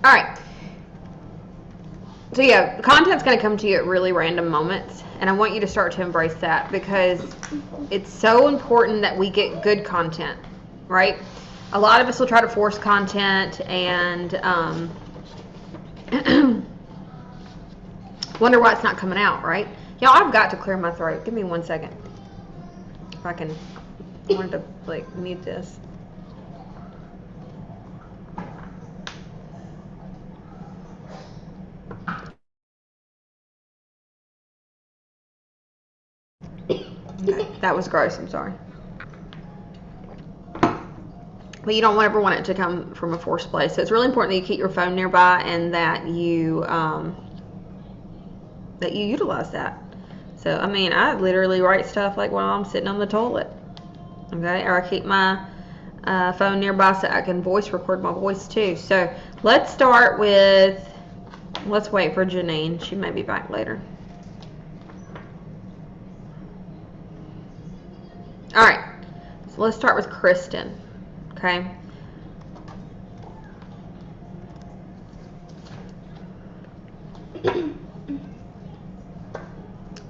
All right. So yeah, the content's going to come to you at really random moments, and I want you to start to embrace that because it's so important that we get good content, right? A lot of us will try to force content and wonder why it's not coming out, right? Y'all, I've got to clear my throat. Give me 1 second. If I can, I wanted to like mute this. Okay, that was gross, I'm sorry. But you don't ever want it to come from a forced place. So it's really important that you keep your phone nearby and that you utilize that. So, I mean, I literally write stuff like while I'm sitting on the toilet. Okay, or I keep my phone nearby so I can voice record my voice too. So let's start with, let's wait for Janine. She may be back later. All right, so let's start with Kristen. Okay.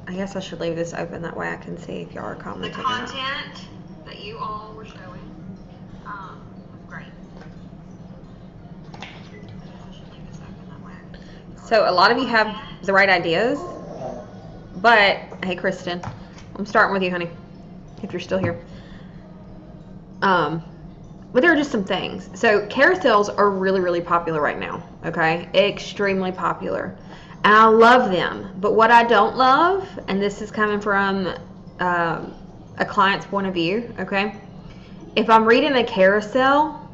I guess I should leave this open, that way I can see if y'all are commenting. The content that you all were showing was great. So a lot of you have the right ideas, but hey, Kristen, I'm starting with you, honey, if you're still here. But there are just some things. So carousels are really, really popular right now, okay? Extremely popular. And I love them. But what I don't love, and this is coming from a client's point of view, okay? If I'm reading a carousel,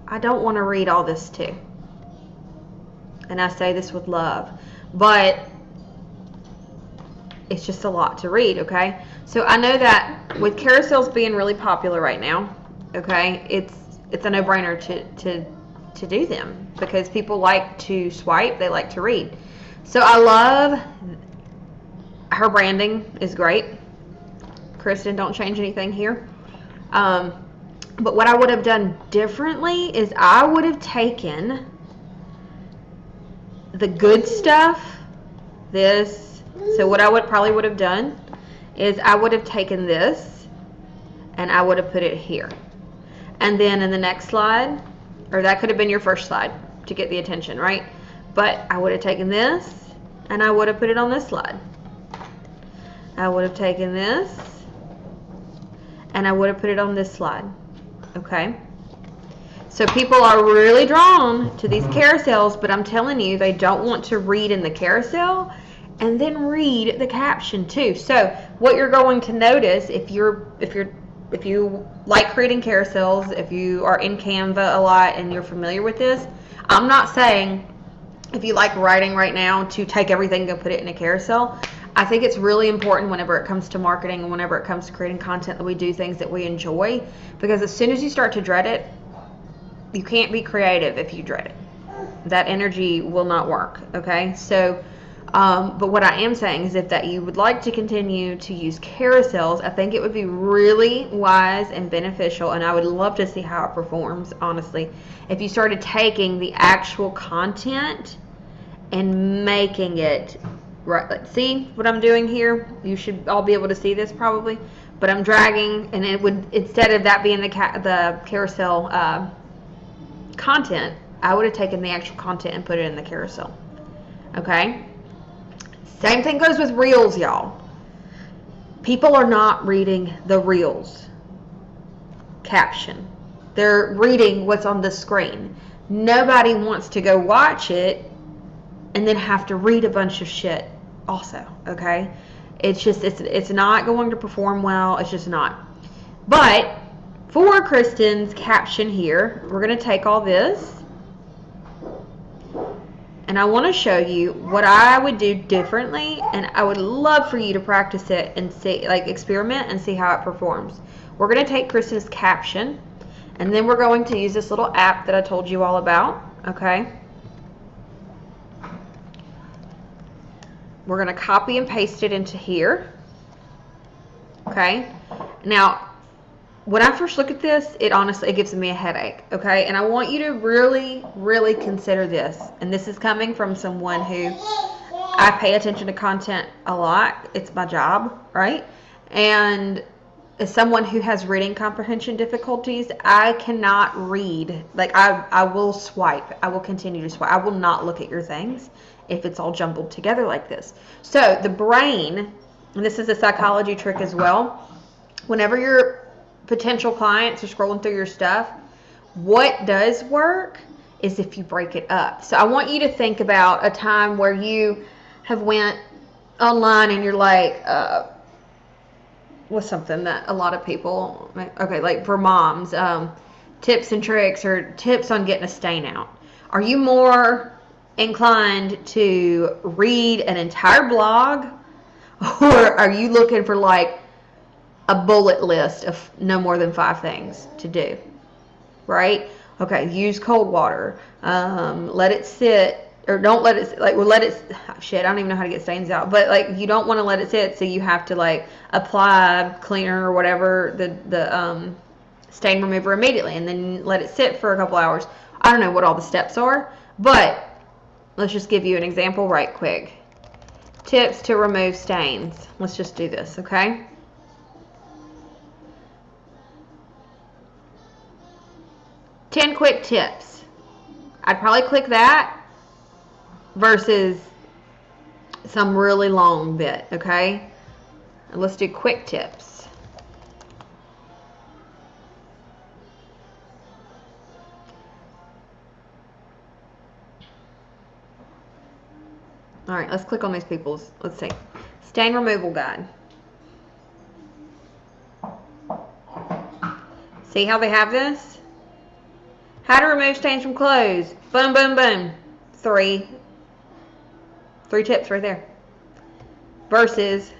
I don't want to read all this too. And I say this with love. But it's just a lot to read, okay? So I know that with carousels being really popular right now, okay, it's a no-brainer to do them because people like to swipe, they like to read. So I love her branding is great. Kristen, don't change anything here. But what I would have done differently is I would have taken the good stuff, this. So what I probably would have done is I would have taken this and I would have put it here. And then in the next slide, or that could have been your first slide to get the attention, right? But I would have taken this and I would have put it on this slide. I would have taken this and I would have put it on this slide, okay? So people are really drawn to these carousels, but I'm telling you, they don't want to read in the carousel and then read the caption too. So what you're going to notice if you like creating carousels, if you are in Canva a lot and you're familiar with this, I'm not saying if you like writing right now to take everything and put it in a carousel. I think it's really important whenever it comes to marketing and whenever it comes to creating content that we do things that we enjoy, because as soon as you start to dread it, you can't be creative if you dread it. That energy will not work, okay? So, but what I am saying is if that you would like to continue to use carousels, I think it would be really wise and beneficial, and I would love to see how it performs, honestly, if you started taking the actual content and making it right. Like, see what I'm doing here? You should all be able to see this probably, but I'm dragging, and it would, instead of that being the carousel content, I would have taken the actual content and put it in the carousel. Okay? Same thing goes with reels, y'all. People are not reading the reels caption. They're reading what's on the screen. Nobody wants to go watch it and then have to read a bunch of shit also, okay? It's just, it's not going to perform well. It's just not. But for Kristen's caption here, we're going to take all this and I want to show you what I would do differently, and I would love for you to practice it and see, like, experiment and see how it performs. We're going to take Kristen's caption and then we're going to use this little app that I told you all about, okay? We're going to copy and paste it into here, okay? Now, when I first look at this, it gives me a headache, okay? And I want you to really, really consider this. And this is coming from someone who, I pay attention to content a lot. It's my job, right? And as someone who has reading comprehension difficulties, I cannot read. Like, I will swipe. I will continue to swipe. I will not look at your things if it's all jumbled together like this. So the brain, and this is a psychology trick as well, whenever your potential clients are scrolling through your stuff, what does work is if you break it up. So I want you to think about a time where you have went online and you're like, what's something that a lot of people, okay, like for moms, tips and tricks or tips on getting a stain out. Are you more inclined to read an entire blog, or are you looking for like a bullet list of no more than 5 things to do, right? Okay, use cold water, let it sit, or don't let it, like, well, let it, shit, I don't even know how to get stains out, but like, you don't want to let it sit, so you have to like apply cleaner or whatever, the stain remover immediately, and then let it sit for a couple hours. I don't know what all the steps are, but let's just give you an example right quick. Tips to remove stains. Let's just do this, okay? Ten quick tips. I'd probably click that versus some really long bit, okay? And let's do quick tips. All right, let's click on these people's. Let's see. Stain removal guide. See how they have this? How to remove stains from clothes. Boom, boom, boom. Three tips right there. Versus,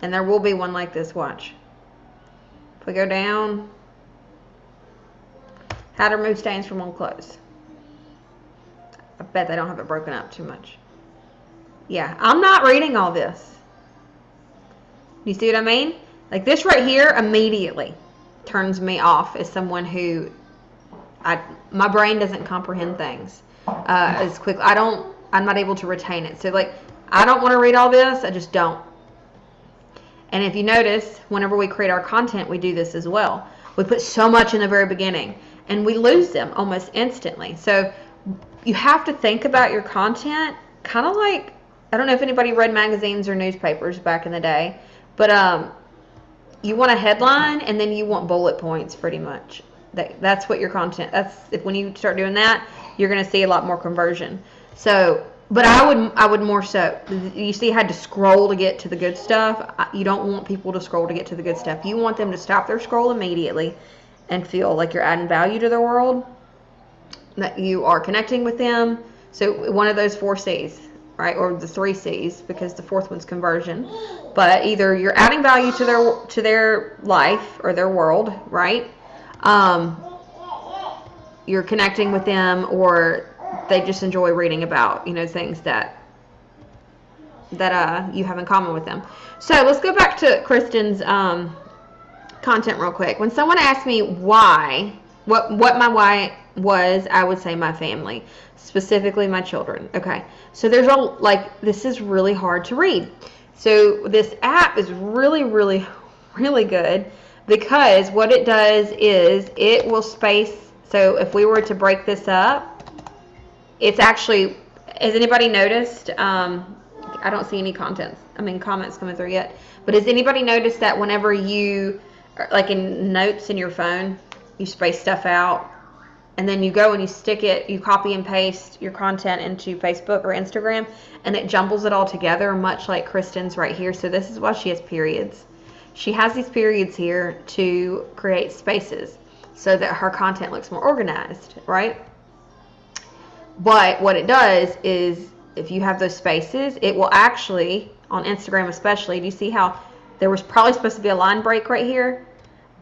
and there will be one like this, watch. If we go down, how to remove stains from old clothes. I bet they don't have it broken up too much. Yeah, I'm not reading all this. You see what I mean? Like this right here immediately turns me off as someone who, my brain doesn't comprehend things as quickly. I'm not able to retain it. So like, I don't want to read all this. I just don't. And if you notice, whenever we create our content, we do this as well. We put so much in the very beginning and we lose them almost instantly. So you have to think about your content kind of like, I don't know if anybody read magazines or newspapers back in the day, but you want a headline and then you want bullet points pretty much. That's what your content, when you start doing that, you're going to see a lot more conversion. So, but I would more so, you see, I had to scroll to get to the good stuff. You don't want people to scroll to get to the good stuff. You want them to stop their scroll immediately and feel like you're adding value to their world, that you are connecting with them. So one of those 4 C's, right? Or the 3 C's, because the 4th one's conversion. But either you're adding value to their life or their world, right? You're connecting with them, or they just enjoy reading about, things that you have in common with them. So let's go back to Kristen's content real quick. When someone asks me why, what my why was, I would say my family, specifically my children. Okay, so there's this is really hard to read. So this app is really, really, really good, because what it does is it will space. So if we were to break this up, it's actually, has anybody noticed, I don't see any comments coming through yet, but has anybody noticed that whenever you, like in notes in your phone, you space stuff out, and then you go and you copy and paste your content into Facebook or Instagram, and it jumbles it all together, much like Kristen's right here. So this is why she has periods. She has these periods here to create spaces so that her content looks more organized, right? But what it does is, if you have those spaces, it will actually, on Instagram especially, do you see how there was probably supposed to be a line break right here,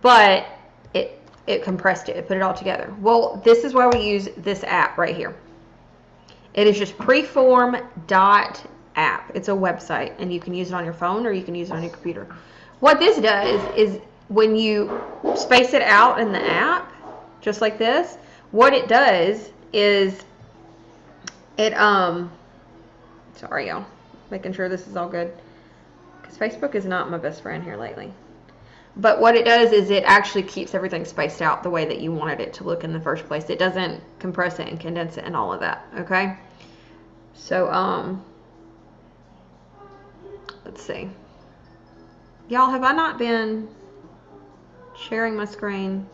but it compressed it, put it all together. Well, this is why we use this app right here. It is just preform.app. It's a website, and you can use it on your phone or you can use it on your computer. What this does is when you space it out in the app, just like this, what it does is it, sorry y'all, making sure this is all good, because Facebook is not my best friend here lately. But what it does is it actually keeps everything spaced out the way that you wanted it to look in the first place. It doesn't compress it and condense it and all of that, okay? So, let's see. Y'all, have I not been sharing my screen?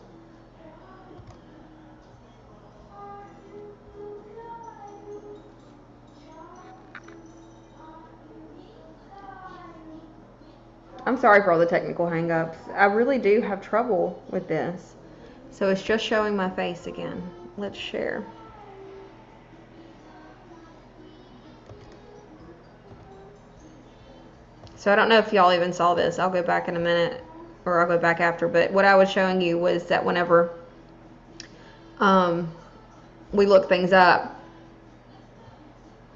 I'm sorry for all the technical hang-ups. I really do have trouble with this. So it's just showing my face again. Let's share. So I don't know if y'all even saw this. I'll go back in a minute, or I'll go back after. But what I was showing you was that whenever we look things up,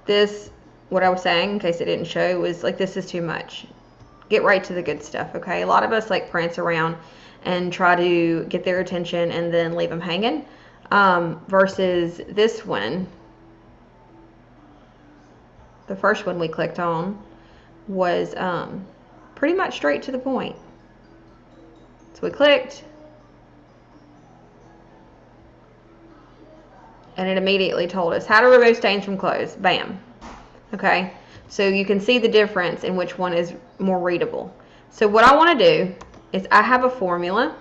this, what I was saying, in case it didn't show, was like, this is too much. Get right to the good stuff, okay? A lot of us like prance around and try to get their attention and then leave them hanging, versus this one. The first one we clicked on was pretty much straight to the point. So we clicked, and it immediately told us how to remove stains from clothes. Bam. Okay, so you can see the difference in which one is more readable. So what I want to do is, I have a formula.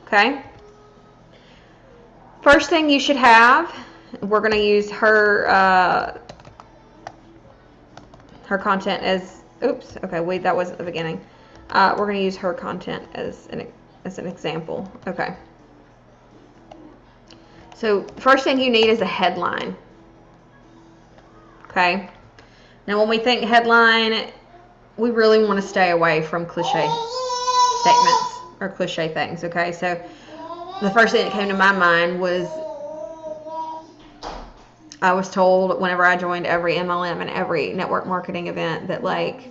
Okay, first thing you should have, we're going to use her content as, oops, okay, wait, that wasn't the beginning. We're going to use her content as an example. Okay, so first thing you need is a headline. Okay, now when we think headline, we really want to stay away from cliche statements or cliche things. Okay, so the first thing that came to my mind was, I was told whenever I joined every MLM and every network marketing event that, like,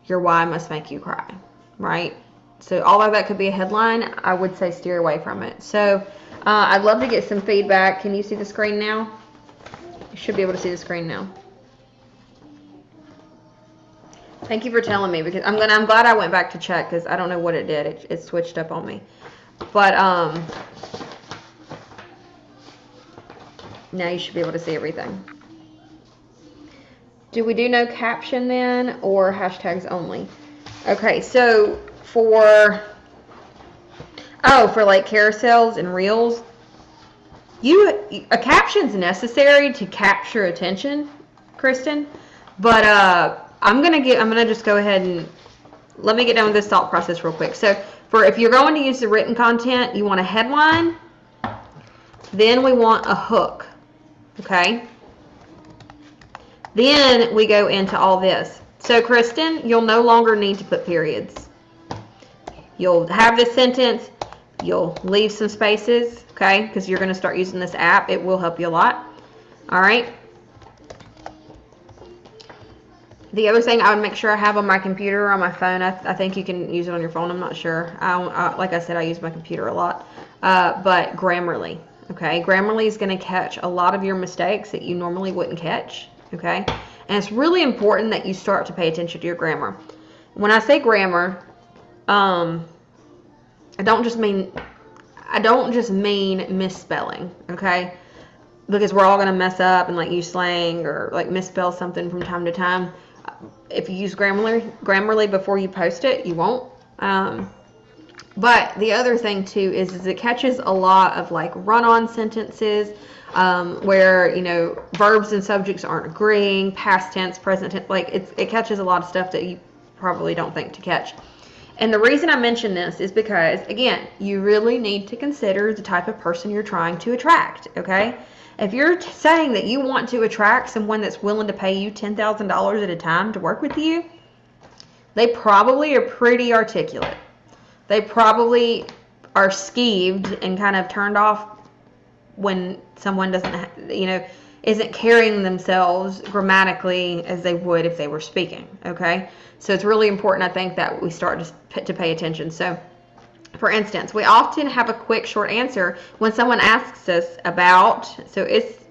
your why must make you cry, right? So although that could be a headline, I would say steer away from it. So I'd love to get some feedback. Can you see the screen now? You should be able to see the screen now. Thank you for telling me, because I'm glad I went back to check, because I don't know what it did. It switched up on me. But now you should be able to see everything. Do we do no caption then, or hashtags only? Okay, so for like carousels and reels, a caption's necessary to capture attention, Kristen. But I'm gonna just go ahead and let me get down with this thought process real quick. So if you're going to use the written content, you want a headline, then we want a hook, okay? Then we go into all this. So Kristen, you'll no longer need to put periods. You'll have this sentence, you'll leave some spaces, okay? Because you're gonna start using this app. It will help you a lot, all right? The other thing I would make sure I have on my computer or on my phone, I think you can use it on your phone, I'm not sure. Like I said, I use my computer a lot. But Grammarly, okay? Grammarly is going to catch a lot of your mistakes that you normally wouldn't catch, okay? And it's really important that you start to pay attention to your grammar. When I say grammar, I don't just mean misspelling, okay? Because we're all going to mess up and like use slang or like misspell something from time to time. If you use Grammarly before you post it, you won't. But the other thing too is it catches a lot of like run-on sentences where, you know, verbs and subjects aren't agreeing, past tense, present tense. Like it catches a lot of stuff that you probably don't think to catch. And the reason I mention this is because, again, you really need to consider the type of person you're trying to attract, okay? If you're saying that you want to attract someone that's willing to pay you $10,000 at a time to work with you, they probably are pretty articulate. They probably are skeeved and kind of turned off when someone doesn't, you know, isn't carrying themselves grammatically as they would if they were speaking, okay? So it's really important, I think, that we start to pay attention. So, for instance, we often have a quick, short answer when someone asks us about, so it's,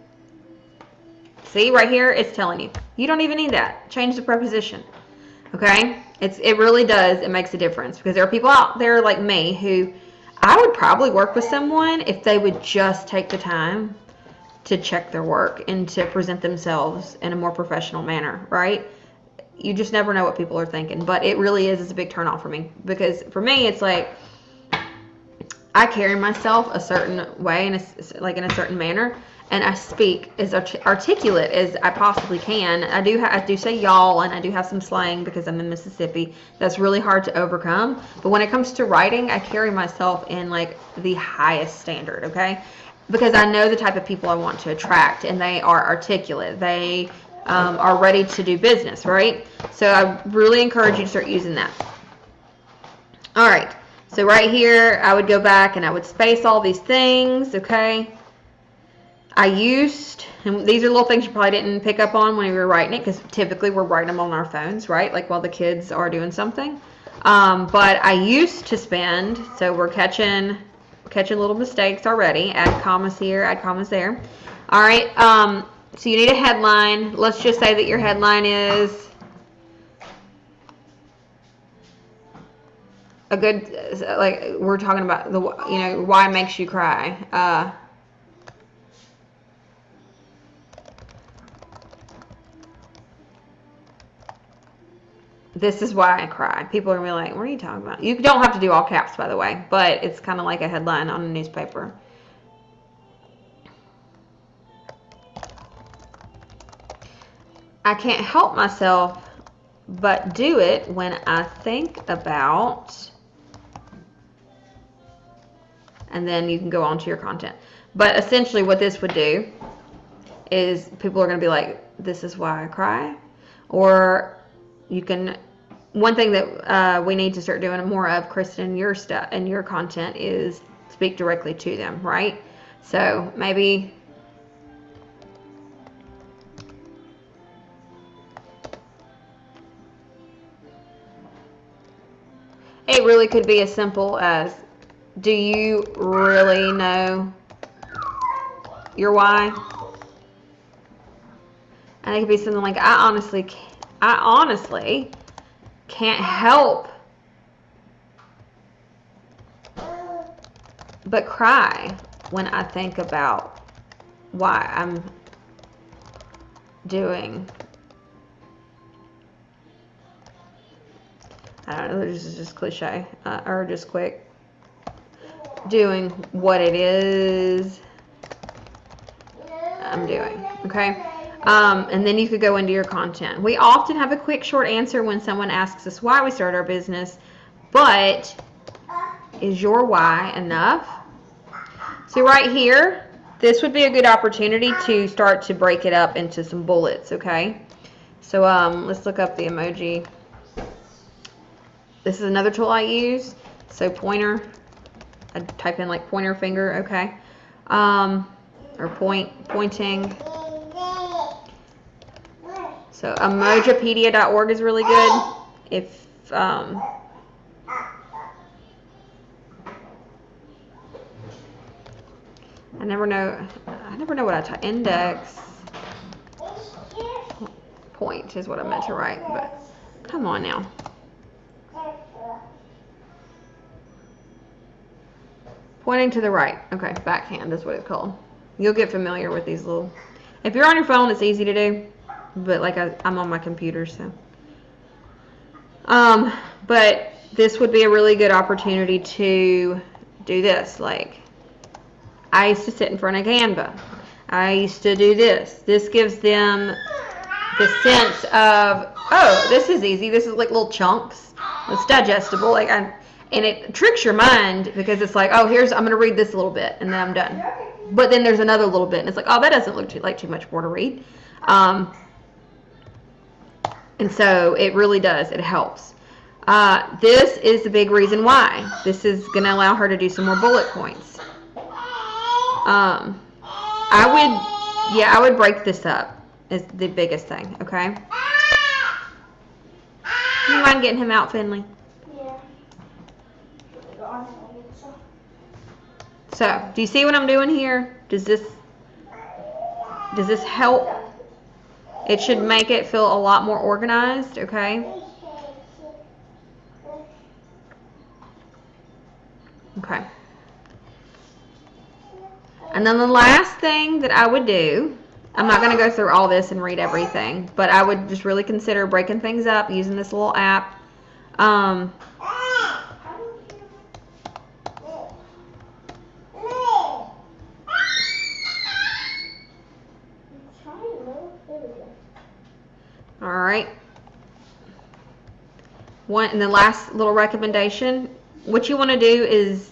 see right here, it's telling you, you don't even need that. Change the preposition, okay? It really does, it makes a difference, because there are people out there like me who, I would probably work with someone if they would just take the time to check their work and to present themselves in a more professional manner, right? You just never know what people are thinking, but it really is a big turn off for me, because for me it's like I carry myself a certain way, in a certain manner, and I speak as articulate as I possibly can. I do say y'all, and I do have some slang because I'm in Mississippi. That's really hard to overcome. But when it comes to writing, I carry myself in like the highest standard, okay? Because I know the type of people I want to attract, and they are articulate. They are ready to do business, right? So I really encourage you to start using that. All right. So right here, I would go back and I would space all these things, okay? And these are little things you probably didn't pick up on when you were writing it, because typically we're writing them on our phones, right? Like while the kids are doing something. But I used to spend, so we're catching little mistakes already. Add commas here, add commas there. All right, so you need a headline. Let's just say that your headline is a good, like we're talking about why makes you cry. This is why I cry. People are going to be like, what are you talking about? You don't have to do all caps, by the way, but it's kind of like a headline on a newspaper. I can't help myself but do it when I think about, and then you can go on to your content. But essentially what this would do is people are going to be like, this is why I cry. Or you can, one thing that we need to start doing more of, Kristen, your stuff and your content is speak directly to them, right? So maybe it really could be as simple as, do you really know your why? And it could be something like, I honestly can't help but cry when I think about why I'm doing, I don't know, this is just cliche, or just quick, doing what it is I'm doing, okay? And then you could go into your content. We often have a quick, short answer when someone asks us why we start our business, but is your why enough? So right here, this would be a good opportunity to start to break it up into some bullets, okay? So let's look up the emoji. This is another tool I use. So pointer, I type in like pointer finger, okay? Or pointing. So emojipedia.org is really good. If I never know what I type. Index point is what I meant to write, but come on now. Pointing to the right. Okay, backhand is what it's called. You'll get familiar with these little, if you're on your phone, it's easy to do, but like I'm on my computer, so. But this would be a really good opportunity to do this. Like, I used to sit in front of Canva. I used to do this. This gives them the sense of, oh, this is easy. This is like little chunks. It's digestible. And it tricks your mind, because it's like, oh, I'm going to read this a little bit, and then I'm done. But then there's another little bit, and it's like, oh, that doesn't look like too much more to read. And so it really does. It helps. This is the big reason why. This is going to allow her to do some more bullet points. I Yeah, I would break this up is the biggest thing, okay? You mind getting him out, Finley? Yeah. So, do you see what I'm doing here? Does this help? It should make it feel a lot more organized, okay? Okay. And then the last thing that I would do, I'm not going to go through all this and read everything, but I would just really consider breaking things up using this little app. All right. And the last little recommendation, what you want to do is,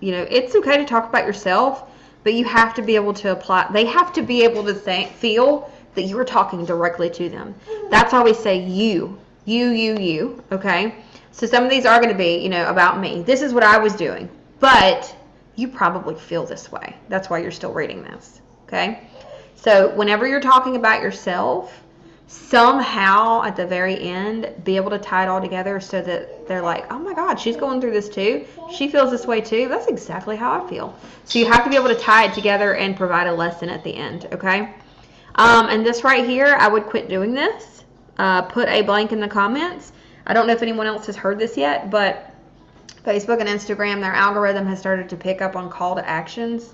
it's okay to talk about yourself, but you have to be able to apply. They have to be able to feel that you are talking directly to them. That's why we say you, okay? So some of these are going to be, about me. This is what I was doing, but you probably feel this way. That's why you're still reading this, okay? So whenever you're talking about yourself, somehow at the very end be able to tie it all together so that they're like, oh my God, she's going through this too. She feels this way too. That's exactly how I feel. So you have to be able to tie it together and provide a lesson at the end, okay? And this right here, I would quit doing this. Put a blank in the comments. I don't know if anyone else has heard this yet, but Facebook and Instagram, their algorithm has started to pick up on call to actions.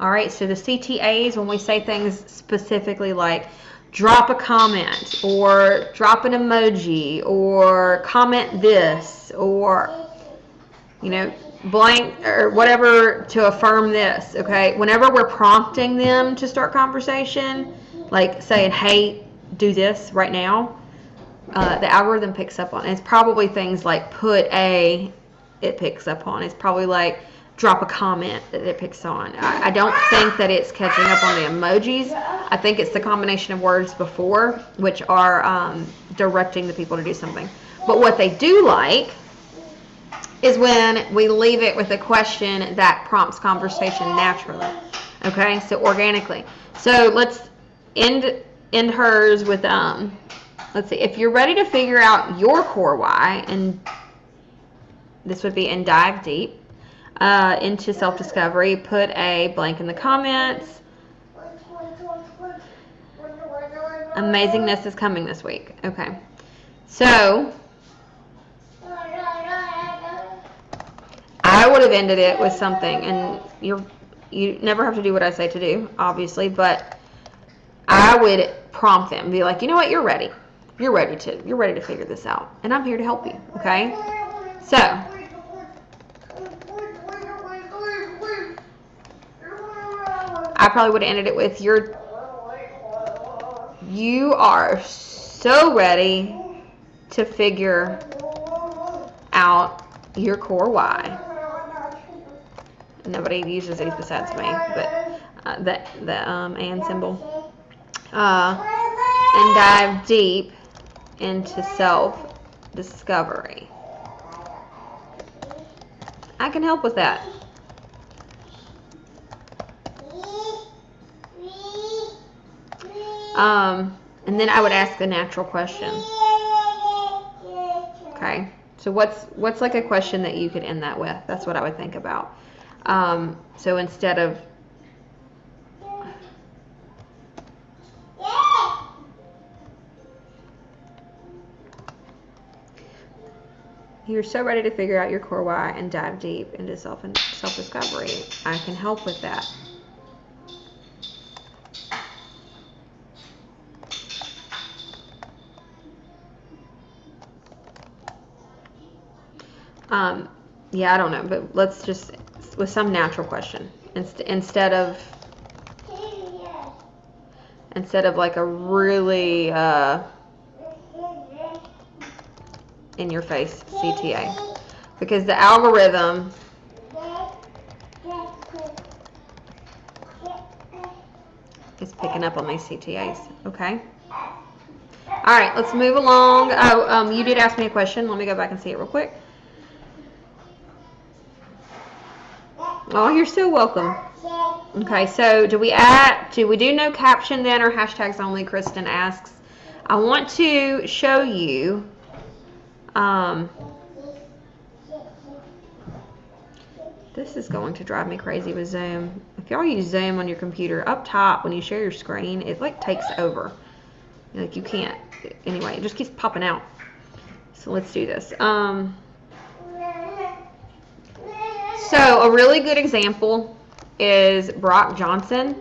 All right, so the CTAs, when we say things specifically like drop a comment or drop an emoji or comment this or, blank or whatever to affirm this, okay? Whenever we're prompting them to start conversation, like saying, hey, do this right now, the algorithm picks up on it. It's probably things like it picks up on. It's probably like drop a comment that it picks on. I don't think that it's catching up on the emojis. I think it's the combination of words before, which are directing the people to do something. But what they do like is when we leave it with a question that prompts conversation naturally. Okay, so organically. So let's end hers with let's see, if you're ready to figure out your core why, and this would be and dive deep into self-discovery, put a blank in the comments. Amazingness is coming this week. Okay, so I would have ended it with something, and you never have to do what I say to do, obviously, but I would prompt them, be like, you know what, you're ready. You're ready to figure this out, and I'm here to help you, okay? So, I probably would have ended it with, you are so ready to figure out your core why. Nobody uses these besides me, but the and symbol. And dive deep into self-discovery. I can help with that. And then I would ask a natural question. Okay, so what's like a question that you could end that with? That's what I would think about. So instead of you're so ready to figure out your core why and dive deep into self-discovery, I can help with that. Yeah, I don't know, but let's just, with some natural question, instead of like a really in your face CTA, because the algorithm is picking up on these CTAs. Okay. All right, let's move along. Oh, you did ask me a question. Let me go back and see it real quick. Oh, you're so welcome. Okay, so do we do no caption then or hashtags only, Kristen asks. I want to show you this is going to drive me crazy with Zoom. If y'all use Zoom on your computer, up top when you share your screen, it like takes over. Like you can't. Anyway, it just keeps popping out. So let's do this. So a really good example is Brock Johnson.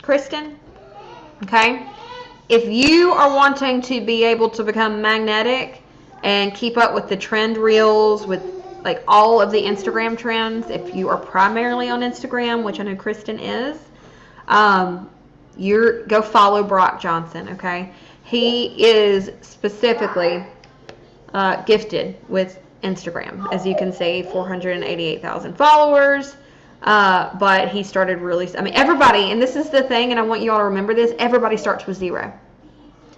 Kristen, okay? If you are wanting to be able to become magnetic and keep up with the trend reels, with like all of the Instagram trends, if you are primarily on Instagram, which I know Kristen is, go follow Brock Johnson, okay? He is specifically gifted with Instagram. As you can see, 488,000 followers. But he started really, I mean, everybody, and this is the thing, and I want you all to remember this, everybody starts with 0.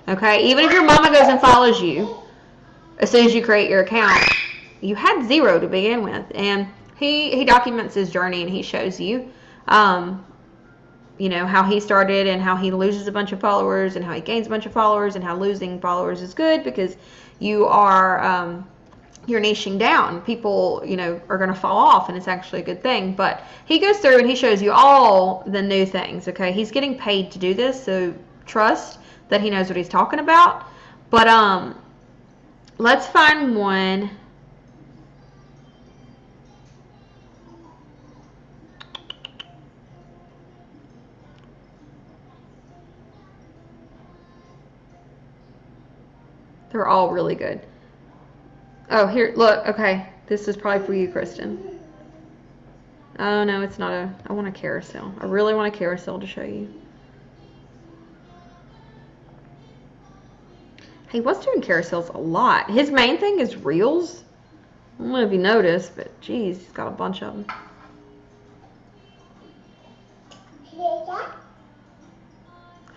Okay? Even if your mama goes and follows you, as soon as you create your account, you had 0 to begin with. And he documents his journey, and he shows you, you know, how he started and how he loses a bunch of followers and how he gains a bunch of followers and how losing followers is good because you are, you're niching down. People, you know, are going to fall off, and it's actually a good thing. But he goes through and he shows you all the new things, okay? He's getting paid to do this, so trust that he knows what he's talking about. But let's find one. They're all really good. Oh, here, look, okay. This is probably for you, Kristen. Oh, no, it's not I want a carousel. I really want a carousel to show you. He was doing carousels a lot. His main thing is reels. I don't know if you noticed, but geez, he's got a bunch of them.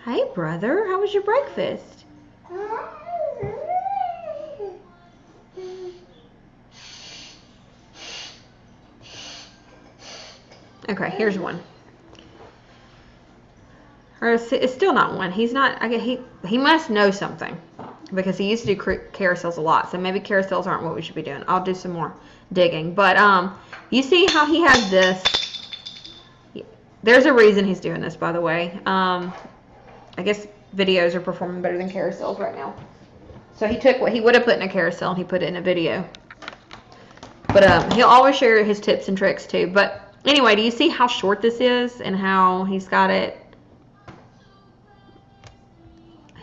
Hey, brother, how was your breakfast? Okay, here's one. Or it's still not one. He's not. He must know something because he used to do carousels a lot. So maybe carousels aren't what we should be doing. I'll do some more digging. But you see how he has this. There's a reason he's doing this, by the way. I guess videos are performing better than carousels right now. So he took what he would have put in a carousel and he put it in a video. But he'll always share his tips and tricks too. But anyway, do you see how short this is and how he's got it?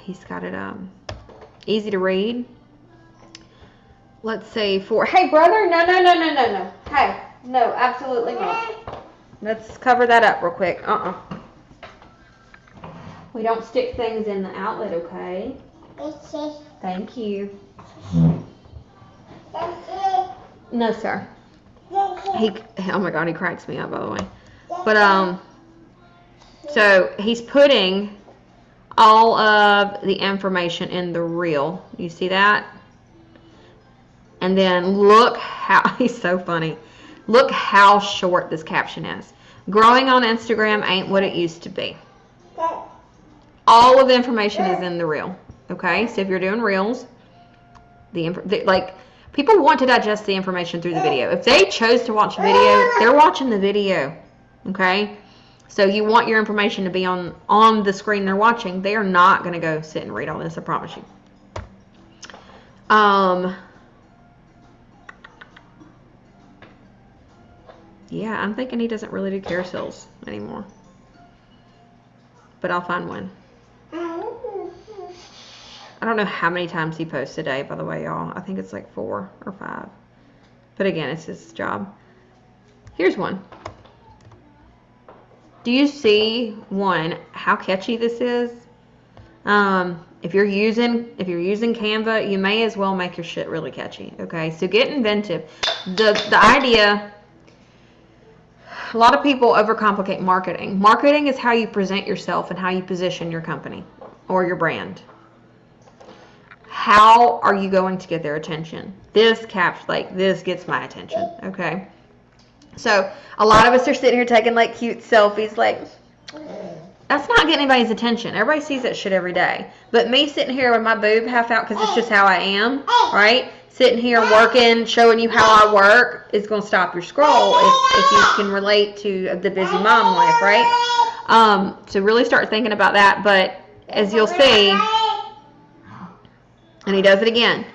He's got it easy to read. Let's say hey brother, no. Hey, no, absolutely not. Let's cover that up real quick. We don't stick things in the outlet, okay? Thank you. No, sir. Oh my God, he cracks me up, by the way. But so he's putting all of the information in the reel. You see that? And then look how he's so funny. Look how short this caption is. Growing on Instagram ain't what it used to be. All of the information is in the reel. Okay, so if you're doing reels, like people want to digest the information through the video. If they chose to watch a video, they're watching the video. Okay, so you want your information to be on the screen they're watching. They are not going to go sit and read all this, I promise you. Yeah, I'm thinking he doesn't really do carousels anymore. But I'll find one. I don't know how many times he posts a day, by the way, y'all. I think it's like 4 or 5. But again, it's his job. Here's one. Do you see how catchy this is? If you're using Canva, you may as well make your shit really catchy. Okay, so get inventive. The idea. A lot of people overcomplicate marketing. Marketing is how you present yourself and how you position your company or your brand. How are you going to get their attention? This gets my attention, okay? So a lot of us are sitting here taking like cute selfies, like, that's not getting anybody's attention. Everybody sees that shit every day. But me sitting here with my boob half out, because it's just how I am, right? Sitting here working, showing you how I work is going to stop your scroll if you can relate to the busy mom life, right? So really start thinking about that. But as you'll see, and he does it again,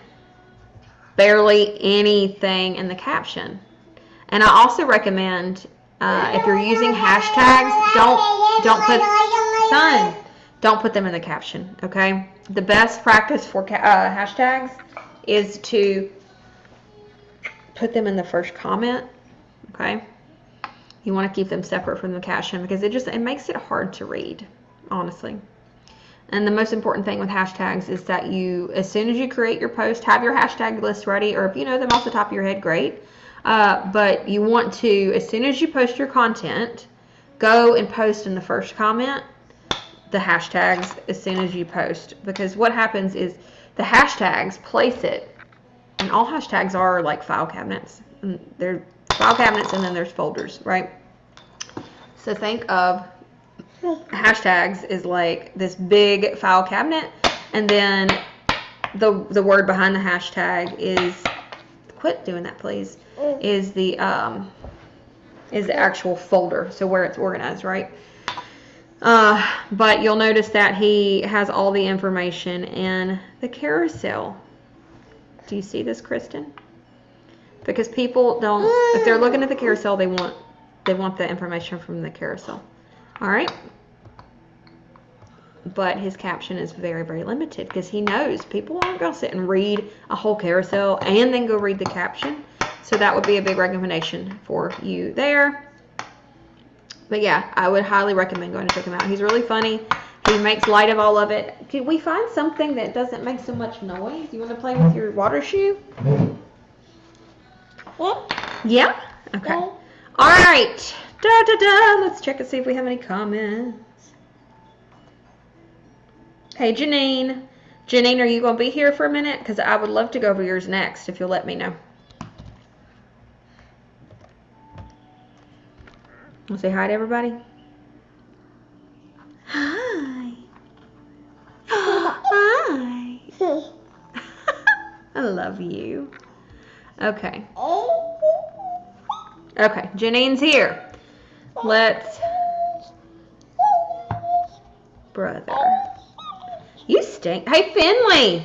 barely anything in the caption. And I also recommend, if you're using hashtags, don't put them in the caption, okay? The best practice for hashtags is to put them in the first comment, okay? You want to keep them separate from the caption because it makes it hard to read, honestly. And the most important thing with hashtags is that you, as soon as you create your post, have your hashtag list ready, or if you know them off the top of your head, great. But you want to, as soon as you post your content, go and post in the first comment the hashtags as soon as you post. Because what happens is the hashtags place it, and all hashtags are like file cabinets. And they're file cabinets, and then there's folders, right? So think of hashtags is like this big file cabinet, and then the word behind the hashtag is, quit doing that please, is the actual folder, so where it's organized, right? But you'll notice that he has all the information in the carousel. Do you see this, Kristen? Because people don't, if they're looking at the carousel, they want the information from the carousel. All right. But his caption is very, very limited because he knows people aren't going to sit and read a whole carousel and then go read the caption. So that would be a big recommendation for you there. But yeah, I would highly recommend going to check him out. He's really funny. He makes light of all of it. Could we find something that doesn't make so much noise? You want to play with your water shoe? Yeah? Okay. All right. Let's check and see if we have any comments. Hey, Janine. Janine, are you going to be here for a minute? Because I would love to go over yours next if you'll let me know. I'll say hi to everybody. Hi. Hi. I love you. Okay. Okay, Janine's here. Let's... Brother. You stink. Hey, Finley.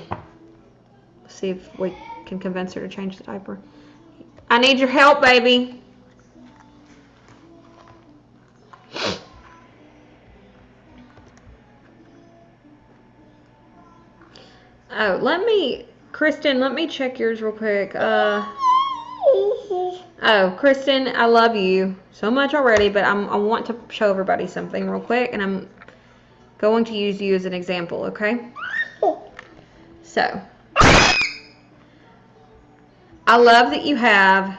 Let's see if we can convince her to change the diaper. I need your help, baby. Oh, Kristen, let me check yours real quick. Oh, Kristen, I love you so much already, but I want to show everybody something real quick, and I'm going to use you as an example, okay? So, I love that you have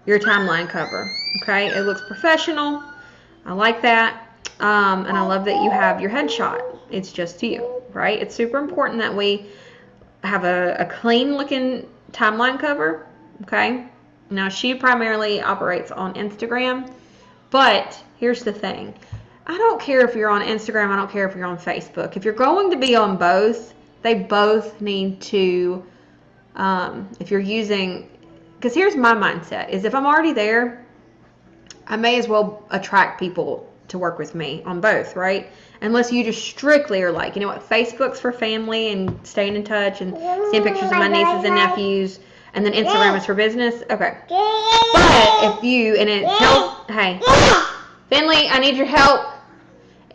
your timeline cover, okay? It looks professional. I like that. And I love that you have your headshot. It's just you, right? It's super important that we have a clean looking timeline cover, okay? Now, she primarily operates on Instagram, but here's the thing. I don't care if you're on Instagram. I don't care if you're on Facebook. If you're going to be on both, they both need to, if you're using, because here's my mindset, is if I'm already there, I may as well attract people to work with me on both, right? Unless you just strictly are like, you know what, Facebook's for family and staying in touch and seeing pictures of my nieces and nephews, and then Instagram is for business. Okay. But if you, and it tells, hey, Finley, I need your help.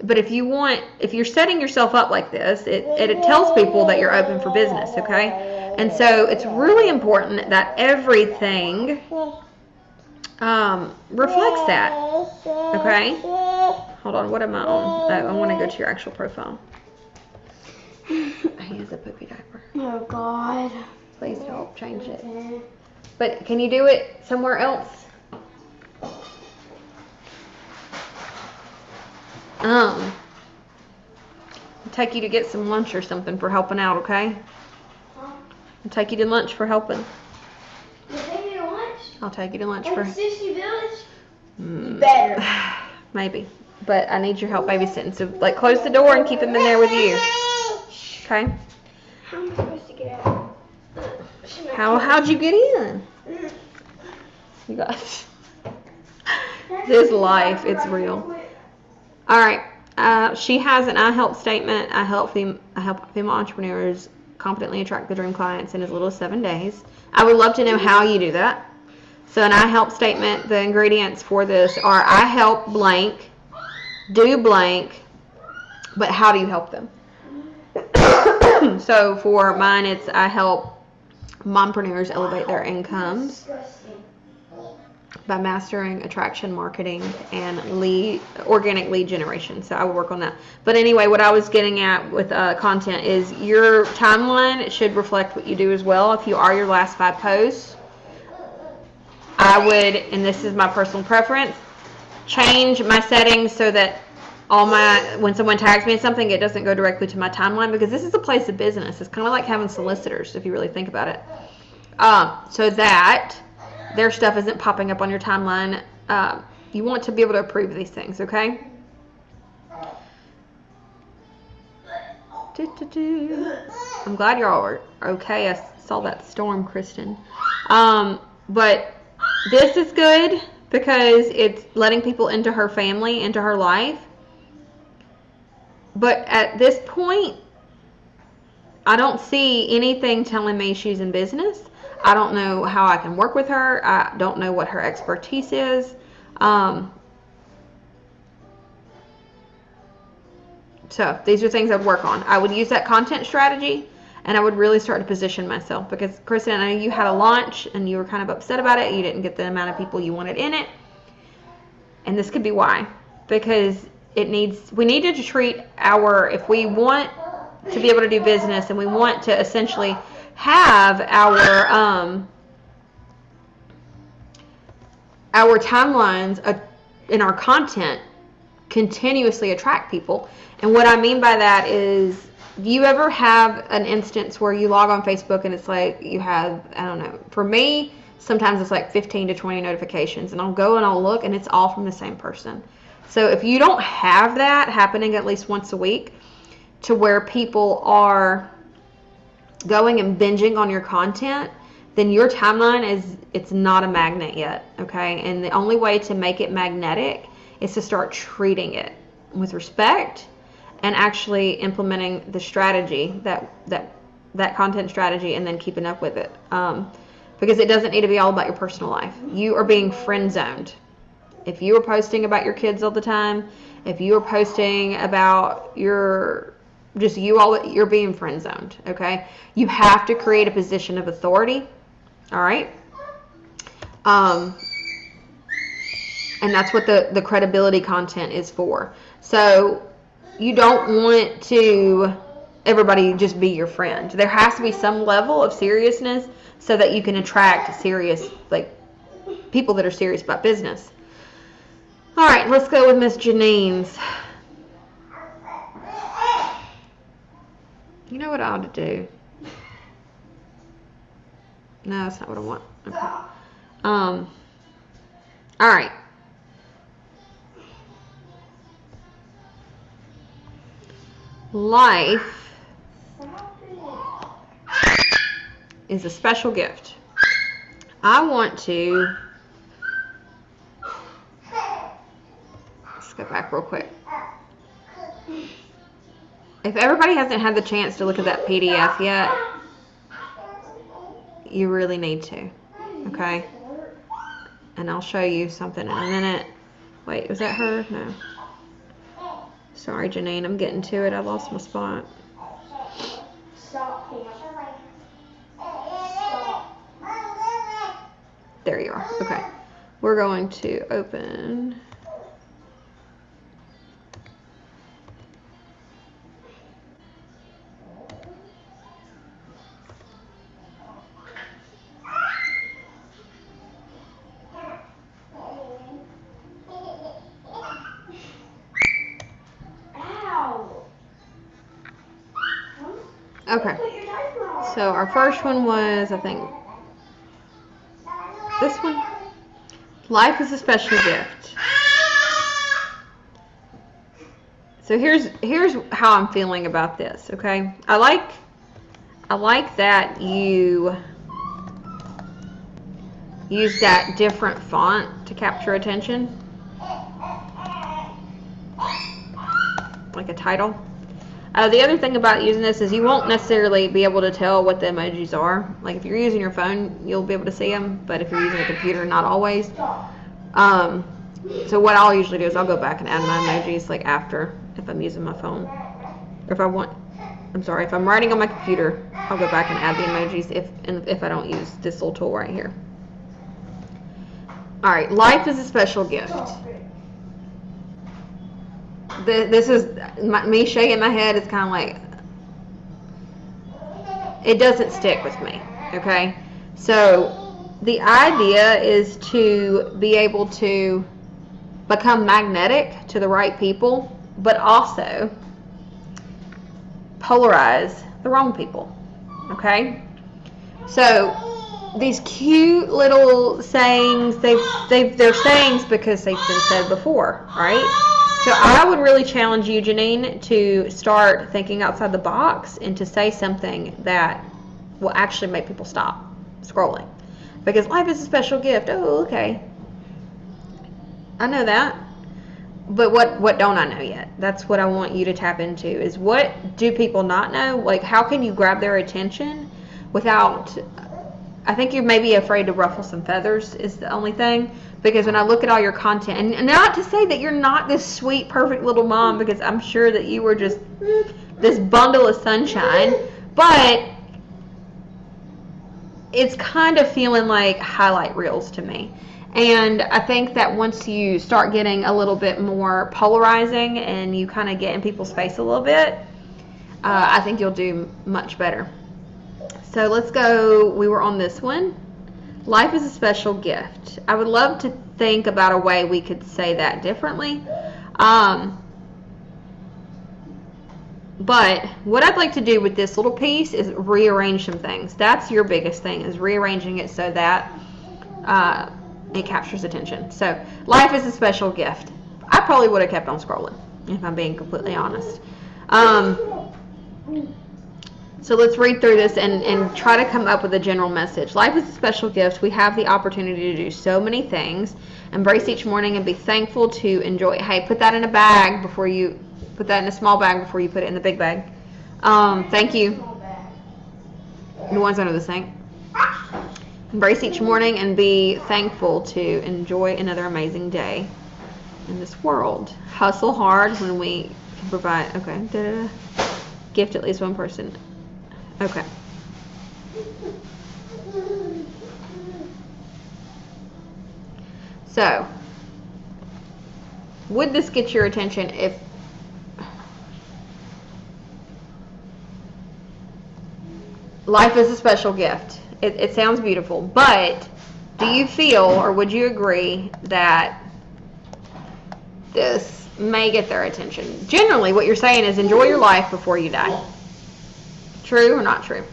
But if you're setting yourself up like this, it tells people that you're open for business, okay? And so it's really important that everything reflects that, okay? Hold on, what am I on? Oh, I want to go to your actual profile. I use a poopy diaper. Oh, God. Please don't change it. But can you do it somewhere else? I'll take you to get some lunch or something for helping out, okay? Huh? I'll take you to lunch for helping. You take me to lunch? I'll take you to lunch Like for 60 Village? Better. maybe. But I need your help babysitting. So like close the door and keep him in there with you. Okay? How am I supposed to get out? How'd you get in? You guys. This life, it's real. Alright. She has an I help statement. I help female entrepreneurs confidently attract the dream clients in as little as 7 days. I would love to know how you do that. So an I help statement, the ingredients for this are I help blank, do blank, but how do you help them? So for mine, it's I help mompreneurs elevate their incomes by mastering attraction marketing and organic lead generation. So I will work on that. But anyway, what I was getting at with content is your timeline should reflect what you do as well. If you are your last 5 posts, I would, and this is my personal preference, change my settings so that when someone tags me in something, it doesn't go directly to my timeline, because this is a place of business. It's kind of like having solicitors, if you really think about it. So that their stuff isn't popping up on your timeline. You want to be able to approve these things, okay? I'm glad you're all okay. I saw that storm, Kristen. But this is good because it's letting people into her family, into her life. But at this point, I don't see anything telling me she's in business. I don't know how I can work with her. I don't know what her expertise is. So these are things I'd work on. I would use that content strategy, and I would really start to position myself, because Kristen, I know you had a launch and you were kind of upset about it. You didn't get the amount of people you wanted in it. And this could be why. Because we need to treat if we want to be able to do business and we want to essentially have our timelines in our content continuously attract people. And what I mean by that is, do you ever have an instance where you log on Facebook and it's like you have, I don't know, for me, sometimes it's like 15 to 20 notifications, and I'll go and I'll look and it's all from the same person. So if you don't have that happening at least once a week, to where people are going and binging on your content, then your timeline it's not a magnet yet, okay? And the only way to make it magnetic is to start treating it with respect and actually implementing the strategy, that content strategy, and then keeping up with it. Because it doesn't need to be all about your personal life. You are being friend zoned. If you are posting about your kids all the time, if you are posting about you're being friend zoned, okay? You have to create a position of authority, all right? And that's what the credibility content is for. So you don't want to everybody just be your friend. There has to be some level of seriousness so that you can attract serious, like, people that are serious about business. All right, let's go with Miss Janine's. You know what I ought to do? No, that's not what I want. Okay. All right. Life is a special gift. I want to, let's go back real quick. If everybody hasn't had the chance to look at that PDF yet, you really need to, okay? And I'll show you something in a minute. Wait, was that her? No. Sorry, Janine, I'm getting to it. I lost my spot. Stop. There you are. Okay. We're going to open. Okay. So our first one was, I think, this one. Life is a special gift. So here's how I'm feeling about this, okay? I like that you use that different font to capture attention. Like a title. The other thing about using this is you won't necessarily be able to tell what the emojis are. Like if you're using your phone, you'll be able to see them, but if you're using a computer, not always. So what I'll usually do is I'll go back and add my emojis like after, if I'm using my phone. Or if I'm writing on my computer, I'll go back and add the emojis if I don't use this little tool right here. All right, life is a special gift. This is me shaking my head. It's kind of like it doesn't stick with me. Okay, so the idea is to be able to become magnetic to the right people, but also polarize the wrong people. Okay, so these cute little sayings, they're sayings because they've been said before, right? So I would really challenge you, Janine, to start thinking outside the box and to say something that will actually make people stop scrolling. Because life is a special gift. Oh, okay. I know that. But what don't I know yet? That's what I want you to tap into, is what do people not know? Like, how can you grab their attention without... I think you're maybe afraid to ruffle some feathers is the only thing. Because when I look at all your content, and not to say that you're not this sweet, perfect little mom, because I'm sure that you were just this bundle of sunshine, but it's kind of feeling like highlight reels to me. And I think that once you start getting a little bit more polarizing and you kind of get in people's face a little bit, I think you'll do much better. So let's go. We were on this one. Life is a special gift. I would love to think about a way we could say that differently. But what I'd like to do with this little piece is rearrange some things. That's your biggest thing, is rearranging it so that it captures attention. So life is a special gift. I probably would have kept on scrolling, if I'm being completely honest. So let's read through this and try to come up with a general message. Life is a special gift. We have the opportunity to do so many things. Embrace each morning and be thankful to enjoy it. Hey, put that in a bag before you, put that in a small bag before you put it in the big bag. Thank you. The ones under the sink. Embrace each morning and be thankful to enjoy another amazing day in this world. Hustle hard when we can provide, okay. Da-da-da. Gift at least one person. Okay. So, would this get your attention if life is a special gift? It sounds beautiful, but do you feel, or would you agree that this may get their attention? Generally, what you're saying is enjoy your life before you die. True or not true?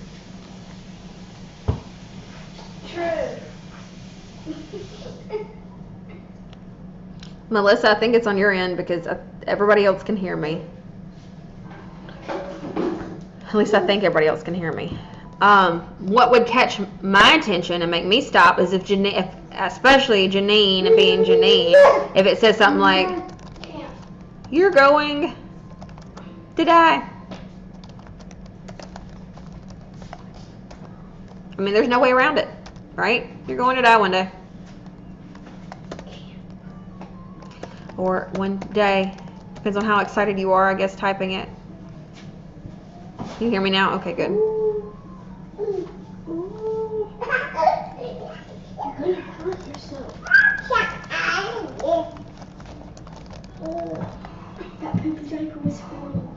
True. Melissa, I think it's on your end because everybody else can hear me. At least I think everybody else can hear me. What would catch my attention and make me stop is if Janine, especially Janine being Janine, if it says something like, "You're going to die." I mean, there's no way around it, right? You're going to die one day. Or one day. Depends on how excited you are, I guess, typing it. Can you hear me now? Okay, good. You're gonna hurt yourself. That poopy diaper was horrible.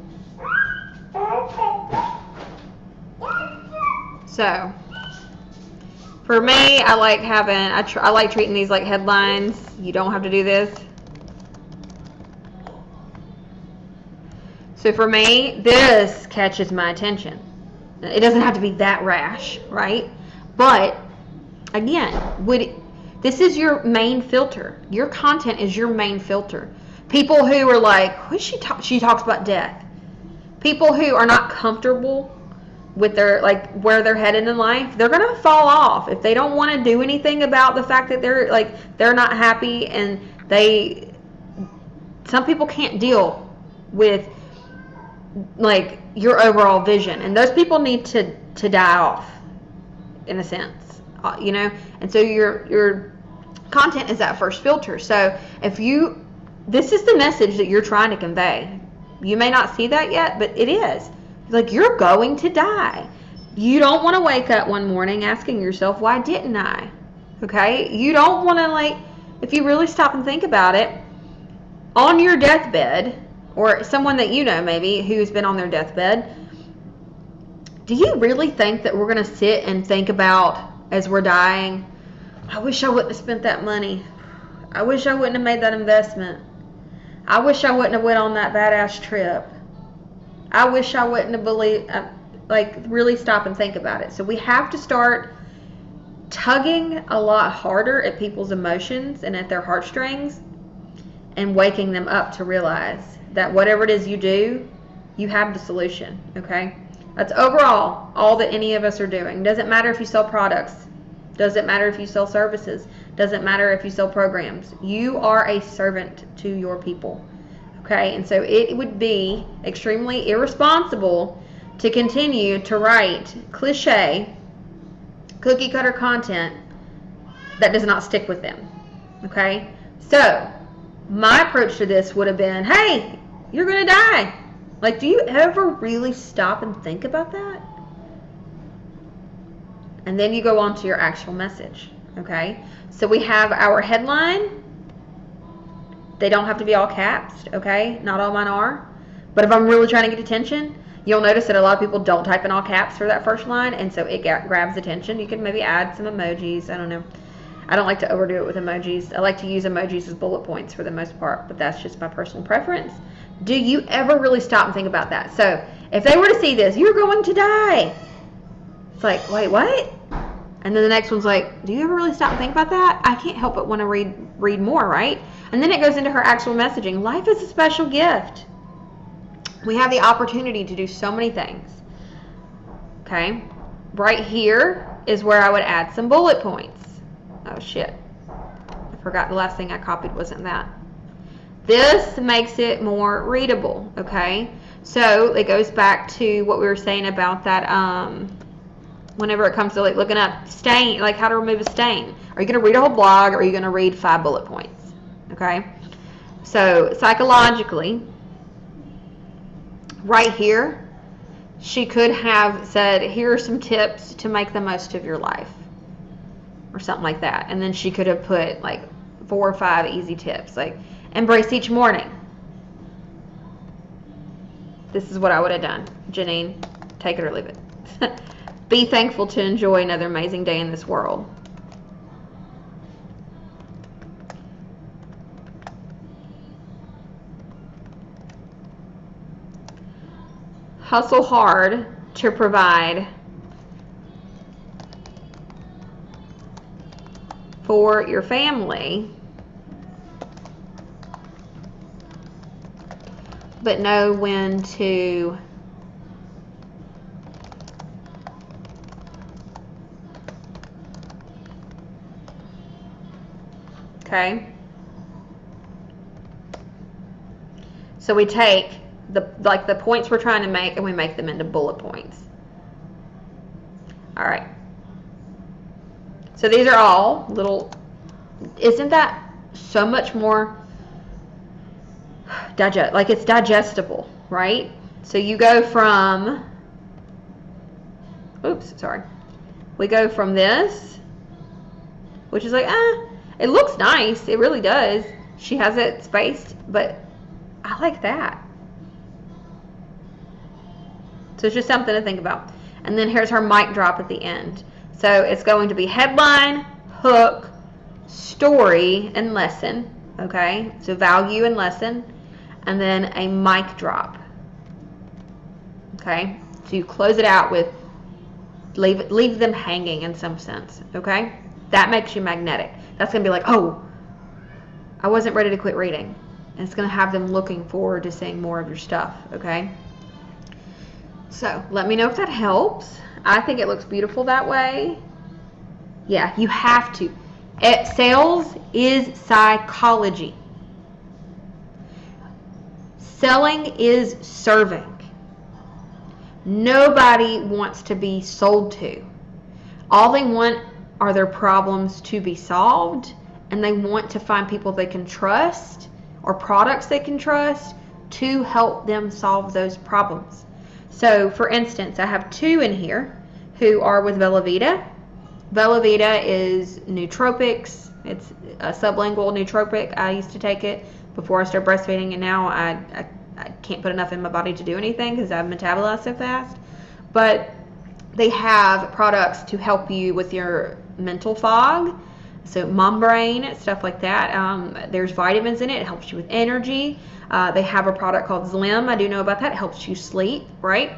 So, for me, I like having, I like treating these like headlines. You don't have to do this. So for me, this catches my attention. It doesn't have to be that rash, right? But again, This is your main filter. Your content is your main filter. People who are like, what she talks about death. People who are not comfortable with their, like, where they're headed in life, they're gonna fall off if they don't want to do anything about the fact that they're not happy, and some people can't deal with like your overall vision, and those people need to die off in a sense, and so your content is that first filter. So this is the message that you're trying to convey. You may not see that yet, but it is. Like, you're going to die. You don't want to wake up one morning asking yourself, why didn't I? Okay? You don't want to, if you really stop and think about it, on your deathbed, or someone that you know maybe who's been on their deathbed, do you really think that we're going to sit and think about, as we're dying, I wish I wouldn't have spent that money. I wish I wouldn't have made that investment. I wish I wouldn't have went on that badass trip. I wish I wouldn't have really stop and think about it. So we have to start tugging a lot harder at people's emotions and at their heartstrings, and waking them up to realize that whatever it is you do, you have the solution, okay? That's overall all that any of us are doing. Doesn't matter if you sell products. Doesn't matter if you sell services. Doesn't matter if you sell programs. You are a servant to your people. Okay, and so it would be extremely irresponsible to continue to write cliche, cookie cutter content that does not stick with them. Okay, so my approach to this would have been, hey, you're going to die. Like, do you ever really stop and think about that? And then you go on to your actual message. Okay, so we have our headline. They don't have to be all caps, okay? Not all mine are. But if I'm really trying to get attention, you'll notice that a lot of people don't type in all caps for that first line, and so it grabs attention. You can maybe add some emojis. I don't know. I don't like to overdo it with emojis. I like to use emojis as bullet points for the most part, but that's just my personal preference. Do you ever really stop and think about that? So if they were to see this, you're going to die. It's like, wait, what? And then the next one's like, do you ever really stop and think about that? I can't help but want to read more, right? And then it goes into her actual messaging. Life is a special gift. We have the opportunity to do so many things. Okay? Right here is where I would add some bullet points. Oh, shit. I forgot the last thing I copied wasn't that. This makes it more readable, okay? So it goes back to what we were saying about that, whenever it comes to looking up stain, how to remove a stain. Are you going to read a whole blog, or are you going to read 5 bullet points? Okay, so psychologically, right here, she could have said, here are some tips to make the most of your life, or something like that. And then she could have put 4 or 5 easy tips, like embrace each morning. This is what I would have done. Janine, take it or leave it. Be thankful to enjoy another amazing day in this world. Hustle hard to provide for your family, but know when to okay. So we take the points we're trying to make, and we make them into bullet points. All right. So these are all little, isn't that so much more it's digestible, right? So you go from, we go from this, which is it looks nice, it really does. She has it spaced, but I like that. So it's just something to think about. And then here's her mic drop at the end. So it's going to be headline, hook, story, and lesson. Okay? So value and lesson. And then a mic drop. Okay? So you close it out with, leave them hanging in some sense. Okay? That makes you magnetic. that's going to be like, oh, I wasn't ready to quit reading. And it's going to have them looking forward to seeing more of your stuff, okay? So let me know if that helps. I think it looks beautiful that way. Yeah, you have to. Sales is psychology. Selling is serving. Nobody wants to be sold to. All they want are their problems to be solved, and they want to find people they can trust or products they can trust to help them solve those problems. So, for instance, I have 2 in here who are with Bellavita. Bellavita is nootropics. It's a sublingual nootropic. I used to take it before I started breastfeeding, and now I can't put enough in my body to do anything because I've metabolized so fast. But they have products to help you with your mental fog. So mom brain, stuff like that. There's vitamins in it. It helps you with energy. They have a product called Zlim. I do know about that. It helps you sleep, right?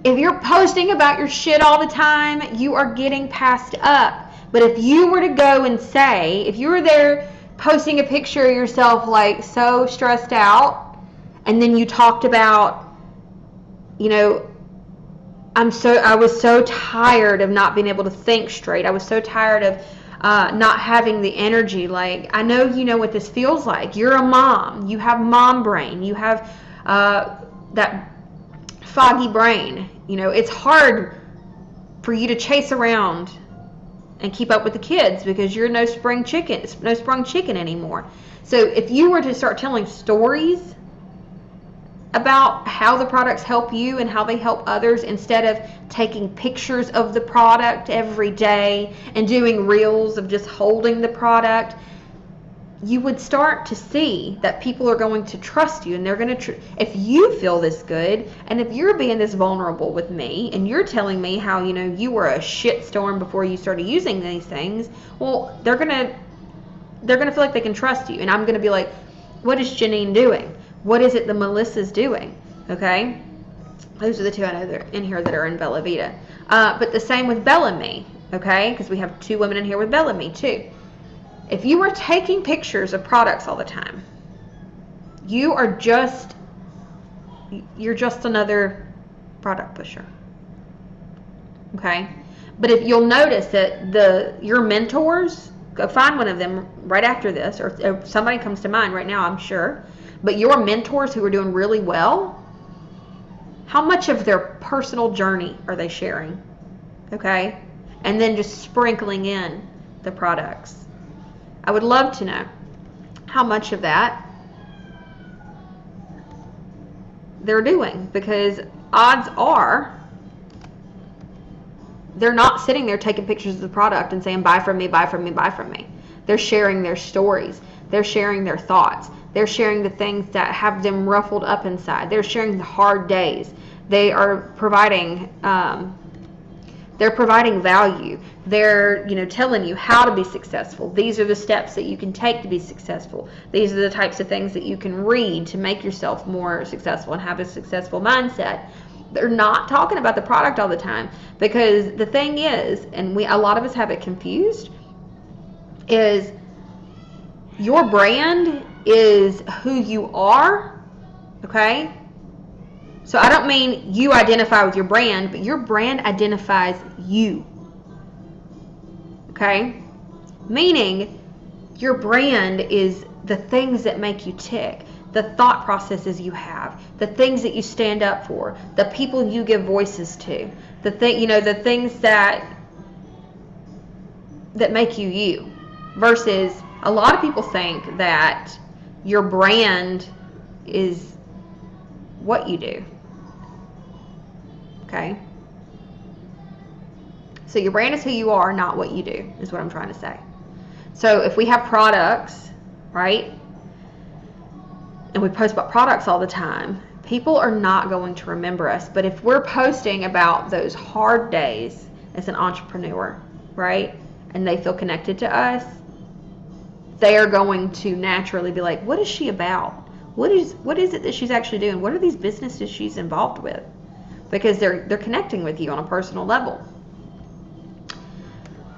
If you're posting about your shit all the time, you are getting passed up. But if you were to go and say, if you were there posting a picture of yourself like so stressed out, and then you talked about, you know, I was so tired of not being able to think straight. I was so tired of not having the energy. Like, I know you know what this feels like. You're a mom. You have mom brain. You have that foggy brain. You know, it's hard for you to chase around and keep up with the kids because you're no sprung chicken anymore. So if you were to start telling stories about how the products help you and how they help others, instead of taking pictures of the product every day and doing reels of just holding the product, you would start to see that people are going to trust you, and they're going to if you feel this good, and if you're being this vulnerable with me and you're telling me how, you know, you were a shitstorm before you started using these things, well, they're going to feel like they can trust you. And I'm going to be like, what is Janine doing? What is it that Melissa's doing? Okay? Those are the 2 I know that are in here that are in Bellavita. But the same with Bellamy, okay? Because we have 2 women in here with Bellamy too. If you are taking pictures of products all the time, you're just another product pusher. Okay? But if you'll notice that your mentors, go find one of them right after this, or somebody comes to mind right now, I'm sure. But your mentors who are doing really well, how much of their personal journey are they sharing? Okay? And then just sprinkling in the products. I would love to know how much of that they're doing, because odds are they're not sitting there taking pictures of the product and saying, buy from me, buy from me, buy from me. They're sharing their stories. They're sharing their thoughts. They're sharing the things that have them ruffled up inside. They're sharing the hard days. They are providing value. They're, you know, telling you how to be successful. These are the steps that you can take to be successful. These are the types of things that you can read to make yourself more successful and have a successful mindset. They're not talking about the product all the time, because the thing is, and a lot of us have it confused, is your brand is who you are, okay? So I don't mean you identify with your brand, but your brand identifies you, okay? Meaning your brand is the things that make you tick, the thought processes you have, the things that you stand up for, the people you give voices to, the things that make you you. Versus a lot of people think that your brand is what you do. Okay? So your brand is who you are, not what you do, is what I'm trying to say. So if we have products, right, and we post about products all the time, people are not going to remember us. But if we're posting about those hard days as an entrepreneur, right, and they feel connected to us, they are going to naturally be like, what is she about? What is it that she's actually doing? What are these businesses she's involved with? Because they're connecting with you on a personal level.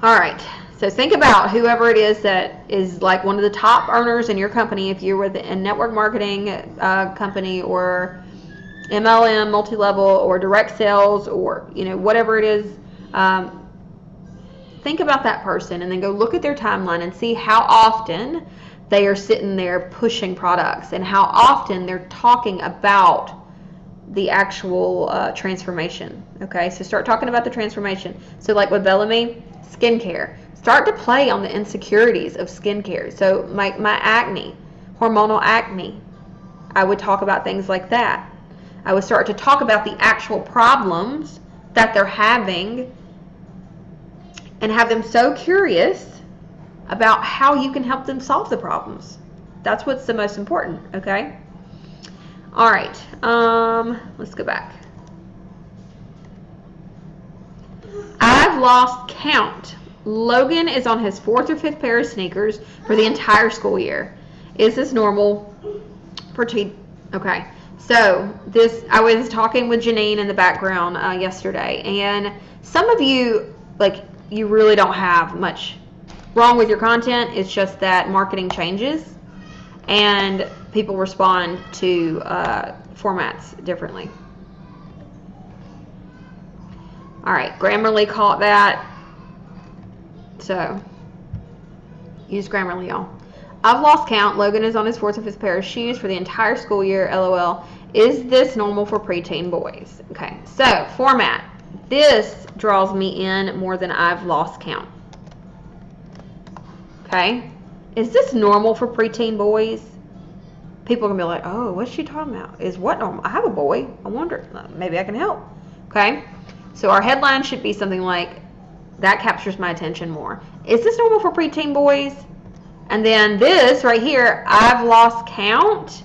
All right, So think about whoever it is that is like one of the top earners in your company. If you're with a network marketing company or MLM, multi-level, or direct sales, or whatever it is, think about that person and then go look at their timeline and see how often they are sitting there pushing products and how often they're talking about the actual transformation. Okay, so start talking about the transformation. So like with Bellamy, skincare. Start to play on the insecurities of skincare. So my acne, hormonal acne, I would talk about things like that. I would start to talk about the actual problems that they're having and have them so curious about how you can help them solve the problems. That's what's the most important, okay? All right, let's go back. I've lost count. Logan is on his 4th or 5th pair of sneakers for the entire school year. Is this normal? Okay, so I was talking with Janine in the background yesterday, and some of you, like, you really don't have much wrong with your content. It's just that marketing changes and people respond to formats differently. All right, Grammarly caught that. So use Grammarly, y'all. I've lost count. Logan is on his 4th or 5th pair of shoes for the entire school year. LOL. Is this normal for preteen boys? Okay, so format. This draws me in more than I've lost count. Okay, is this normal for preteen boys? People are gonna be like, oh, what's she talking about? Is what normal? I have a boy. I wonder, maybe I can help. Okay, so our headline should be something like, that captures my attention more. Is this normal for preteen boys? And then this right here, I've lost count.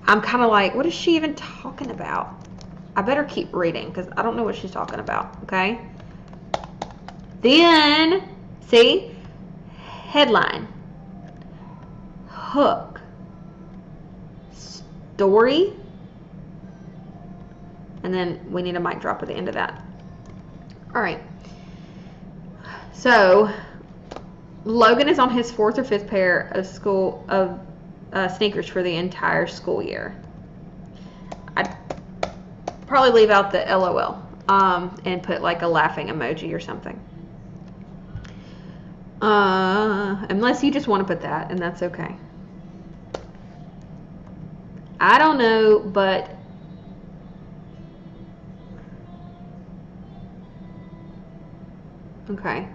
I'm kind of like, what is she even talking about? I better keep reading because I don't know what she's talking about, okay? Then, see, headline, hook, story, and then we need a mic drop at the end of that. All right. So, Logan is on his 4th or 5th pair of sneakers for the entire school year. I'd probably leave out the LOL and put like a laughing emoji or something. Unless you just want to put that, and that's okay. I don't know, but okay.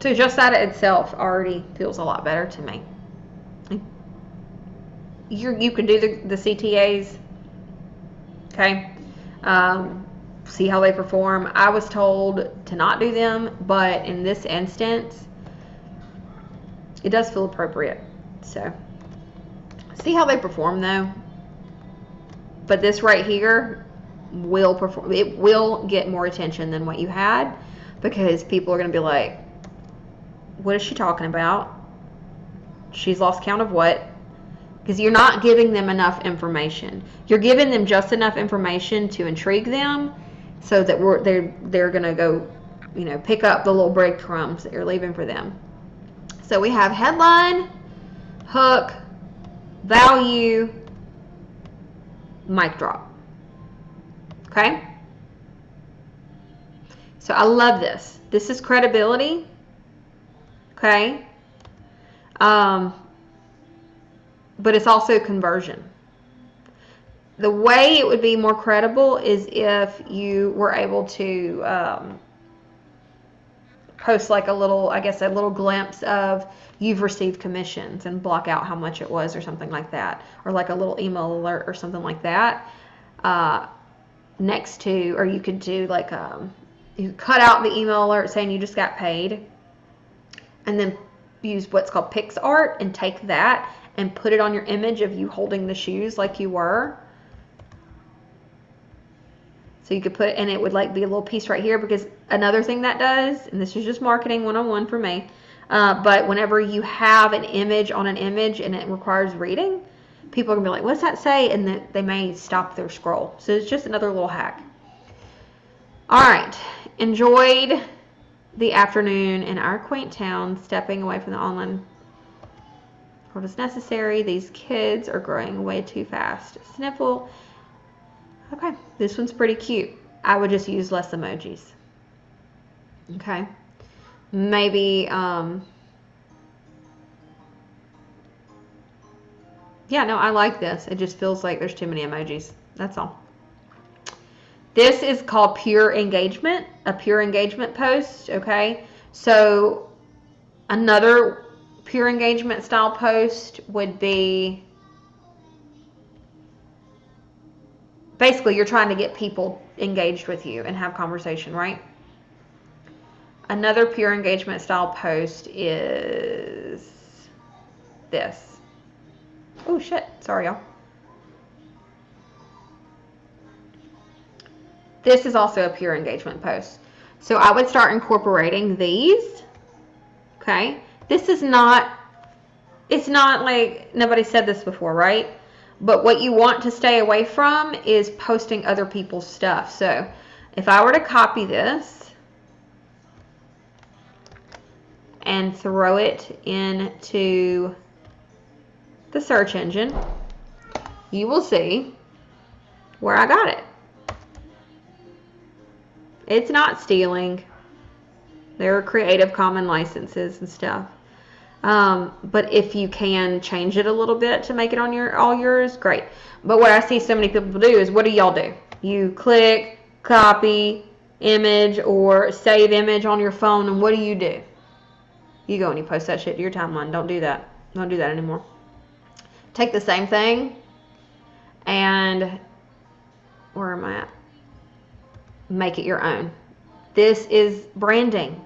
So just that itself already feels a lot better to me. You can do the CTAs, okay? See how they perform. I was told to not do them, but in this instance, it does feel appropriate. So see how they perform though. But this right here will perform. It will get more attention than what you had, because people are going to be like, what is she talking about? She's lost count of what? Because you're not giving them enough information. You're giving them just enough information to intrigue them, so that they're going to go, pick up the little breadcrumbs that you're leaving for them. So we have headline, hook, value, mic drop. Okay? So I love this. This is credibility. Okay? But it's also conversion. The way it would be more credible is if you were able to post like a little glimpse of you've received commissions and block out how much it was or something like that, or like a little email alert or something like that next to, or you could do like you cut out the email alert saying you just got paid, and then use what's called PixArt and take that and put it on your image of you holding the shoes like you were. So you could put, and it would like be a little piece right here, because another thing that does, and this is just marketing 101 for me, but whenever you have an image on an image and it requires reading, people are gonna be like, what's that say? And they may stop their scroll. So it's just another little hack. All right, enjoyed the afternoon in our quaint town, stepping away from the online world is necessary. These kids are growing way too fast. Sniffle. Okay, this one's pretty cute. I would just use less emojis. Okay, maybe, yeah, no, I like this. It just feels like there's too many emojis. That's all. This is called pure engagement, a pure engagement post, okay? So another pure engagement style post would be, basically you're trying to get people engaged with you and have conversation, right? Another pure engagement style post is this. Oh shit, sorry y'all. This is also a pure engagement post. So I would start incorporating these, okay? This is not, it's not like, nobody said this before, right? But what you want to stay away from is posting other people's stuff. So if I were to copy this and throw it into the search engine, you will see where I got it. It's not stealing. There are Creative Commons licenses and stuff. But if you can change it a little bit to make it on all yours, great. But what I see so many people do is, what do y'all do? You click, copy, image, or save image on your phone, and what do? You go and you post that shit to your timeline. Don't do that. Don't do that anymore. Take the same thing and, where am I at? Make it your own. This is branding.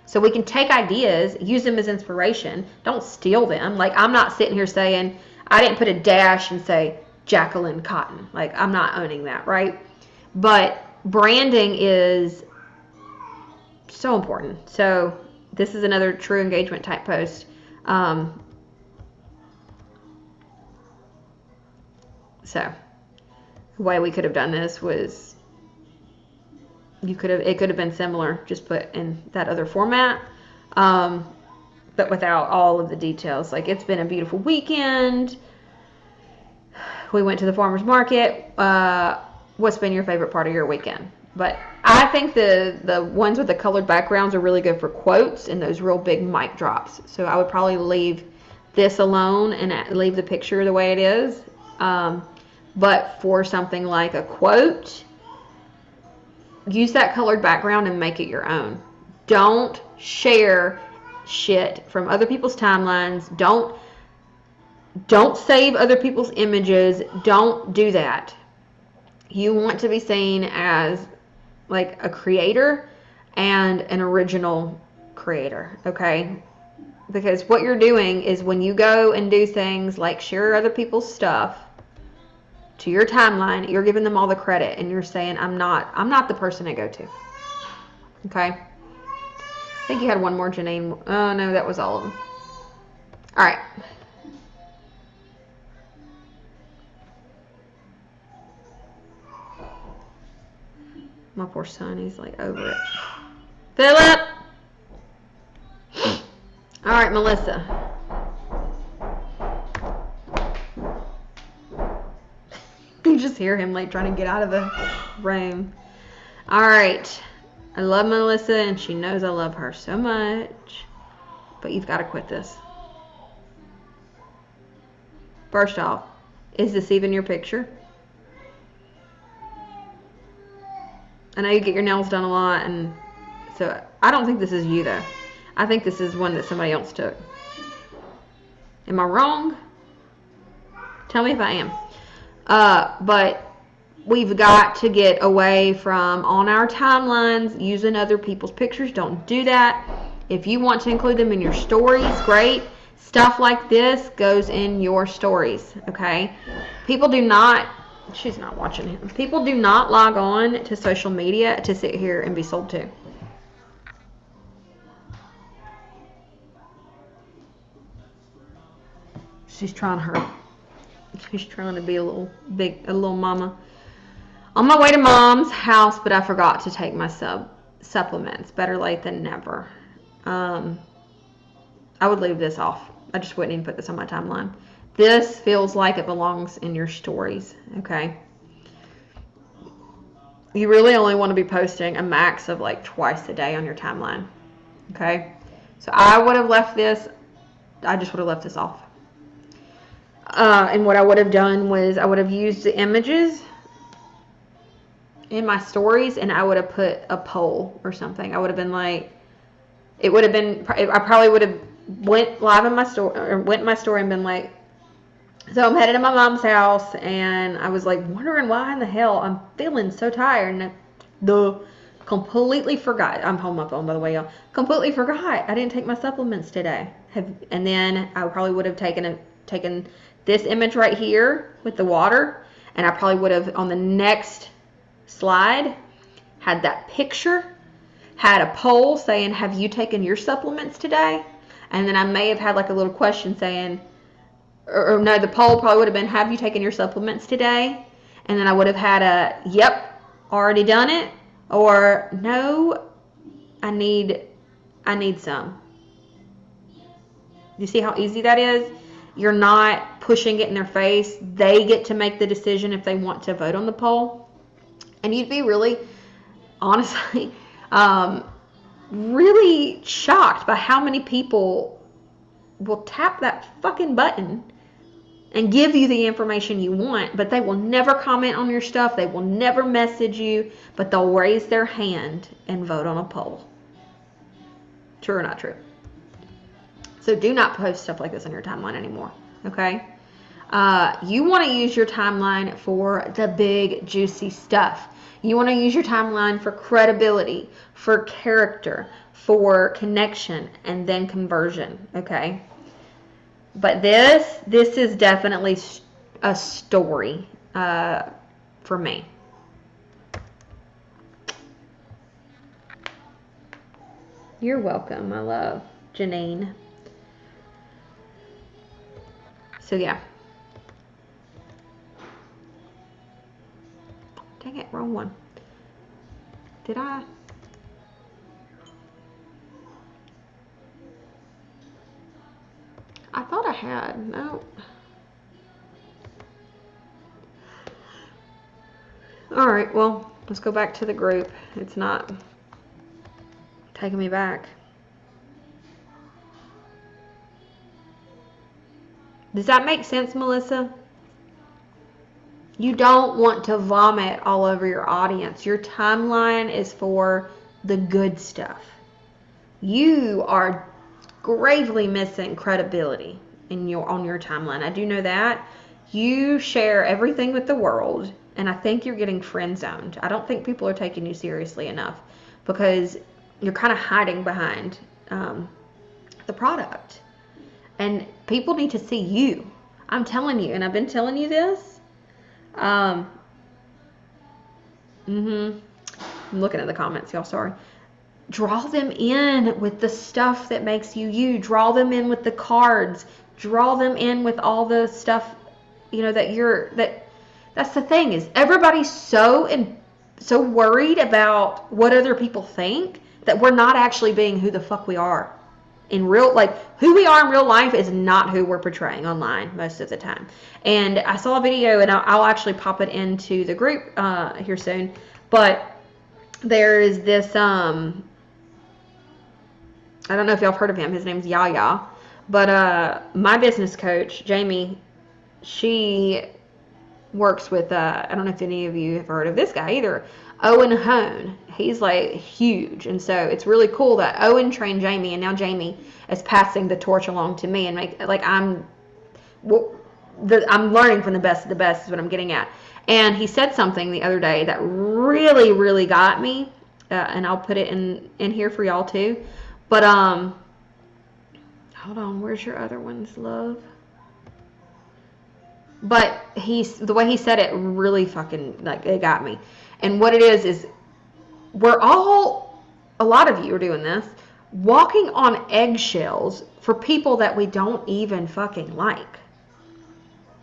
So we can take ideas, use them as inspiration. Don't steal them. Like, I'm not sitting here saying, I didn't put a dash and say Jacqueline Cotton. Like, I'm not owning that, right? But branding is so important. So this is another true engagement type post. So the way we could have done this was, it could have been similar, just put in that other format, but without all of the details. Like, it's been a beautiful weekend. We went to the farmer's market. What's been your favorite part of your weekend? But I think the ones with the colored backgrounds are really good for quotes and those real big mic drops. So I would probably leave this alone and leave the picture the way it is. But for something like a quote, use that colored background and make it your own. Don't share shit from other people's timelines. Don't save other people's images. Don't do that. You want to be seen as like a creator and an original creator, okay? Because what you're doing is, when you go and do things like share other people's stuff to your timeline, you're giving them all the credit, and you're saying, I'm not the person to go to. Okay? I think you had one more, Janine. Oh no, that was all of them. All right. My poor son, he's like over it. Philip! All right, Melissa. You just hear him like trying to get out of the room. All right. I love Melissa, and she knows I love her so much. But you've got to quit this. First off, is this even your picture? I know you get your nails done a lot, and so I don't think this is you, though. I think this is one that somebody else took. Am I wrong? Tell me if I am. But we've got to get away from, on our timelines, using other people's pictures. Don't do that. If you want to include them in your stories, great. stuff like this goes in your stories, okay? People do not, she's not watching him. People do not log on to social media to sit here and be sold to. She's trying to be a little mama. On my way to Mom's house, but I forgot to take my supplements. Better late than never. I would leave this off. I just wouldn't even put this on my timeline. This feels like it belongs in your stories, okay? You really only want to be posting a max of like twice a day on your timeline, okay? So I would have left this, I just would have left this off. And what I would have done was I would have used the images in my stories, and I would have put a poll or something. I would have been like, it would have been, I probably would have went live in my story, or went in my story and been like, so I'm headed to my mom's house, and I was like wondering why in the hell I'm feeling so tired, and completely forgot. I'm home my phone, by the way, y'all. Completely forgot I didn't take my supplements today. And then I probably would have taken this image right here with the water, and I probably would have on the next slide had that picture, had a poll saying, have you taken your supplements today? And then I may have had like a little question saying, or no, the poll probably would have been, have you taken your supplements today? And then I would have had a, yep, already done it, or no, I need some. You see how easy that is? You're not pushing it in their face. They get to make the decision if they want to vote on the poll. And you'd be really, honestly, really shocked by how many people will tap that fucking button and give you the information you want, but they will never comment on your stuff. They will never message you, but they'll raise their hand and vote on a poll. True or not true? So do not post stuff like this on your timeline anymore, okay? You want to use your timeline for the big, juicy stuff. You want to use your timeline for credibility, for character, for connection, and then conversion, okay? But this is definitely a story for me. You're welcome, my love, Janine. So yeah. Dang it, wrong one. Did I? I thought I had. No. All right, well, let's go back to the group. It's not taking me back. Does that make sense, Melissa? You don't want to vomit all over your audience. Your timeline is for the good stuff. You are gravely missing credibility on your timeline. I do know that. You share everything with the world, and I think you're getting friend zoned. I don't think people are taking you seriously enough because you're kind of hiding behind the product. And people need to see you. I'm telling you, and I've been telling you this. I'm looking at the comments, y'all, sorry. Draw them in with the stuff that makes you you. Draw them in with the cards. Draw them in with all the stuff, you know, that's the thing is everybody's so worried about what other people think that we're not actually being who the fuck we are. In real, like, who we are in real life is not who we're portraying online most of the time. And I saw a video, and I'll actually pop it into the group here soon. But there is this, I don't know if y'all have heard of him. His name's Yaya. But my business coach, Jamie, she works with, I don't know if any of you have heard of this guy either, Owen Hone. He's like huge, and so it's really cool that Owen trained Jamie, and now Jamie is passing the torch along to me, and I'm learning from the best of the best is what I'm getting at. And he said something the other day that really, really got me, and I'll put it in here for y'all too. But hold on, where's your other ones, love? But the way he said it really fucking, like, it got me. And what it is we're all, a lot of you are doing this, walking on eggshells for people that we don't even fucking like.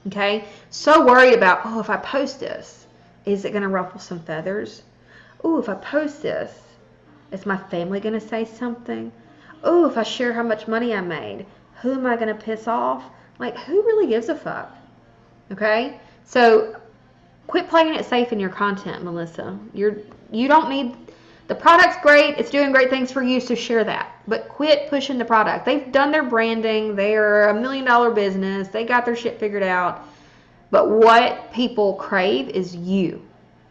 Okay? So worried about, oh, if I post this, is it going to ruffle some feathers? Oh, if I post this, is my family going to say something? Oh, if I share how much money I made, who am I going to piss off? Like, who really gives a fuck? Okay? So, quit playing it safe in your content, Melissa. You don't need, the product's great, it's doing great things for you, so share that. But quit pushing the product. They've done their branding, they're $1 million business, they got their shit figured out. But what people crave is you.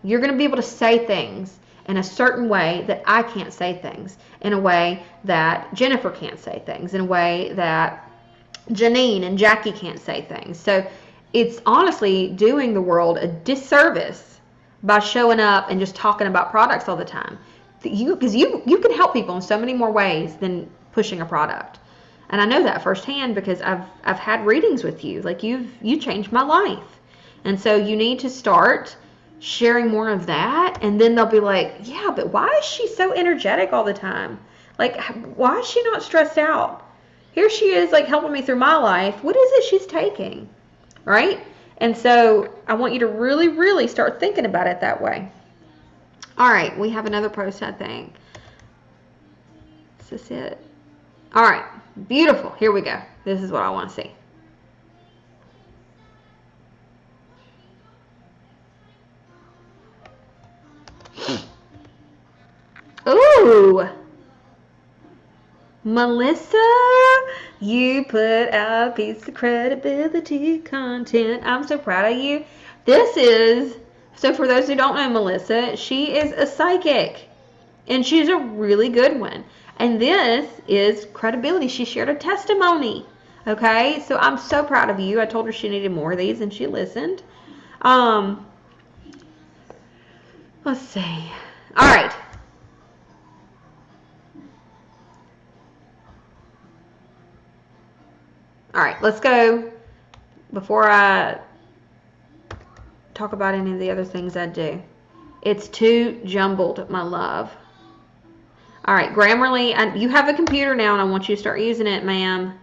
You're going to be able to say things in a certain way that I can't say things, in a way that Jennifer can't say things, in a way that Janine and Jackie can't say things. So it's honestly doing the world a disservice by showing up and just talking about products all the time. Because you can help people in so many more ways than pushing a product. And I know that firsthand because I've had readings with you. Like you changed my life. And so you need to start sharing more of that, and then they'll be like, yeah, but why is she so energetic all the time? Like, why is she not stressed out? Here she is, like, helping me through my life. What is it she's taking? Right? And so I want you to really, really start thinking about it that way. All right, we have another post, I think. Is this it? All right, beautiful. Here we go. This is what I want to see. Ooh, Melissa, you put out a piece of credibility content. I'm so proud of you. This is, so for those who don't know Melissa, she is a psychic, and she's a really good one. And this is credibility. She shared a testimony. Okay, so I'm so proud of you. I told her she needed more of these, and she listened. Let's see. All right. All right, let's go. Before I talk about any of the other things I do. It's too jumbled, my love. All right, Grammarly, you have a computer now, and I want you to start using it, ma'am.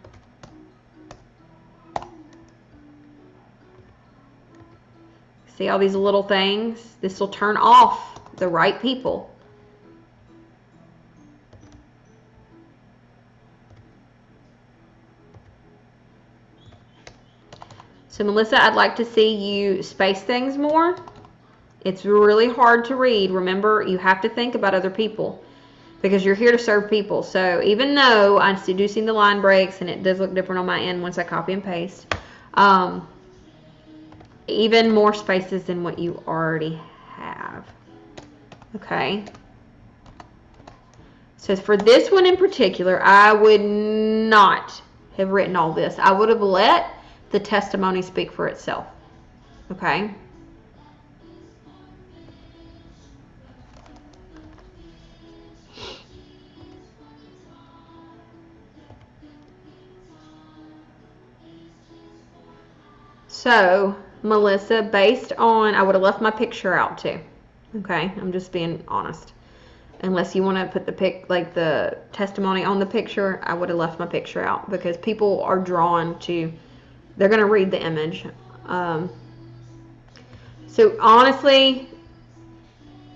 See all these little things? This will turn off the right people. So, Melissa, I'd like to see you space things more. It's really hard to read. Remember, you have to think about other people because you're here to serve people. So even though I do see the line breaks and it does look different on my end once I copy and paste, even more spaces than what you already have. Okay. So for this one in particular, I would not have written all this. I would have let the testimony speak for itself. Okay. So, Melissa, based on, I would have left my picture out too. Okay, I'm just being honest. Unless you want to put the testimony on the picture, I would have left my picture out because people are drawn to, they're going to read the image. So honestly,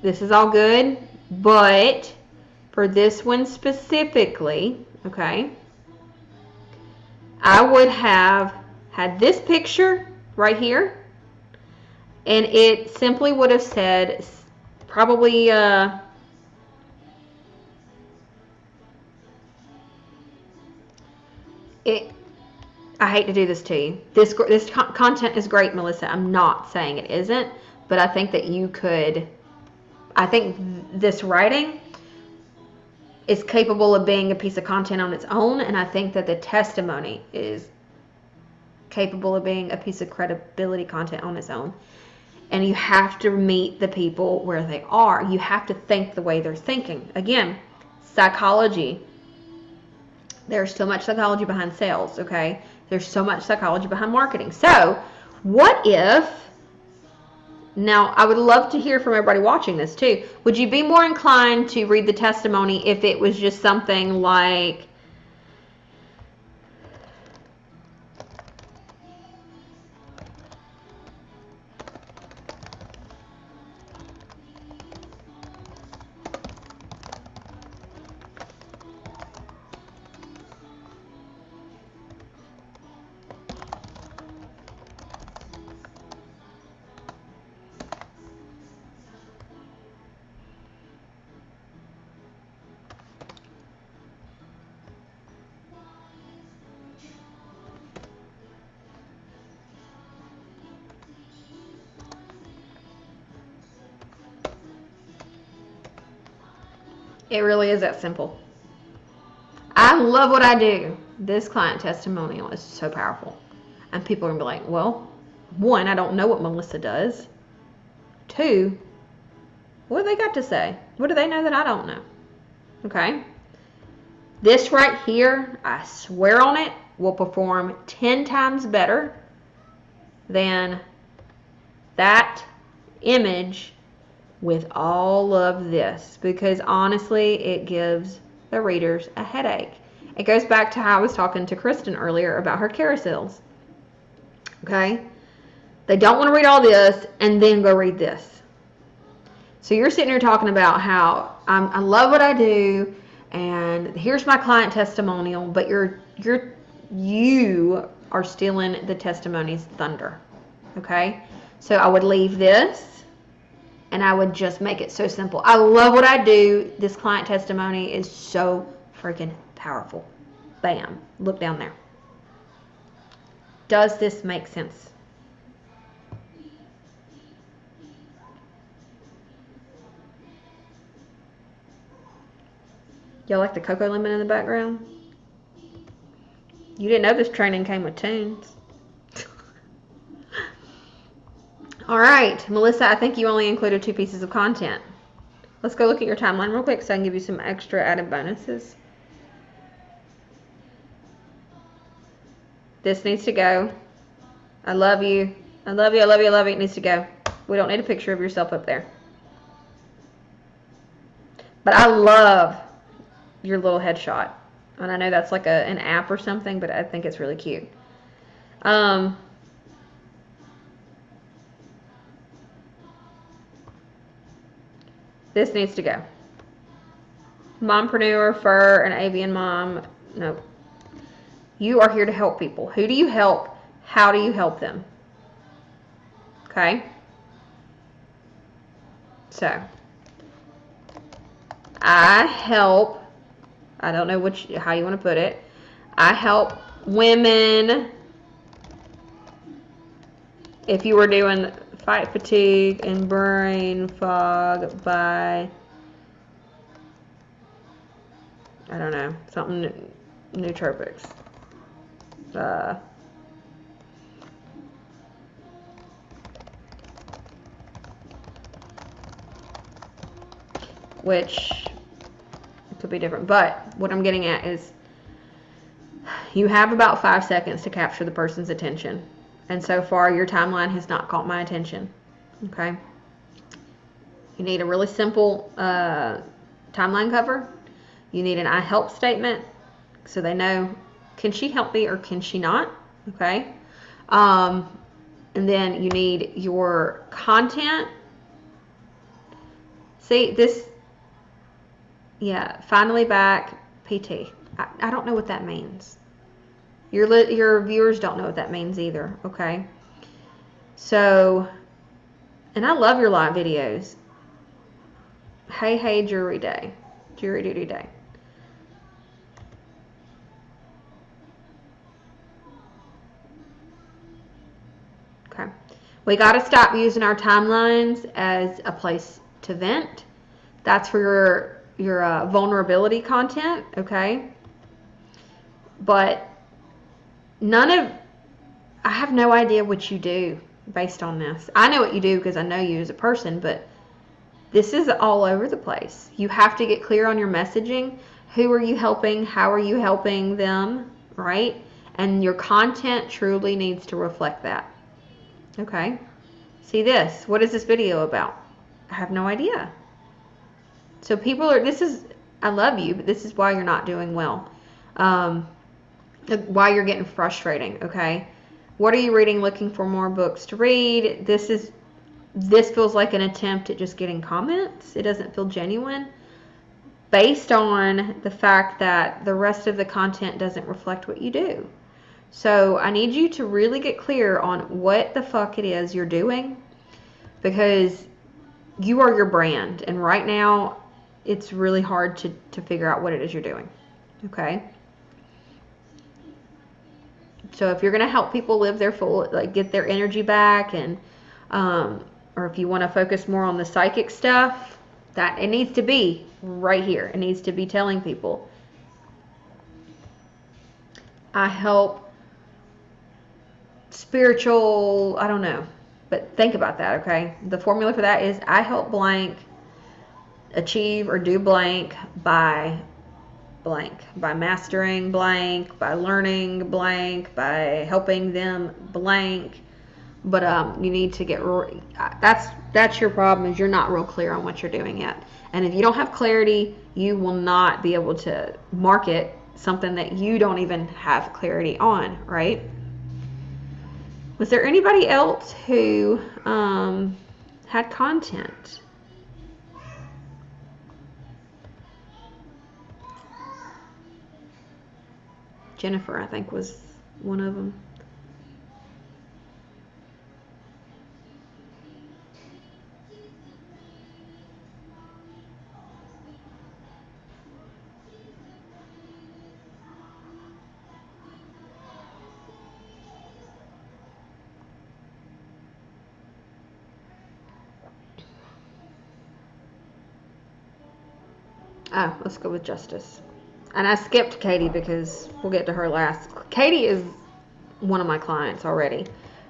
this is all good, but for this one specifically, okay, I would have had this picture right here, and it simply would have said probably I hate to do this to you. This content is great, Melissa. I'm not saying it isn't, but I think that you could, I think this writing is capable of being a piece of content on its own, and I think that the testimony is capable of being a piece of credibility content on its own. And you have to meet the people where they are. You have to think the way they're thinking. Again, psychology. There's so much psychology behind sales, okay? There's so much psychology behind marketing. So, what if, now I would love to hear from everybody watching this too. Would you be more inclined to read the testimony if it was just something like, it really is that simple. I love what I do. This client testimonial is so powerful. And people are going to be like, well, one, I don't know what Melissa does. Two, what do they got to say? What do they know that I don't know? Okay? This right here, I swear on it, will perform 10 times better than that image with all of this, because honestly, it gives the readers a headache. It goes back to how I was talking to Kristen earlier about her carousels. Okay? They don't want to read all this and then go read this. So you're sitting here talking about how I love what I do and here's my client testimonial, but you are stealing the testimony's thunder. Okay? So I would leave this and I would just make it so simple. I love what I do. This client testimony is so freaking powerful. Bam. Look down there. Does this make sense? Y'all like the Coco Lemon in the background? You didn't know this training came with tunes. All right, Melissa, I think you only included 2 pieces of content. Let's go look at your timeline real quick so I can give you some extra added bonuses. This needs to go. I love you. I love you, I love you, I love you. It needs to go. We don't need a picture of yourself up there. But I love your little headshot. And I know that's like an app or something, but I think it's really cute. This needs to go. Mompreneur, fur, and avian mom. No. You are here to help people. Who do you help? How do you help them? Okay? So, I help, I don't know how you want to put it. I help women. If you were doing fight fatigue and brain fog by, I don't know, something nootropics. Which could be different, but what I'm getting at is you have about 5 seconds to capture the person's attention. And so far, your timeline has not caught my attention. Okay? You need a really simple timeline cover. You need an I help statement so they know, can she help me or can she not? Okay? And then you need your content. See, this, yeah, finally back PT. I don't know what that means. Your viewers don't know what that means either, okay? So, and I love your live videos. Hey, Jury Day. Jury Duty Day. Okay. We got to stop using our timelines as a place to vent. That's for your vulnerability content, okay? But I have no idea what you do based on this. I know what you do because I know you as a person, but this is all over the place. You have to get clear on your messaging. Who are you helping? How are you helping them? Right? And your content truly needs to reflect that. Okay? See this. What is this video about? I have no idea. So people are, I love you, but this is why you're not doing well. Why you're getting frustrating, okay? What are you reading? Looking for more books to read. This feels like an attempt at just getting comments. It doesn't feel genuine based on the fact that the rest of the content doesn't reflect what you do. So I need you to really get clear on what the fuck it is you're doing, because you are your brand, and right now it's really hard to figure out what it is you're doing. Okay? So if you're going to help people live their full, like get their energy back, and or if you want to focus more on the psychic stuff, that it needs to be right here. It needs to be telling people, I help spiritual, I don't know, but think about that, okay? The formula for that is I help blank achieve or do blank by mastering blank, by learning blank, by helping them blank. But you need to get, that's your problem, is you're not real clear on what you're doing yet. And if you don't have clarity, you will not be able to market something that you don't even have clarity on, right? Was there anybody else who had content? Jennifer, I think, was one of them. Oh, let's go with Justice. And I skipped Katie because we'll get to her last. Katie is one of my clients already.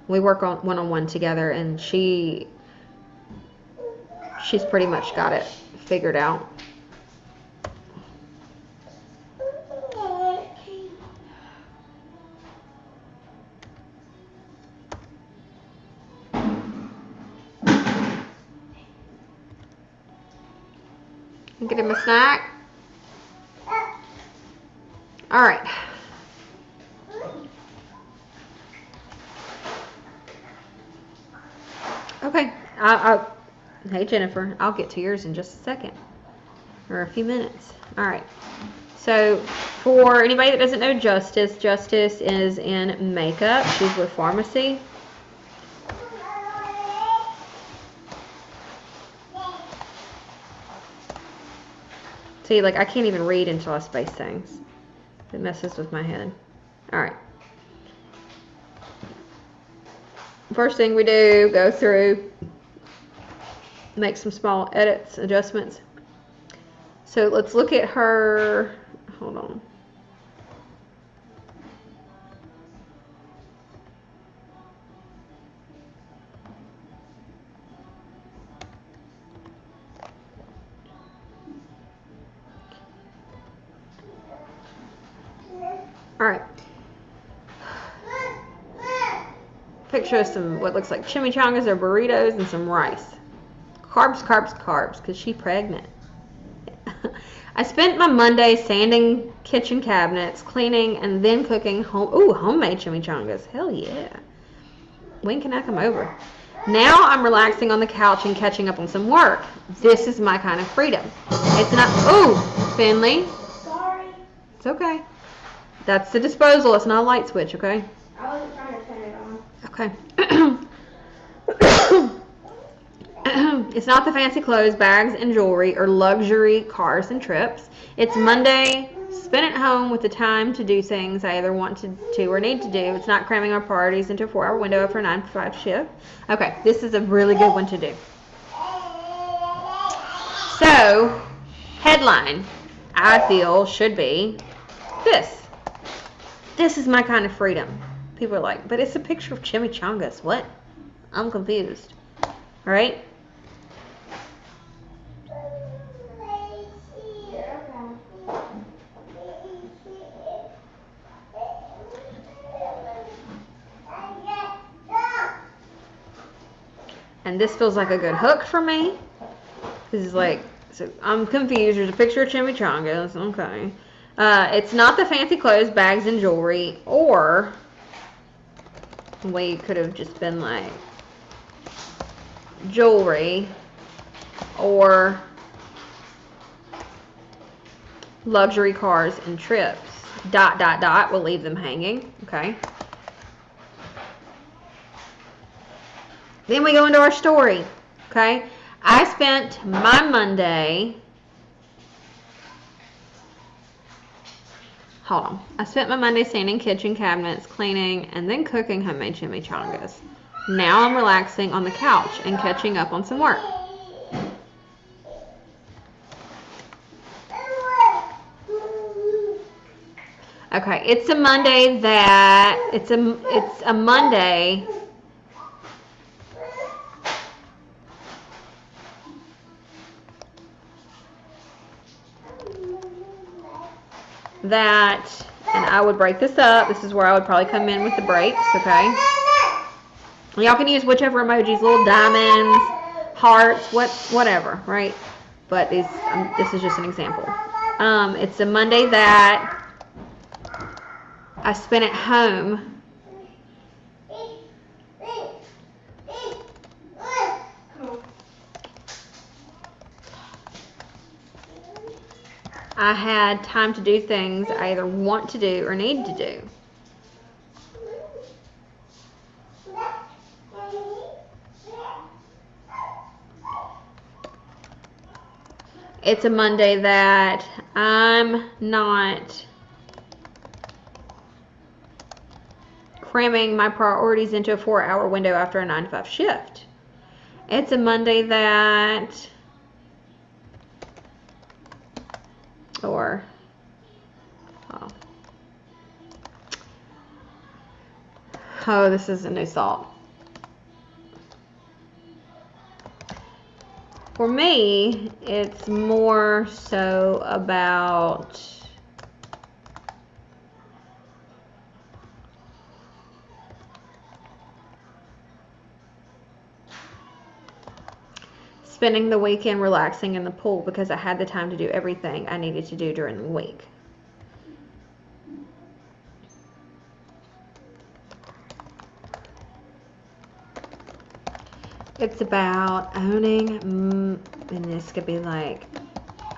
We work on one-on-one together, and she's pretty much got it figured out. Get him a snack. All right. Okay. Hey, Jennifer, I'll get to yours in just a second, or a few minutes. All right. So for anybody that doesn't know Justice, Justice is in makeup. She's with pharmacy. See, like, I can't even read until I space things. It messes with my head. All right. First thing we do, go through, make some small edits, adjustments. So let's look at her. Hold on. All right. Picture of some what looks like chimichangas or burritos and some rice. Carbs, carbs, carbs, because she's pregnant. I spent my Monday sanding kitchen cabinets, cleaning, and then cooking homemade chimichangas. Hell yeah. When can I come over? Now I'm relaxing on the couch and catching up on some work. This is my kind of freedom. It's not, Finley. Sorry. It's okay. That's the disposal. It's not a light switch, okay? I wasn't trying to turn it on. Okay. It's not the fancy clothes, bags, and jewelry, or luxury cars and trips. It's Monday, spent at home with the time to do things I either want to or need to do. It's not cramming our priorities into a 4-hour window for a 9-to-5 shift. Okay, this is a really good one to do. So, headline, I feel, should be this. This is my kind of freedom. People are like, but it's a picture of chimichangas. What? I'm confused. All right? And this feels like a good hook for me. This is like, so I'm confused. There's a picture of chimichangas. Okay. It's not the fancy clothes, bags, and jewelry. Or we could have just been like jewelry or luxury cars and trips. ... We'll leave them hanging. Okay. Then we go into our story. Okay. I spent my Monday... Hold on. I spent my Monday sanding kitchen cabinets, cleaning, and then cooking homemade chimichangas. Now I'm relaxing on the couch and catching up on some work. Okay, it's a Monday that it's a Monday that, and I would break this up. This is where I would probably come in with the breaks, okay? Y'all can use whichever emojis, little diamonds, hearts, whatever, right? But this is just an example. It's a Monday that I spent at home I had time to do things I either want to do or need to do. It's a Monday that I'm not cramming my priorities into a 4-hour window after a 9-to-5 shift. It's a Monday that, oh, this is a new thought. For me, it's more so about spending the weekend relaxing in the pool because I had the time to do everything I needed to do during the week. It's about owning, and this could be like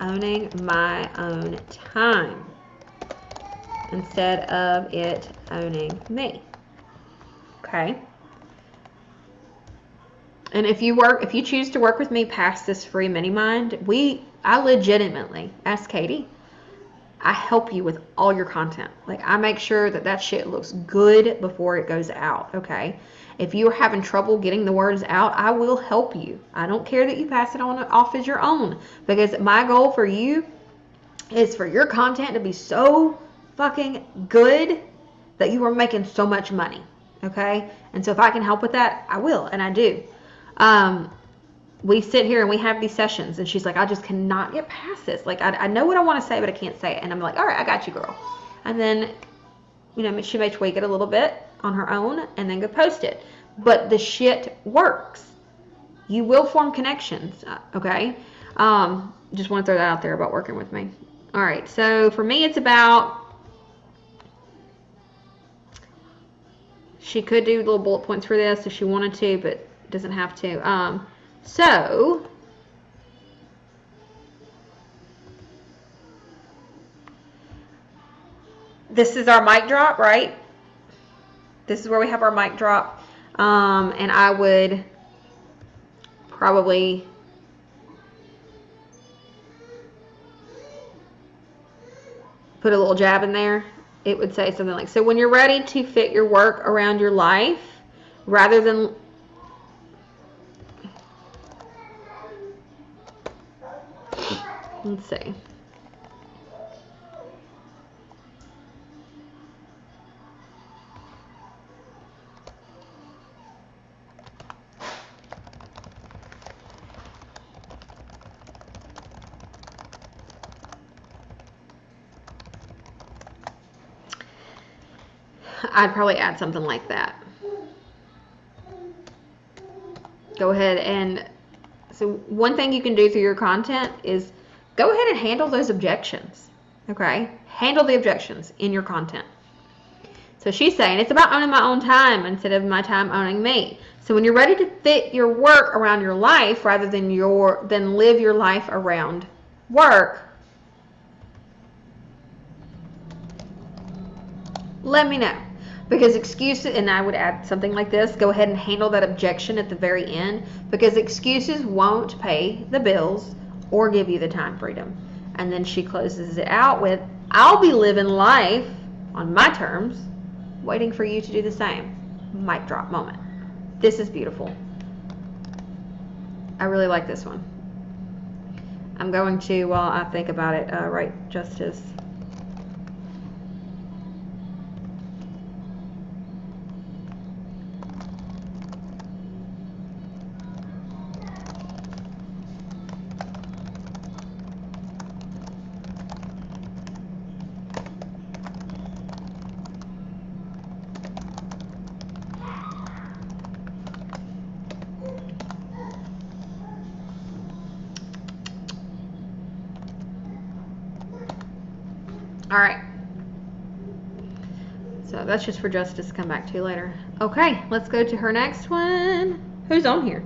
owning my own time instead of it owning me. Okay. And if you choose to work with me past this free mini mind, I legitimately, ask Katie, I help you with all your content. Like, I make sure that shit looks good before it goes out, okay? If you're having trouble getting the words out, I will help you. I don't care that you pass it off as your own, because my goal for you is for your content to be so fucking good that you are making so much money, okay? And so if I can help with that, I will, and I do. We sit here and we have these sessions, and she's like, I just cannot get past this. Like, I know what I want to say, but I can't say it. And I'm like, all right, I got you, girl. And then, she may tweak it a little bit on her own and then go post it. But the shit works. You will form connections, okay? Just want to throw that out there about working with me. All right, so for me, it's about, she could do little bullet points for this if she wanted to, but doesn't have to. So this is our mic drop, right? This is where we have our mic drop. And I would probably put a little jab in there. It would say something like, so when you're ready to fit your work around your life, rather than let's see. I'd probably add something like that. go ahead and, so one thing you can do through your content is go ahead and handle those objections, okay? Handle the objections in your content. So she's saying it's about owning my own time instead of my time owning me. So when you're ready to fit your work around your life rather than live your life around work, let me know. Because excuses, and I would add something like this, go ahead and handle that objection at the very end, because excuses won't pay the bills or give you the time freedom. And then she closes it out with, I'll be living life on my terms, waiting for you to do the same. Mic drop moment. This is beautiful. I really like this one. I'm going to, while I think about it, write Justice. All right. So that's just for Justice to come back to later. Okay, let's go to her next one. Who's on here?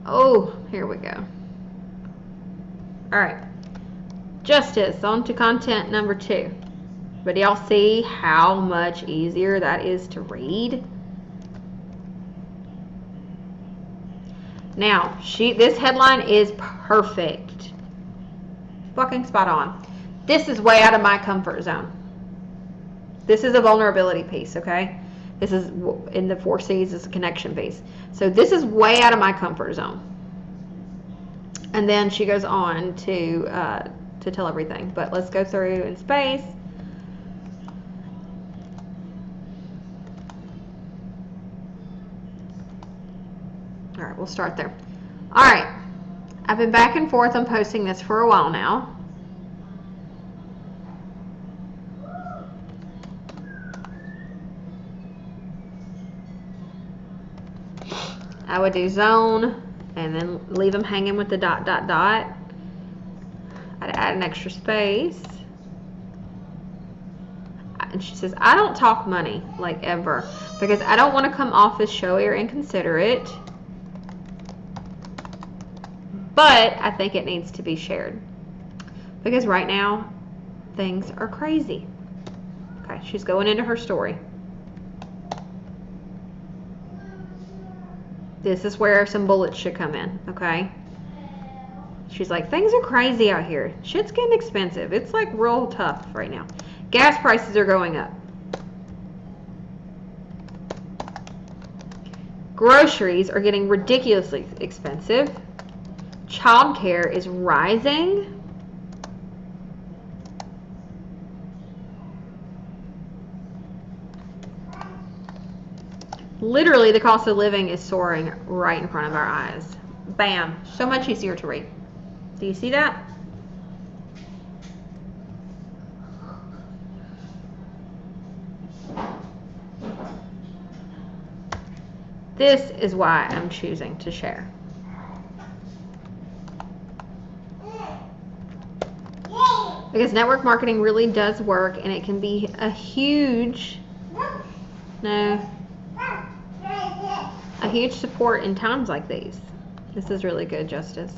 Oh, here we go. All right. Justice, on to content number 2. But y'all see how much easier that is to read? Now, this headline is perfect. Fucking spot on. This is way out of my comfort zone. This is a vulnerability piece, okay? This is in the 4 C's is a connection piece. So this is way out of my comfort zone. And then she goes on to tell everything. But let's go through in space. All right, we'll start there. All right, I've been back and forth on posting this for a while now. I would do zone and then leave them hanging with the ... I'd add an extra space. And she says, I don't talk money, like ever, because I don't want to come off as showy or inconsiderate. But I think it needs to be shared. Because right now, things are crazy. Okay, she's going into her story. This is where some bullets should come in, okay? She's like, things are crazy out here. Shit's getting expensive. It's like real tough right now. Gas prices are going up. Groceries are getting ridiculously expensive. Childcare is rising. Literally, the cost of living is soaring right in front of our eyes. Bam. So much easier to read. Do you see that? This is why I'm choosing to share. Because network marketing really does work, and it can be a huge, a huge support in times like these. This is really good, Justice.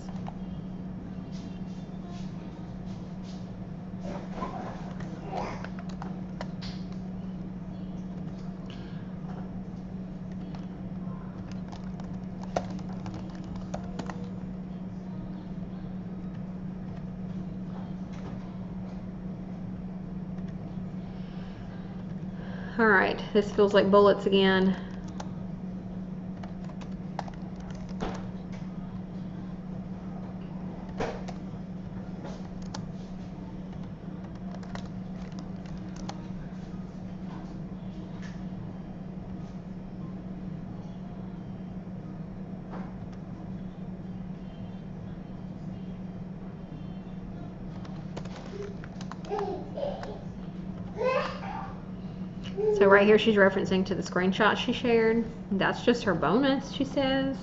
All right, this feels like bullets again. So right here she's referencing to the screenshot she shared. That's just her bonus, she says.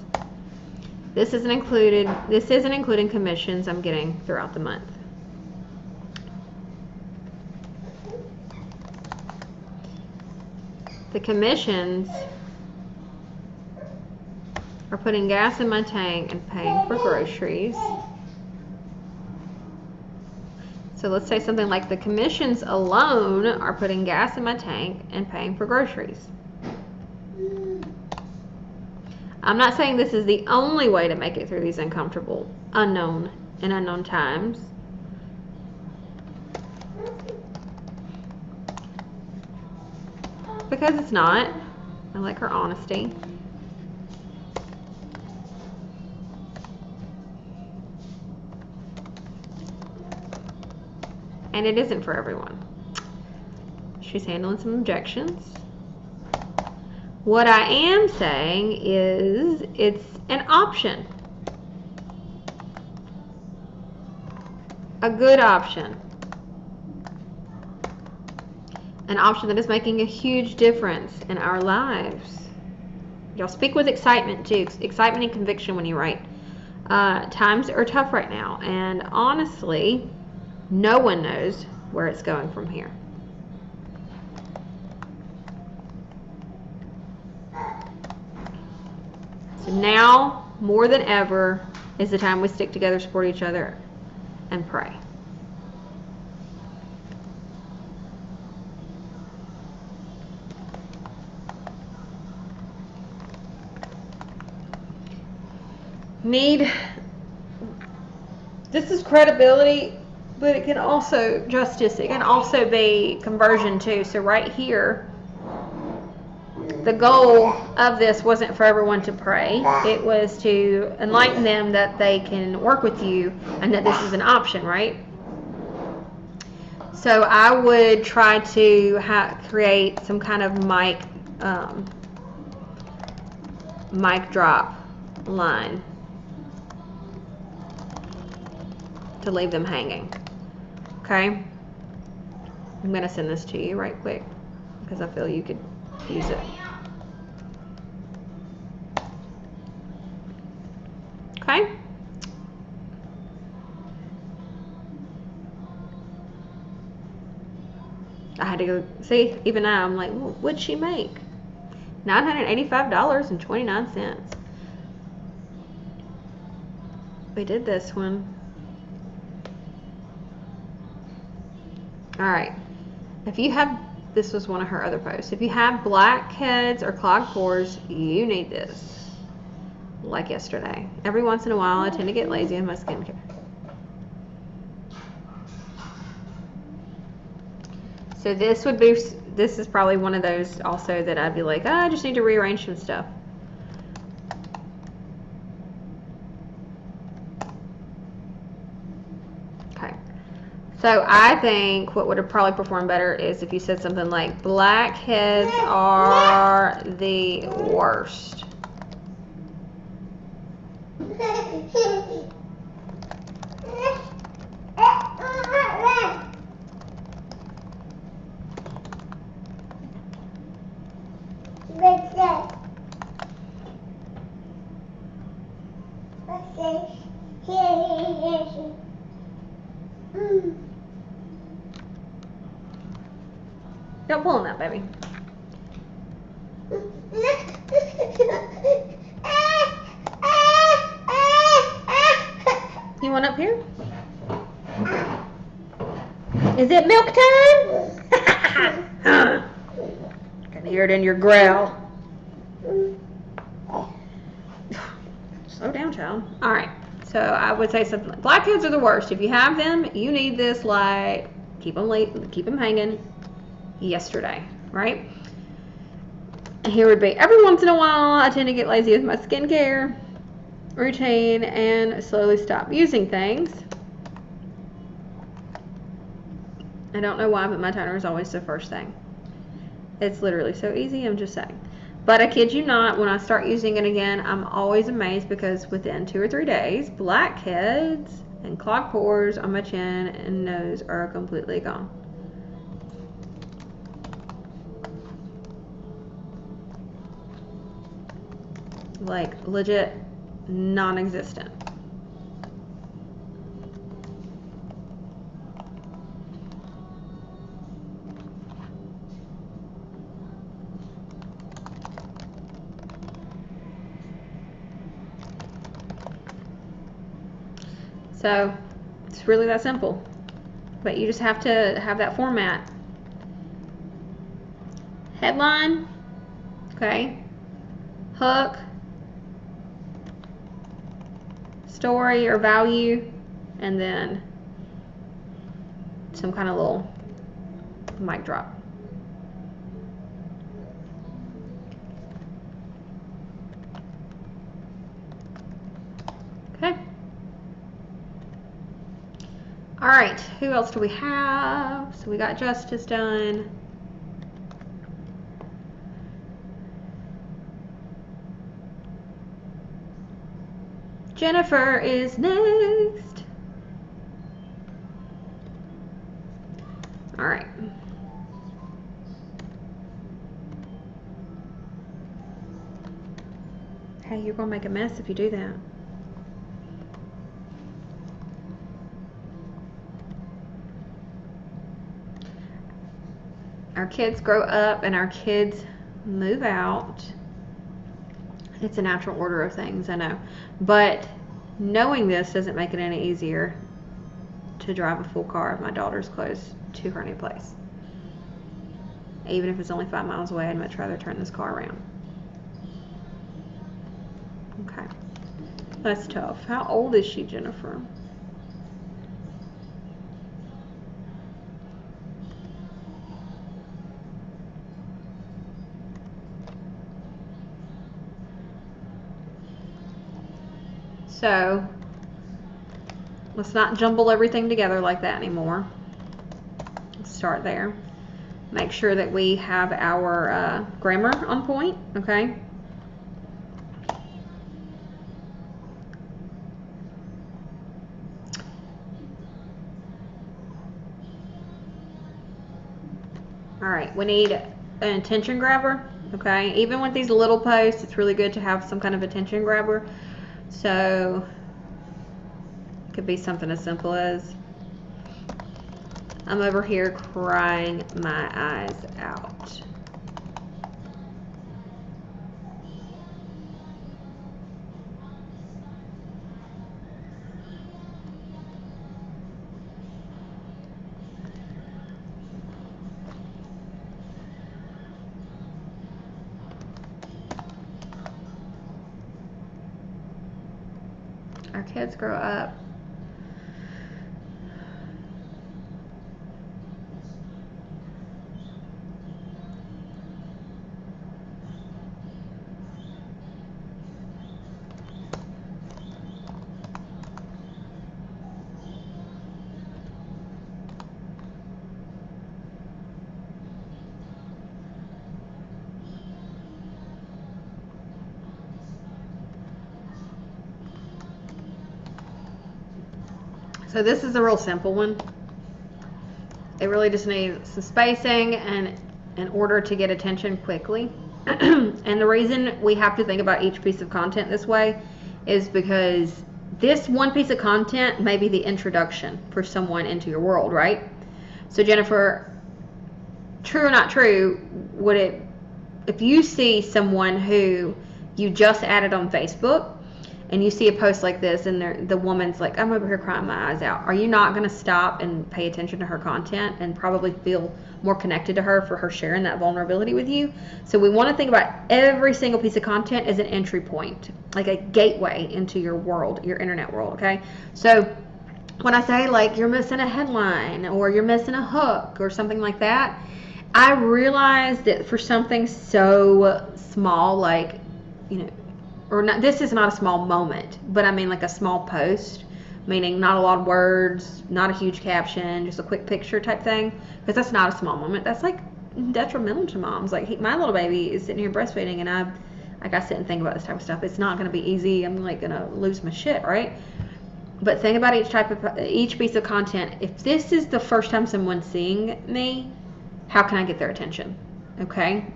This isn't including commissions I'm getting throughout the month. The commissions are putting gas in my tank and paying for groceries. So let's say something like the commissions alone are putting gas in my tank and paying for groceries. I'm not saying this is the only way to make it through these uncomfortable, unknown times. Because it's not. I like her honesty. And it isn't for everyone. She's handling some objections. What I am saying is it's an option. A good option. An option that is making a huge difference in our lives. Y'all speak with excitement too. Excitement and conviction when you write. Times are tough right now, and honestly, no one knows where it's going from here. So now, more than ever, is the time we stick together, support each other, and pray. This is credibility, but it can also justice. It can also be conversion too. So right here, the goal of this wasn't for everyone to pray. It was to enlighten them that they can work with you and that this is an option, right? So I would try to create some kind of mic drop line to leave them hanging. Okay? I'm going to send this to you right quick because I feel you could use it. Okay? I had to go see, even now I'm like, what'd she make? $985.29. We did this one. Alright. If you have, this was one of her other posts. If you have blackheads or clogged pores, you need this. Like yesterday. Every once in a while I tend to get lazy in my skincare. So this is probably one of those also that I'd be like, I just need to rearrange some stuff. Okay. So I think what would have probably performed better is if you said something like, blackheads are the worst. Don't pull on that, baby. You want up here? Is it milk time? I can hear it in your growl. Slow down, child. Alright, so I would say something like, blackheads are the worst. If you have them, you need this light. Keep them hanging yesterday, right? And here would be, every once in a while, I tend to get lazy with my skincare routine and slowly stop using things. I don't know why, but my toner is always the first thing. It's literally so easy, I'm just saying. But I kid you not, when I start using it again, I'm always amazed because within 2 or 3 days, blackheads and clogged pores on my chin and nose are completely gone. like legit non-existent. So it's really that simple, but you just have to have that format. Headline, okay, hook, story or value, and then some kind of little mic drop. Okay. All right, who else do we have? So we got Justice done. Jennifer is next. All right. Hey, you're gonna make a mess if you do that. Our kids grow up and our kids move out. It's a natural order of things, I know. But knowing this doesn't make it any easier to drive a full car of my daughter's clothes to her new place. Even if it's only 5 miles away, I'd much rather turn this car around. Okay. That's tough. How old is she, Jennifer? So, let's not jumble everything together like that anymore. Let's start there. Make sure that we have our grammar on point, okay? All right, we need an attention grabber, okay? Even with these little posts, it's really good to have some kind of attention grabber. So, it could be something as simple as, I'm over here crying my eyes out. Our kids grow up. So this is a real simple one. It really just needs some spacing and in order to get attention quickly. And the reason we have to think about each piece of content this way is because this one piece of content may be the introduction for someone into your world, right? So Jennifer, true or not true, would it, if you see someone who you just added on Facebook and you see a post like this and the woman's like, I'm over here crying my eyes out, are you not going to stop and pay attention to her content and probably feel more connected to her for her sharing that vulnerability with you? So we want to think about every single piece of content as an entry point, like a gateway into your world, your internet world, okay? So when I say like you're missing a headline or you're missing a hook or something like that, I realize that for something so small, like, you know, or not, this is not a small moment, but I mean like a small post, meaning not a lot of words, not a huge caption, just a quick picture type thing, because that's not a small moment. That's like detrimental to moms. Like my little baby is sitting here breastfeeding and I sit and think about this type of stuff. It's not going to be easy. I'm like going to lose my shit, right? But think about each piece of content. If this is the first time someone's seeing me, how can I get their attention? Okay?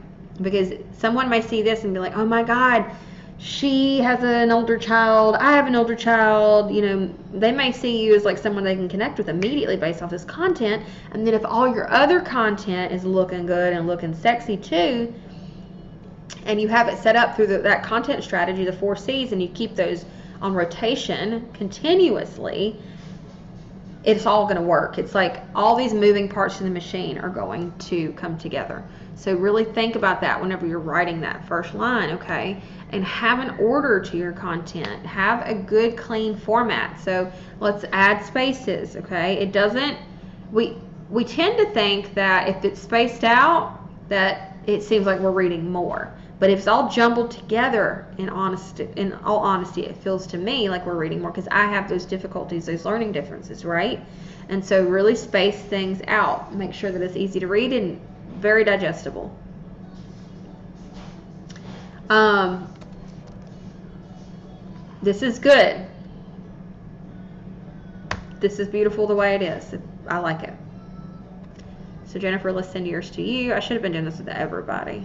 Because someone may see this and be like, oh my God, she has an older child, I have an older child, you know, they may see you as like someone they can connect with immediately based off this content. And then if all your other content is looking good and looking sexy too, and you have it set up through that content strategy, the 4 C's, and you keep those on rotation continuously, it's all going to work. It's like all these moving parts in the machine are going to come together. So really think about that whenever you're writing that first line, okay? And have an order to your content. Have a good, clean format. So let's add spaces, okay? It doesn't, we tend to think that if it's spaced out, that it seems like we're reading more. But if it's all jumbled together, in all honesty, it feels to me like we're reading more, because I have those difficulties, those learning differences, right? And so really space things out. Make sure that it's easy to read and very digestible. This is good. This is beautiful the way it is. I like it. So Jennifer, let's send yours to you. I should have been doing this with everybody.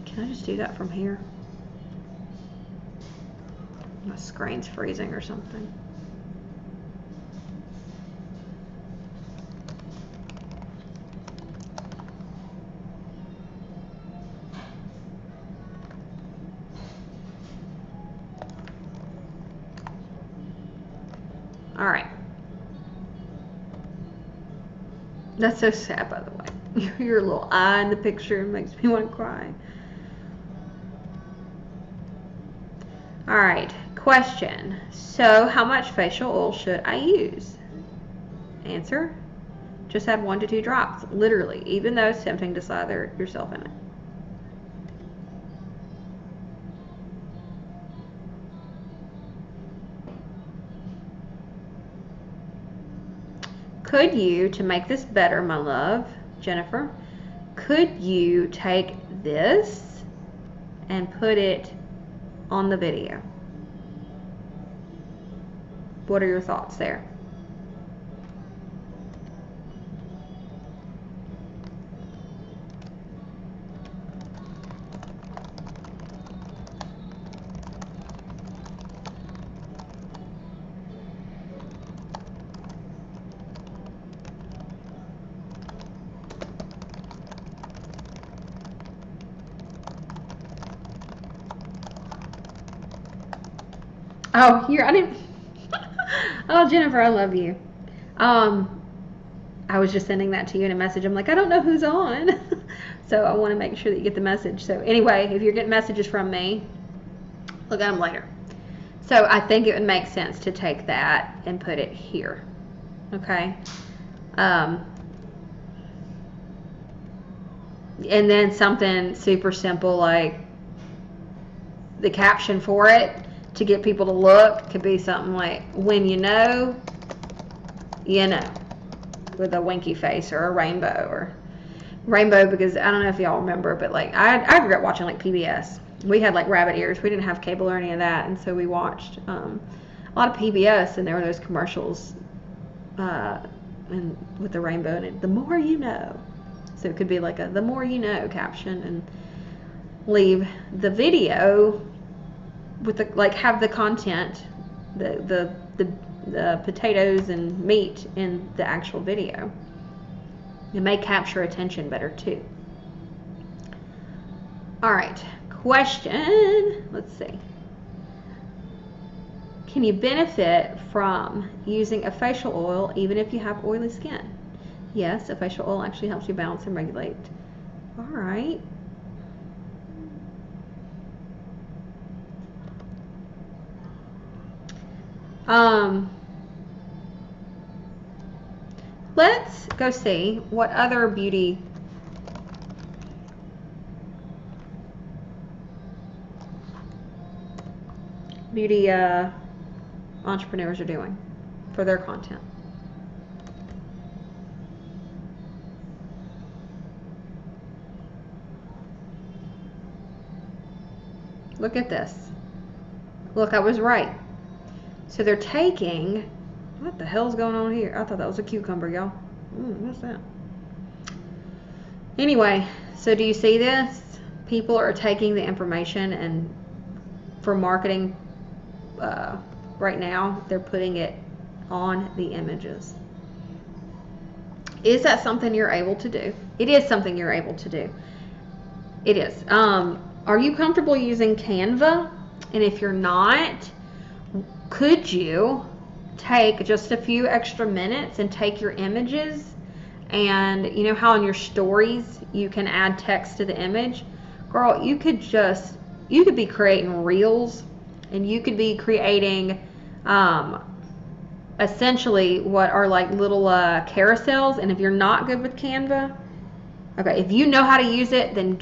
Can I just do that from here? My screen's freezing or something. All right. That's so sad, by the way. Your little eye in the picture makes me want to cry. All right, question. So how much facial oil should I use? Answer, just add 1 to 2 drops, literally, even though it's tempting to slather yourself in it. Could you, to make this better, my love, Jennifer, could you take this and put it on the video? What are your thoughts there? Oh, here, I didn't. Oh, Jennifer, I love you. I was just sending that to you in a message. I'm like, I don't know who's on. So I want to make sure that you get the message. So anyway, if you're getting messages from me, look at them later. So I think it would make sense to take that and put it here. Okay. And then something super simple like the caption for it to get people to look could be something like, when you know, with a winky face or a rainbow because I don't know if y'all remember, but like I grew up watching like PBS. We had like rabbit ears. We didn't have cable or any of that, and so we watched a lot of PBS, and there were those commercials and with the rainbow in it. The more you know. So it could be like a the more you know caption, and leave the video with the like have the content, the potatoes and meat in the actual video. It may capture attention better too. All right, question. Let's see. Can you benefit from using a facial oil even if you have oily skin? Yes, a facial oil actually helps you balance and regulate. All right. Let's go see what other beauty entrepreneurs are doing for their content. Look at this. Look, I was right. So they're taking, what the hell's going on here? I thought that was a cucumber, y'all. What's that? Anyway, So do you see this? People are taking the information and for marketing right now, they're putting it on the images. Is that something you're able to do? It is something you're able to do. It is. Are you comfortable using Canva? And if you're not, could you take just a few extra minutes and take your images, and you know how in your stories you can add text to the image? Girl, you could be creating reels, and you could be creating essentially what are like little carousels. And if you're not good with Canva, okay, if you know how to use it, then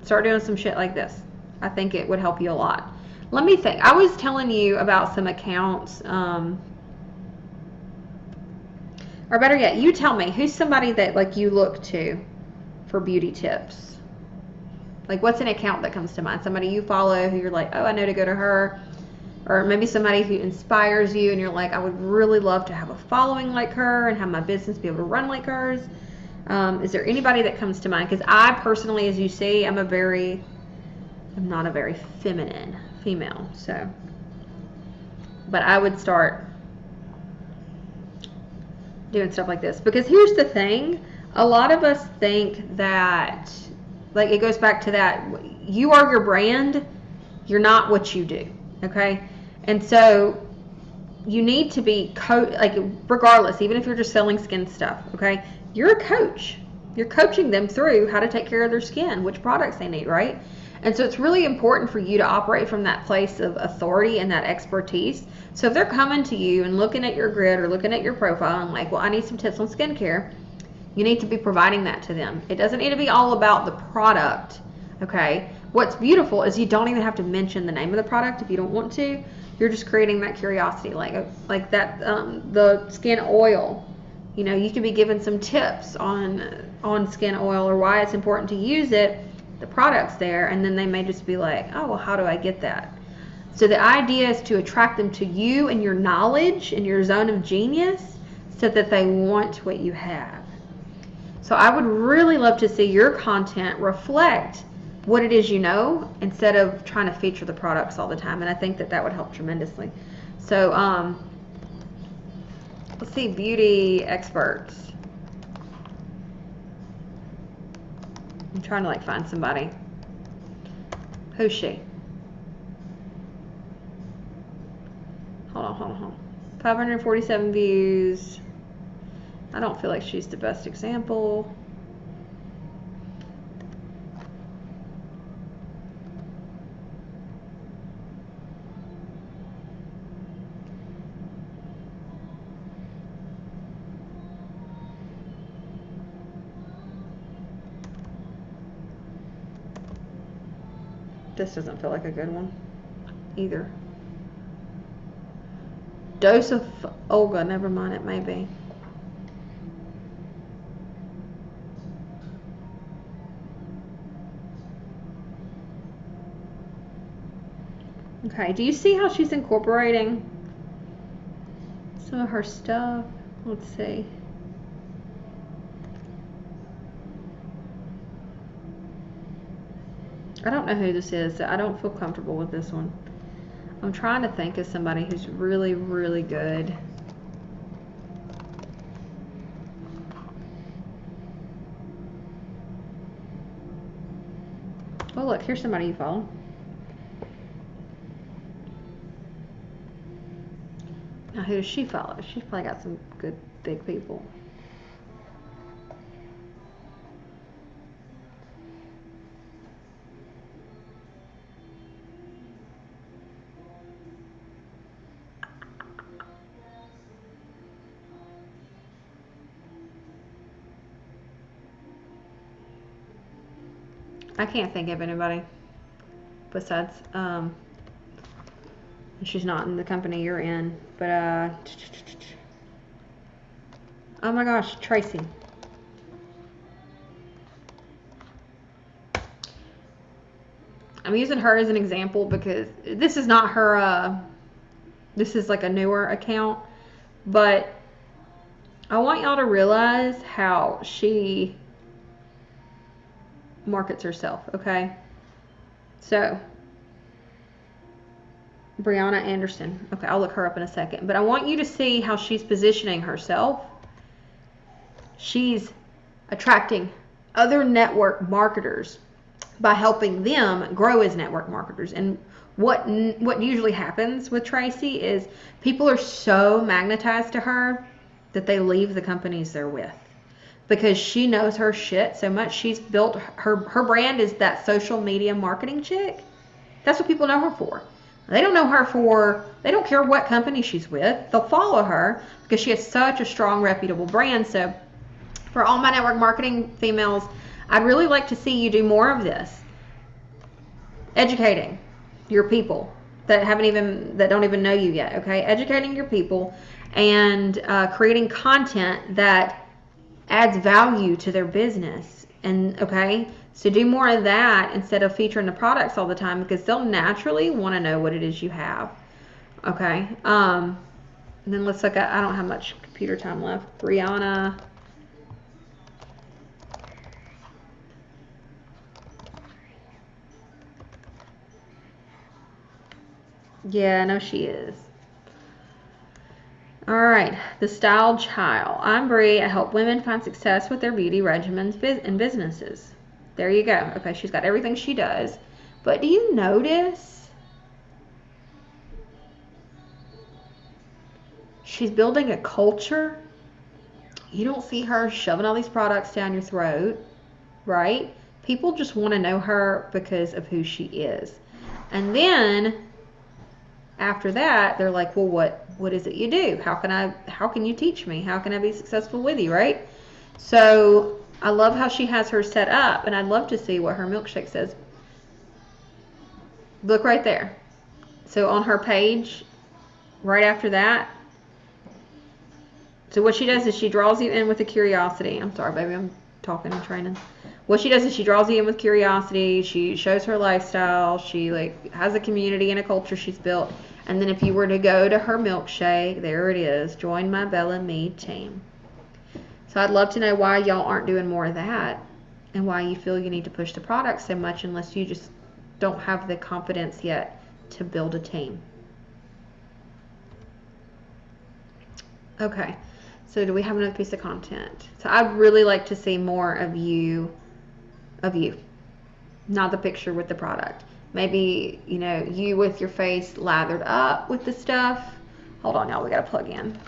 start doing some shit like this. I think it would help you a lot. Let me think. I was telling you about some accounts, or better yet, you tell me, who's somebody that like you look to for beauty tips? Like, what's an account that comes to mind? Somebody you follow who you're like, oh, I know to go to her. Or maybe somebody who inspires you and you're like, I would really love to have a following like her and have my business be able to run like hers. Is there anybody that comes to mind? Because I personally, as you see, I'm not a very feminine female. So, but I would start doing stuff like this. Because here's the thing. A lot of us think that, like, it goes back to that, you are your brand. You're not what you do. Okay? And so you need to be regardless, even if you're just selling skin stuff, okay? You're a coach. You're coaching them through how to take care of their skin, which products they need, right? And so it's really important for you to operate from that place of authority and that expertise. So if they're coming to you and looking at your grid or looking at your profile and like, well, I need some tips on skincare, you need to be providing that to them. It doesn't need to be all about the product, okay? What's beautiful is you don't even have to mention the name of the product if you don't want to. You're just creating that curiosity, like that the skin oil. You know, you could be given some tips on skin oil or why it's important to use it, the products there, and then they may just be like, oh, well, how do I get that? So the idea is to attract them to you and your knowledge and your zone of genius so that they want what you have. So I would really love to see your content reflect what it is you know, instead of trying to feature the products all the time. And I think that would help tremendously. So let's see, beauty experts. I'm trying to like find somebody. Who's she? Hold on. 547 views. I don't feel like she's the best example. This doesn't feel like a good one either. Dose of Olga, never mind, it may be. Okay, do you see how she's incorporating some of her stuff? Let's see. I don't know who this is, so I don't feel comfortable with this one. I'm trying to think of somebody who's really, really good. Oh, look, here's somebody you follow. Now, who does she follow? She's probably got some good, big people. I can't think of anybody besides, she's not in the company you're in, but, oh my gosh, Tracy. I'm using her as an example because this is not her, this is like a newer account, but I want y'all to realize how she markets herself, okay? So, Brianna Anderson. Okay, I'll look her up in a second. But I want you to see how she's positioning herself. She's attracting other network marketers by helping them grow as network marketers. And what usually happens with Tracy is people are so magnetized to her that they leave the companies they're with, because she knows her shit so much. She's built her brand is that social media marketing chick. That's what people know her for. They don't know her for, they don't care what company she's with. They'll follow her because she has such a strong, reputable brand. So for all my network marketing females, I'd really like to see you do more of this. Educating your people that don't even know you yet, okay? Educating your people and creating content that adds value to their business. And okay, so do more of that instead of featuring the products all the time, because they'll naturally want to know what it is you have. Okay, and then let's look at, I don't have much computer time left. Brianna. Yeah, I know she is. All right, the Style Child. I'm Brie. I help women find success with their beauty regimens and businesses. There you go. Okay, she's got everything she does. But do you notice she's building a culture? You don't see her shoving all these products down your throat, right? People just want to know her because of who she is. And then after that, they're like, well, what is it you do? How can you teach me? How can I be successful with you, right? So I love how she has her set up, and I'd love to see what her milkshake says. Look right there. So on her page, right after that, so what she does is she draws you in with a curiosity. I'm sorry, baby, I'm talking and training. What she does is she draws you in with curiosity. She shows her lifestyle. She has a community and a culture she's built. And then if you were to go to her milkshake, there it is. Join my Bella Me team. So I'd love to know why y'all aren't doing more of that, and why you feel you need to push the product so much unless you just don't have the confidence yet to build a team. Okay. So do we have another piece of content? So I'd really like to see more of you, not the picture with the product. Maybe, you with your face lathered up with the stuff. Hold on, y'all, we gotta plug in.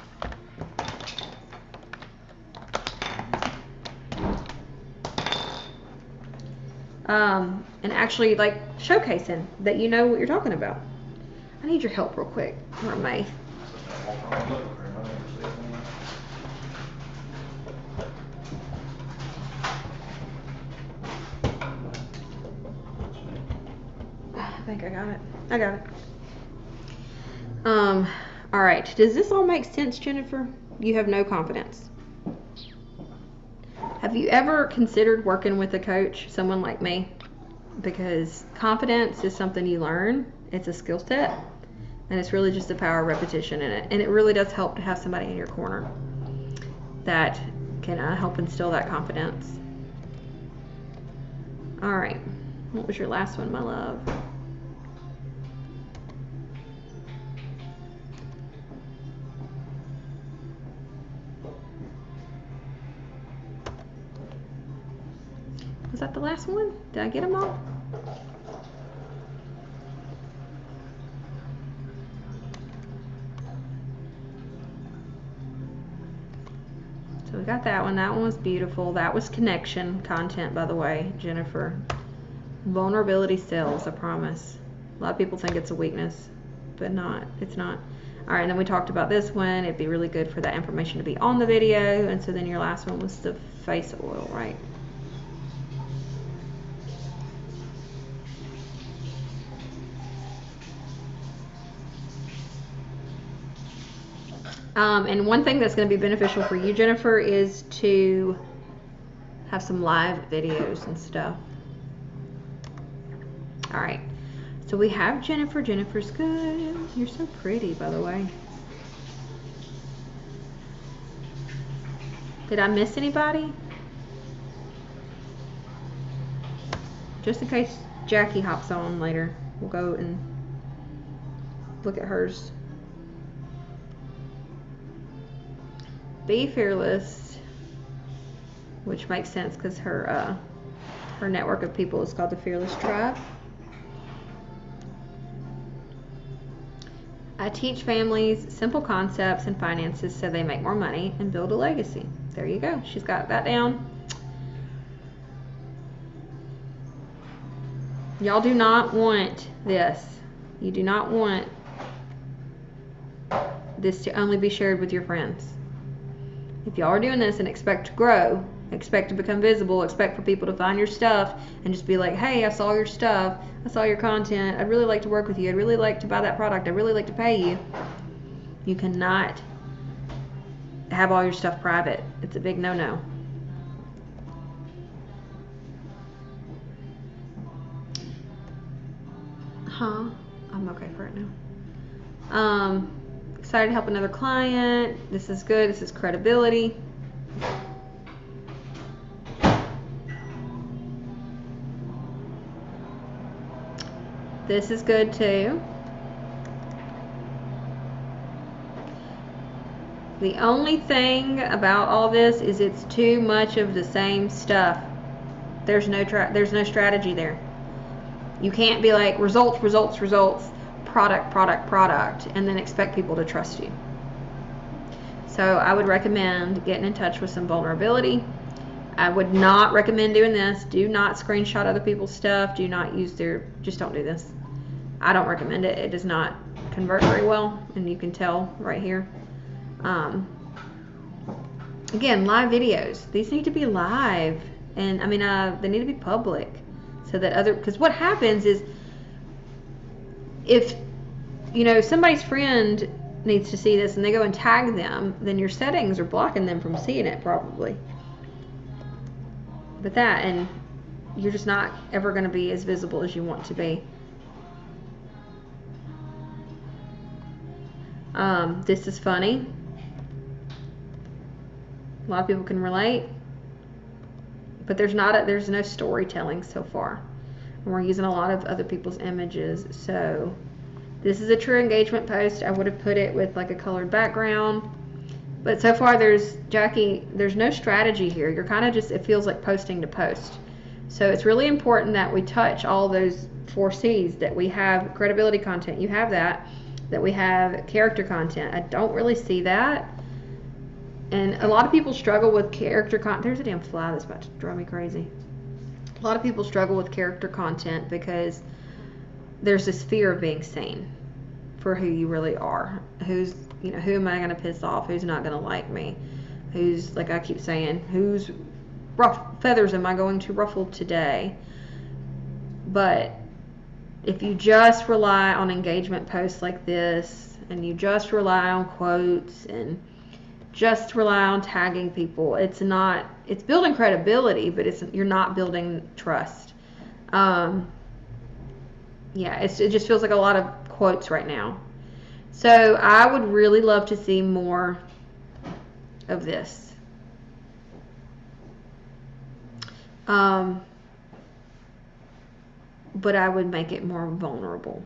And actually showcasing that you know what you're talking about. I need your help real quick. Where am I? I think I got it. I got it. All right. Does this all make sense, Jennifer? You have no confidence. Have you ever considered working with a coach, someone like me? Because confidence is something you learn. It's a skill set. And it's really just the power of repetition in it. And it really does help to have somebody in your corner that can help instill that confidence. All right. What was your last one, my love? Was that the last one? Did I get them all? So we got that one. That one was beautiful. That was connection content, by the way, Jennifer. Vulnerability sells, I promise. A lot of people think it's a weakness, but it's not. All right, and then we talked about this one. It'd be really good for that information to be on the video. And so then your last one was the face oil, right? And one thing that's going to be beneficial for you, Jennifer, is to have some live videos and stuff. All right. So we have Jennifer. Jennifer's good. You're so pretty, by the way. Did I miss anybody? just in case Jackie hops on later. We'll go and look at hers. Be fearless, which makes sense because her network of people is called the Fearless Tribe. I teach families simple concepts and finances so they make more money and build a legacy. There you go. She's got that down. Y'all do not want this. You do not want this to only be shared with your friends. If y'all are doing this and expect to grow, expect to become visible, expect for people to find your stuff and just be like, hey, I saw your stuff, I saw your content, I'd really like to work with you, I'd really like to buy that product, I'd really like to pay you. You cannot have all your stuff private. It's a big no-no. I'm okay for it now. Excited to help another client. This is good. This is credibility. This is good too. The only thing about all this is it's too much of the same stuff. There's no strategy there. You can't be like results, results, results, product, product, product, and then expect people to trust you. So I would recommend getting in touch with some vulnerability. I would not recommend doing this. Do not screenshot other people's stuff. Do not use just don't do this. I don't recommend it. It does not convert very well, and you can tell right here. Again, live videos. These need to be live, and they need to be public. So that because what happens is if somebody's friend needs to see this and they go and tag them, then your settings are blocking them from seeing it probably. But and you're just not ever going to be as visible as you want to be. This is funny. A lot of people can relate. But there's no storytelling so far. And we're using a lot of other people's images. So this is a true engagement post. I would have put it with like a colored background. But so far there's no strategy here. You're kind of just, it feels like posting to post. So it's really important that we touch all those 4 C's, that we have credibility content. You have that we have character content. I don't really see that. And a lot of people struggle with character content. There's a damn fly that's about to drive me crazy. A lot of people struggle with character content because there's this fear of being seen for who you really are. Who am I going to piss off? Who's not going to like me? Who's, like I keep saying, whose feathers am I going to ruffle today? But if you just rely on engagement posts like this, and you just rely on quotes and just rely on tagging people, it's building credibility, but you're not building trust. It just feels like a lot of quotes right now. So I would really love to see more of this. But I would make it more vulnerable.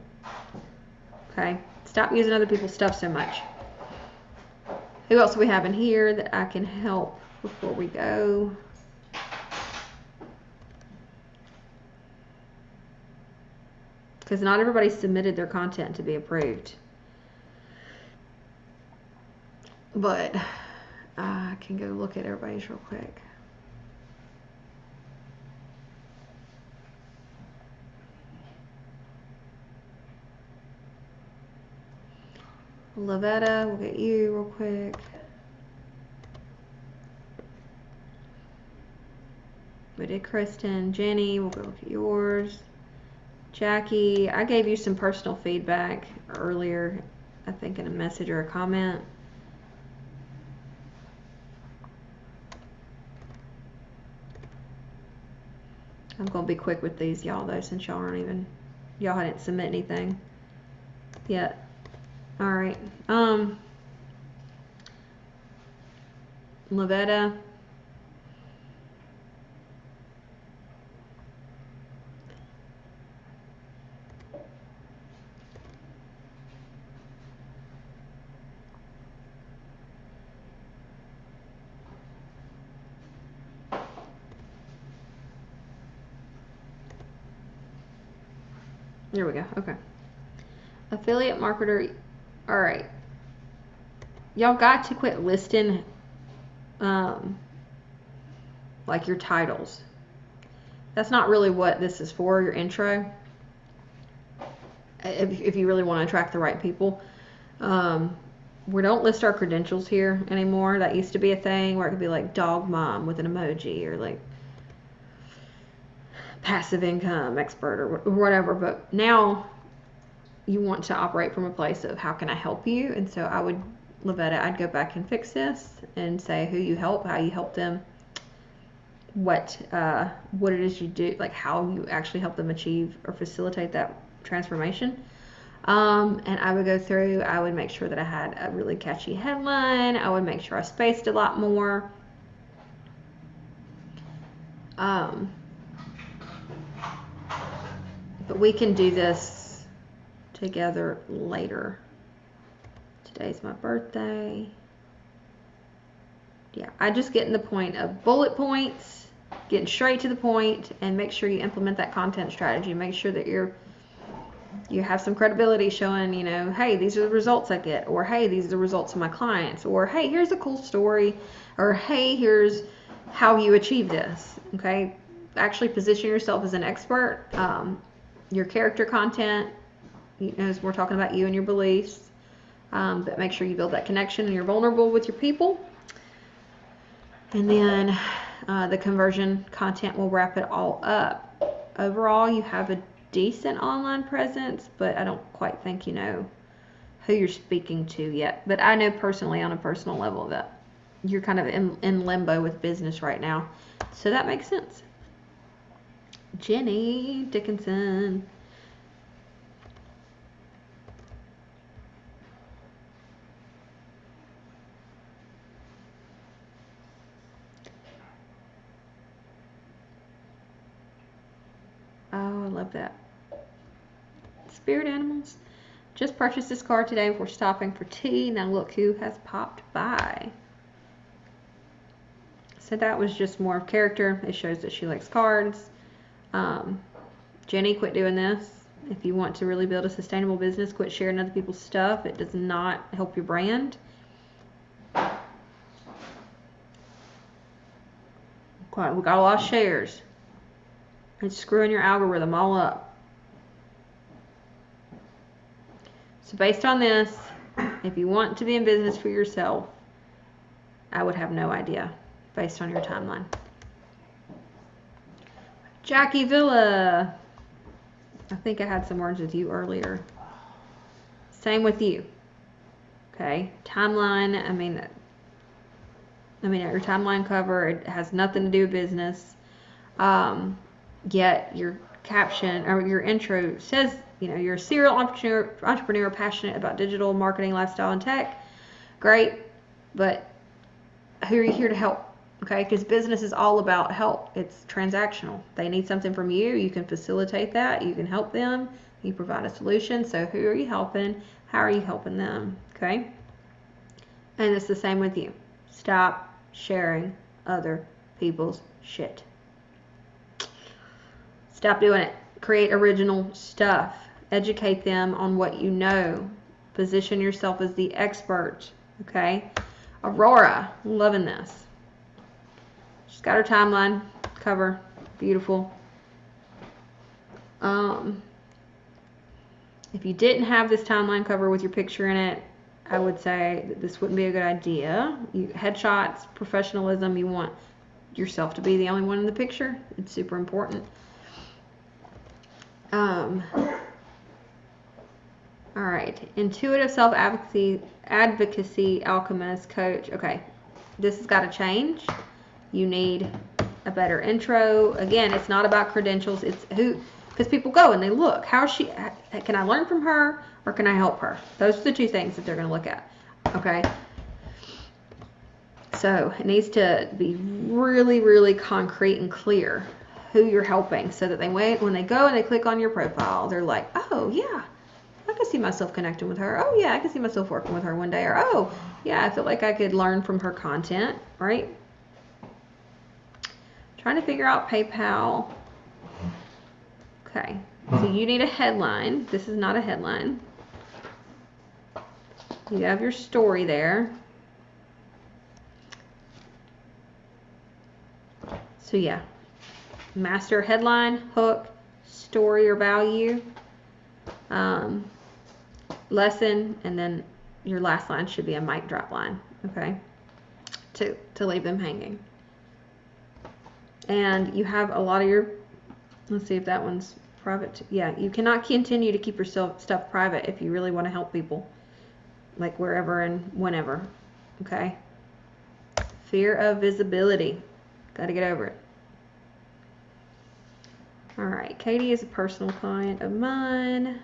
Okay? Stop using other people's stuff so much. Who else do we have in here that I can help before we go? Because not everybody submitted their content to be approved. But I can go look at everybody's real quick. Lavetta, we'll get you real quick. We did Kristen. Jenny, we'll go look at yours. Jackie, I gave you some personal feedback earlier, I think in a message or a comment. I'm going to be quick with these, y'all, though, since y'all hadn't submit anything yet. All right. Lavetta. There we go. Okay. Affiliate marketer. All right. Y'all got to quit listing like your titles. That's not really what this is for, your intro. If you really want to attract the right people. We don't list our credentials here anymore. That used to be a thing where it could be like dog mom with an emoji, or like passive income expert, or whatever. But now you want to operate from a place of how can I help you? And so I would, Lavetta, I'd go back and fix this and say who you help, how you help them, what it is you do, like how you actually help them achieve or facilitate that transformation. And I would go through, I would make sure that I had a really catchy headline. I would make sure I spaced a lot more. But we can do this together later. Today's my birthday. Yeah, I just get in the point of bullet points, getting straight to the point, and make sure you implement that content strategy. Make sure that you have some credibility showing, you know, hey, these are the results I get, or hey, these are the results of my clients, or hey, here's a cool story, or hey, here's how you achieve this. Okay, actually position yourself as an expert. Your character content, as we're talking about you and your beliefs, but make sure you build that connection and you're vulnerable with your people. And then the conversion content will wrap it all up. Overall, you have a decent online presence, but I don't quite think you know who you're speaking to yet. But I know personally, on a personal level, that you're kind of in limbo with business right now. So that makes sense. Jenny Dickinson. Oh, I love that. Spirit animals. Just purchased this card today before stopping for tea. Now look who has popped by. So that was just more of character. It shows that she likes cards. Jenny, quit doing this. If you want to really build a sustainable business, quit sharing other people's stuff. It does not help your brand. We got a lot of shares. It's screwing your algorithm all up. So based on this, if you want to be in business for yourself, I would have no idea based on your timeline. Jackie Villa. I think I had some words with you earlier. Same with you. Okay. Timeline, I mean at your timeline cover, it has nothing to do with business. Yet your caption or your intro says, you know, you're a serial entrepreneur passionate about digital marketing, lifestyle, and tech. Great, but who are you here to help? Okay, because business is all about help. It's transactional. They need something from you. You can facilitate that. You can help them. You provide a solution. So who are you helping? How are you helping them? Okay, and it's the same with you. Stop sharing other people's shit. Stop doing it. Create original stuff. Educate them on what you know. Position yourself as the expert. Okay? Aurora, loving this. She's got her timeline cover. Beautiful. If you didn't have this timeline cover with your picture in it, I would say that this wouldn't be a good idea. Headshots, professionalism, you want yourself to be the only one in the picture. It's super important. All right, intuitive self-advocacy alchemist coach. Okay, this has got to change. You need a better intro. Again, it's not about credentials. It's who, because people go and they look. How is she? Can I learn from her or can I help her? Those are the two things that they're going to look at. Okay. So it needs to be really, really concrete and clear who you're helping, so that when they go and they click on your profile, they're like, oh yeah, I can see myself connecting with her. Oh yeah, I can see myself working with her one day. Or oh yeah, I feel like I could learn from her content, right? Trying to figure out PayPal. Okay, So you need a headline. This is not a headline. You have your story there. So yeah, master headline, hook, story or value, lesson, and then your last line should be a mic drop line, okay, to leave them hanging. And you have a lot of your, let's see if that one's private. Yeah, you cannot continue to keep your stuff private if you really want to help people, like wherever and whenever, okay? Fear of visibility. Got to get over it. All right, Katie is a personal client of mine.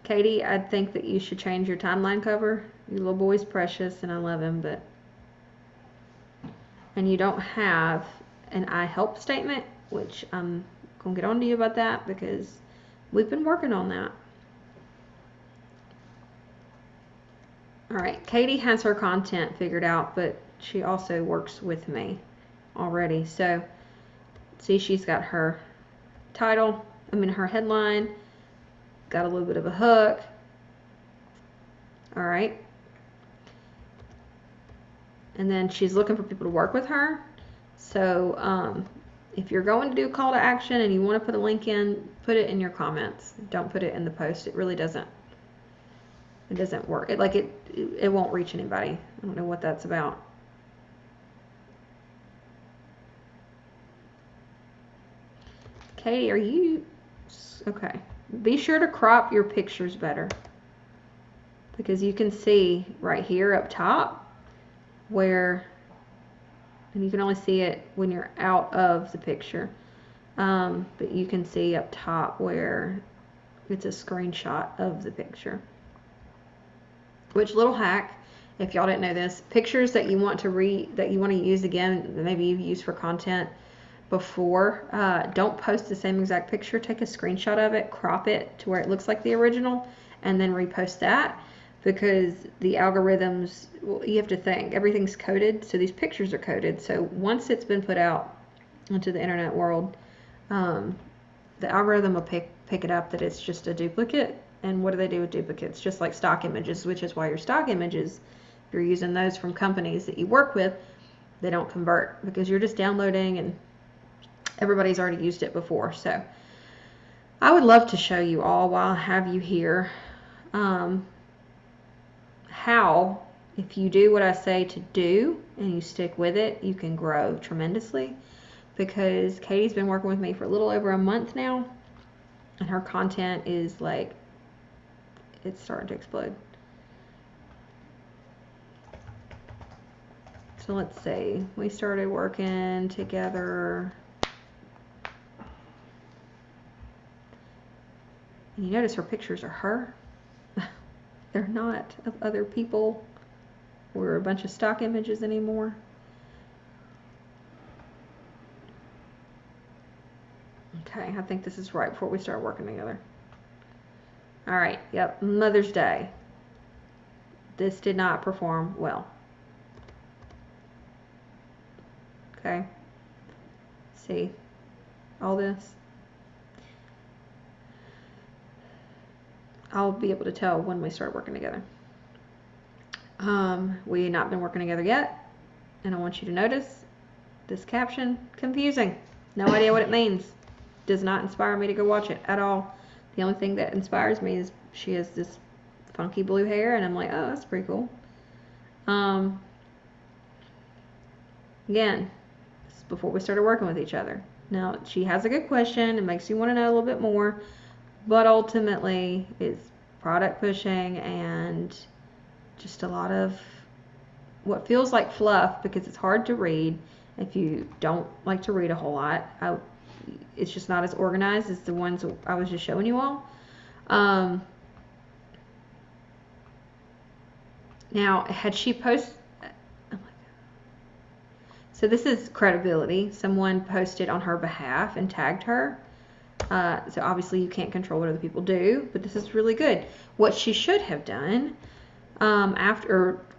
Katie, I think that you should change your timeline cover. Your little boy's precious and I love him, but... And you don't have an I help statement, which I'm going to get on to you about that because we've been working on that. All right, Katie has her content figured out, but she also works with me already. So, see, she's got her title, her headline, got a little bit of a hook. All right. And then she's looking for people to work with her. So, if you're going to do a call to action and you want to put a link in, put it in your comments. Don't put it in the post. It really doesn't. It doesn't work. It won't reach anybody. I don't know what that's about. Katie, are you okay? Be sure to crop your pictures better because you can see right here up top where, and you can only see it when you're out of the picture, but you can see up top where it's a screenshot of the picture. Which, little hack, if y'all didn't know this, pictures that you want to use again, maybe you've used for content before, don't post the same exact picture. Take a screenshot of it, crop it to where it looks like the original, and then repost that, because the algorithms, well, you have to think, everything's coded, so these pictures are coded. So once it's been put out into the internet world, the algorithm will pick it up that it's just a duplicate. And what do they do with duplicates? Just like stock images, which is why your stock images, if you're using those from companies that you work with, they don't convert because you're just downloading and everybody's already used it before. So I would love to show you all while I have you here how, if you do what I say to do and you stick with it, you can grow tremendously. Because Katie's been working with me for a little over a month now, and her content is like, it's starting to explode. So let's see, we started working together. And you notice her pictures are her. They're not of other people or a bunch of stock images anymore. Okay, I think this is right before we start working together. All right, yep, Mother's Day. This did not perform well. Okay, see all this? I'll be able to tell when we start working together. We've not been working together yet, and I want you to notice this caption, confusing. No idea what it means. Does not inspire me to go watch it at all. The only thing that inspires me is she has this funky blue hair, and I'm like, oh, that's pretty cool. Again, this is before we started working with each other. Now, she has a good question. It makes you want to know a little bit more, but ultimately, it's product pushing and just a lot of what feels like fluff because it's hard to read if you don't like to read a whole lot. It's just not as organized as the ones I was just showing you all. Now, had she posted... So this is credibility. Someone posted on her behalf and tagged her. So obviously you can't control what other people do, but this is really good. What she should have done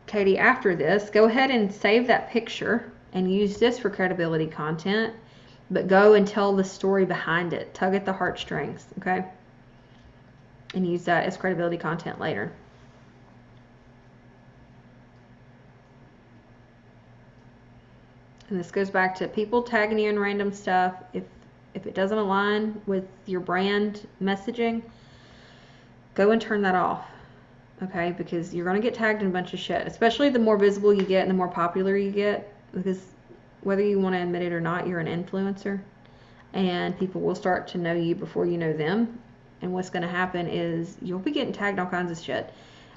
Katie, after this, go ahead and save that picture and use this for credibility content. but go and tell the story behind it. Tug at the heartstrings, okay? And use that as credibility content later. And this goes back to people tagging you in random stuff. If it doesn't align with your brand messaging, go and turn that off, okay? Because you're going to get tagged in a bunch of shit, especially the more visible you get and the more popular you get, because whether you want to admit it or not, you're an influencer, and people will start to know you before you know them. And what's going to happen is you'll be getting tagged all kinds of shit,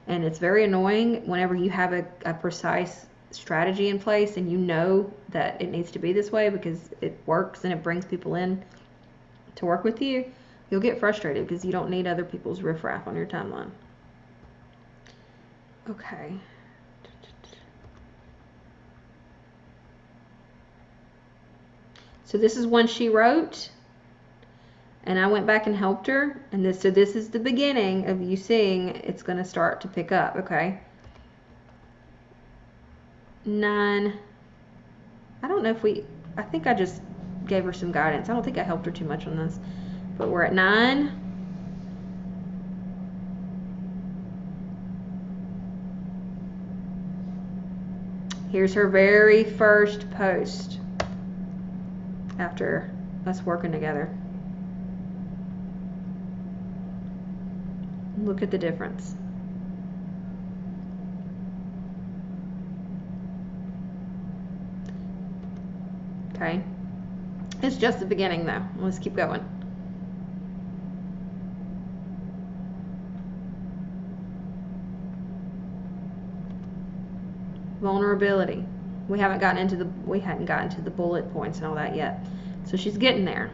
and it's very annoying whenever you have a precise strategy in place and you know that it needs to be this way because it works and it brings people in to work with you. You'll get frustrated because you don't need other people's riffraff on your timeline. Okay. So this is one she wrote, and I went back and helped her, and this is the beginning of you seeing it's going to start to pick up, okay? 9. I don't know if I think I just gave her some guidance. I don't think I helped her too much on this, but we're at 9. Here's her very first post after us working together. Look at the difference. Okay. It's just the beginning though. Let's keep going. Vulnerability. We hadn't gotten to the bullet points and all that yet. So she's getting there.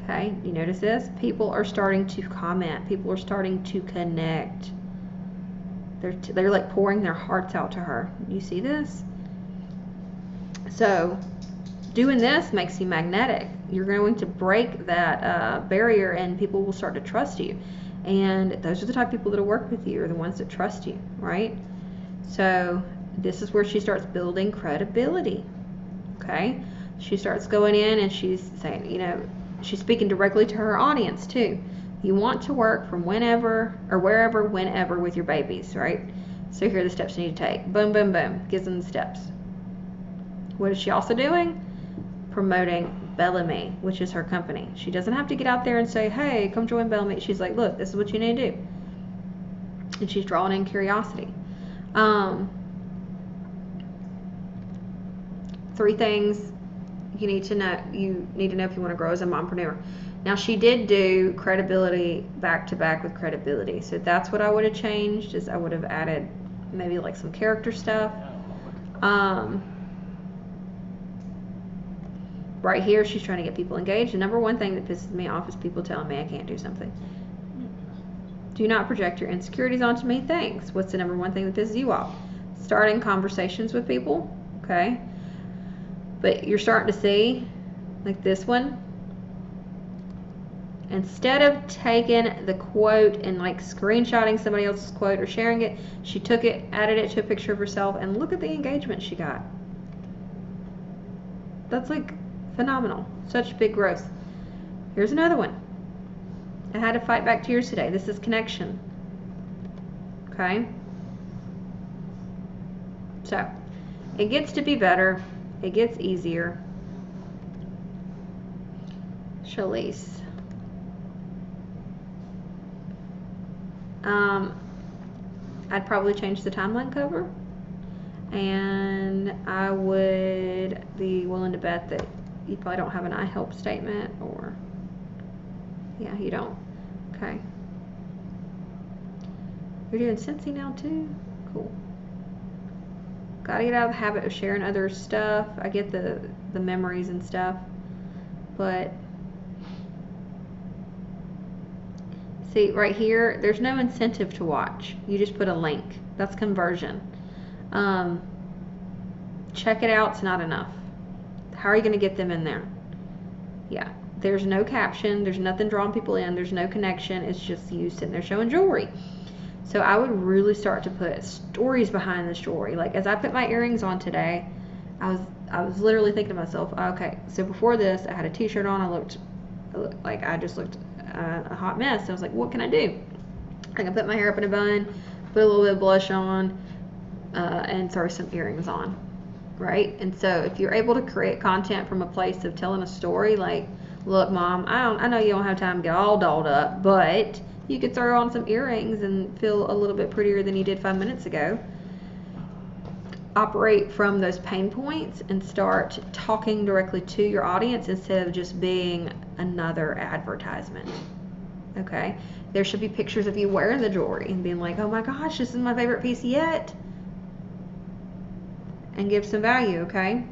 Okay, you notice this? People are starting to comment. People are starting to connect. They're like pouring their hearts out to her. You see this? So doing this makes you magnetic. You're going to break that barrier, and people will start to trust you. And those are the type of people that will work with you, are the ones that trust you, right? So this is where she starts building credibility. Okay? She starts going in and she's saying, you know, she's speaking directly to her audience too. You want to work from whenever or wherever, whenever with your babies, right? So here are the steps you need to take. Boom, boom, boom. Gives them the steps. What is she also doing? Promoting Bellamy, which is her company. She doesn't have to get out there and say, hey, come join Bellamy. She's like, look, this is what you need to do. And she's drawing in curiosity. 3 things you need to know. You need to know if you want to grow as a mompreneur. Now, she did do credibility back to back with credibility. So that's what I would have changed, is I would have added maybe like some character stuff. Right here, she's trying to get people engaged. The number one thing that pisses me off is people telling me I can't do something. Do not project your insecurities onto me. Thanks. What's the number one thing that pisses you off? Starting conversations with people. Okay. But you're starting to see, like this one, instead of taking the quote and like screenshotting somebody else's quote or sharing it, she took it, added it to a picture of herself, and look at the engagement she got. That's like phenomenal. Such big growth. Here's another one. I had to fight back tears today. This is connection. Okay? So, it gets to be better. It gets easier. Shalise. I'd probably change the timeline cover, and I would be willing to bet that you probably don't have an I help statement, or yeah, you don't. Okay. You're doing Scentsy now too? Cool. Gotta get out of the habit of sharing other stuff. I get the memories and stuff, but see right here, there's no incentive to watch. You just put a link. That's conversion. Check it out's not enough. How are you going to get them in there? Yeah, there's no caption. There's nothing drawing people in. There's no connection. It's just you sitting there showing jewelry. So I would really start to put stories behind this jewelry. Like as I put my earrings on today, I was literally thinking to myself, okay, so before this, I had a t-shirt on. I looked like I just looked a hot mess. So I was like, what can I do? I can put my hair up in a bun, put a little bit of blush on, and throw some earrings on, right? And so if you're able to create content from a place of telling a story, like, look, Mom, I know you don't have time to get all dolled up, but you could throw on some earrings and feel a little bit prettier than you did 5 minutes ago. Operate from those pain points and start talking directly to your audience instead of just being another advertisement. Okay? There should be pictures of you wearing the jewelry and being like, oh my gosh, this is my favorite piece yet. And give some value, okay?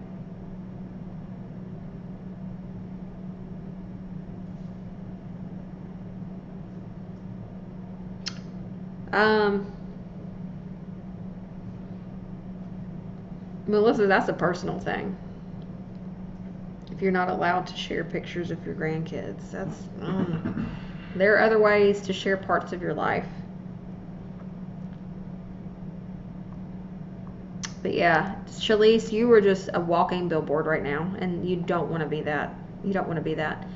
Melissa, that's a personal thing. If you're not allowed to share pictures of your grandkids, that's there are other ways to share parts of your life. But yeah, Shalise, you were just a walking billboard right now, and you don't want to be that. You don't want to be that.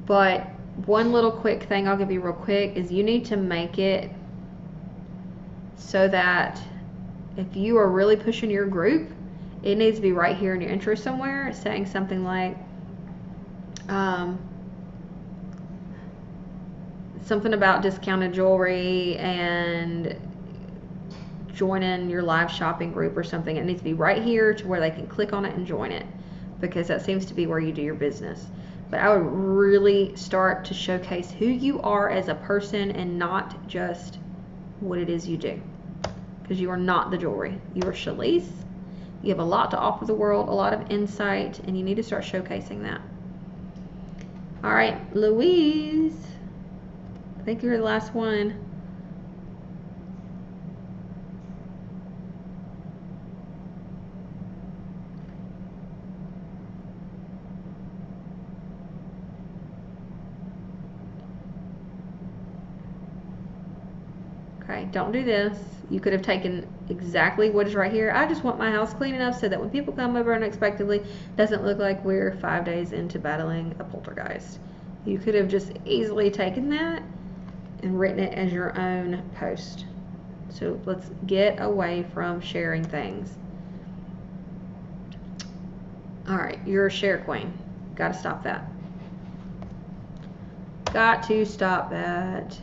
But one little quick thing I'll give you real quick is you need to make it so that if you are really pushing your group, it needs to be right here in your intro somewhere, saying something like something about discounted jewelry and joining your live shopping group or something. It needs to be right here to where they can click on it and join it, because that seems to be where you do your business. But I would really start to showcase who you are as a person and not just what it is you do, because you are not the jewelry. You are Shalise. You have a lot to offer the world, a lot of insight, and you need to start showcasing that. All right, Louise, I think you're the last one. Okay, don't do this. You could have taken exactly what is right here. I just want my house clean enough so that when people come over unexpectedly, it doesn't look like we're 5 days into battling a poltergeist. You could have just easily taken that and written it as your own post. So let's get away from sharing things. All right, you're a share queen. Got to stop that. Got to stop that.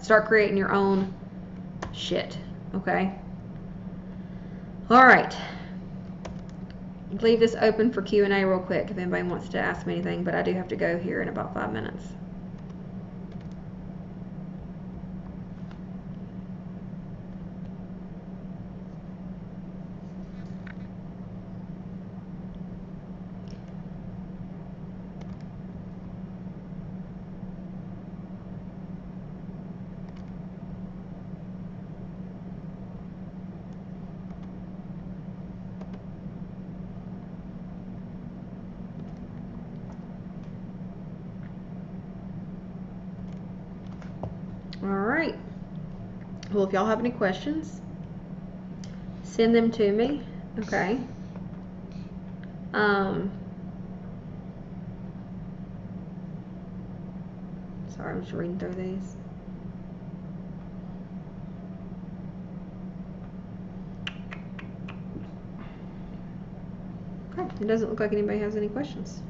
Start creating your own shit, okay? All right. Leave this open for Q&A real quick if anybody wants to ask me anything, but I do have to go here in about 5 minutes. Alright, well, if y'all have any questions, send them to me, okay? Sorry, I'm just reading through these. Okay, it doesn't look like anybody has any questions.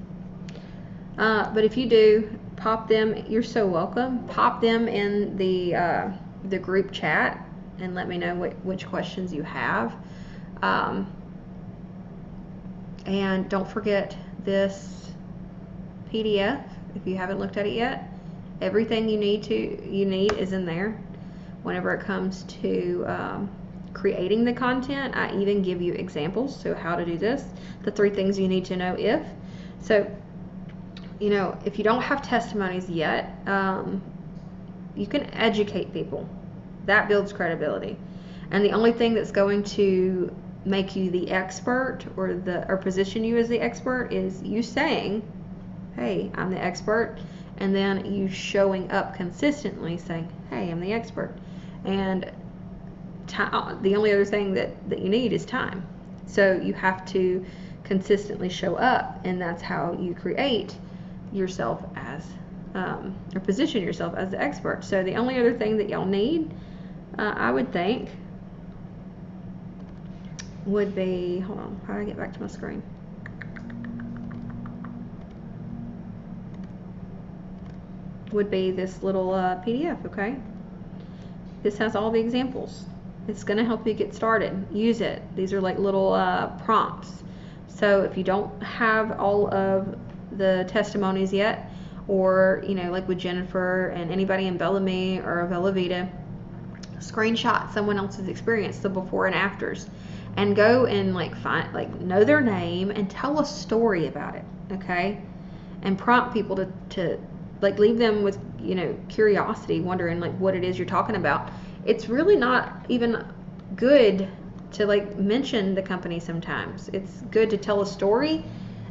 But if you do, pop them. You're so welcome. Pop them in the group chat and let me know which questions you have. And don't forget this PDF if you haven't looked at it yet. Everything you need is in there. Whenever it comes to creating the content, I even give you examples. So how to do this, the 3 things you need to know if. So, you know, if you don't have testimonies yet, you can educate people. That builds credibility. And the only thing that's going to make you the expert or position you as the expert is you saying, hey, I'm the expert, and then you showing up consistently saying, hey, I'm the expert. And the only other thing that you need is time. So you have to consistently show up, and that's how you create yourself as or position yourself as the expert. So the only other thing that y'all need, I would think, would be, hold on, how do I get back to my screen? Would be this little PDF, okay? This has all the examples. It's going to help you get started. Use it. These are like little prompts. So if you don't have all of the testimonies yet, or like with Jennifer and anybody in Bellamy or Bella Vita, screenshot someone else's experience, the before and afters, and go and know their name and tell a story about it, okay? And prompt people to leave them with curiosity, wondering what it is you're talking about. It's really not even good to mention the company sometimes. It's good to tell a story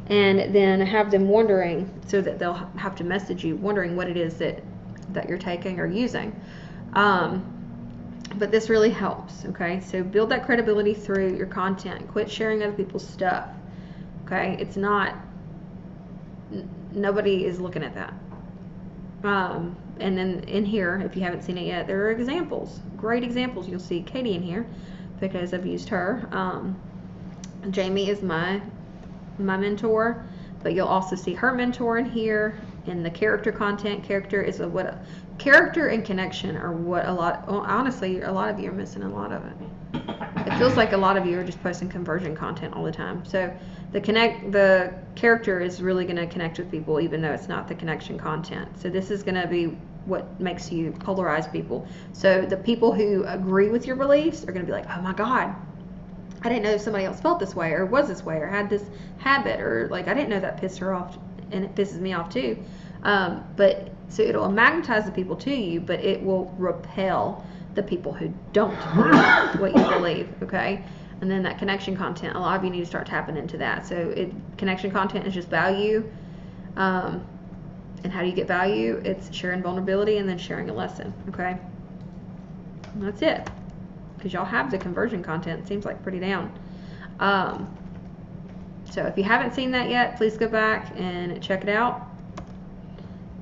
and then have them wondering, so that they'll have to message you wondering what it is that you're taking or using. But this really helps, okay? So build that credibility through your content. Quit sharing other people's stuff, okay? It's not, nobody is looking at that. And then in here, if you haven't seen it yet, there are examples, great examples. You'll see Katie in here because I've used her. Jamie is my mentor, but you'll also see her mentor in here. In the character content, character and connection are what honestly, a lot of you are missing a lot of it. It feels like a lot of you are just posting conversion content all the time. So the character is really going to connect with people, even though it's not the connection content. So this is going to be what makes you polarize people. So the people who agree with your beliefs are going to be like, oh my God, I didn't know somebody else felt this way, or was this way, or had this habit, or I didn't know that pissed her off, and it pisses me off too. But so it'll magnetize the people to you, but it will repel the people who don't believe what you believe, okay? And then that connection content, a lot of you need to start tapping into that. So connection content is just value. And how do you get value? It's sharing vulnerability and then sharing a lesson, okay? And that's it. Because y'all have the conversion content. It seems like pretty down. So if you haven't seen that yet, please go back and check it out.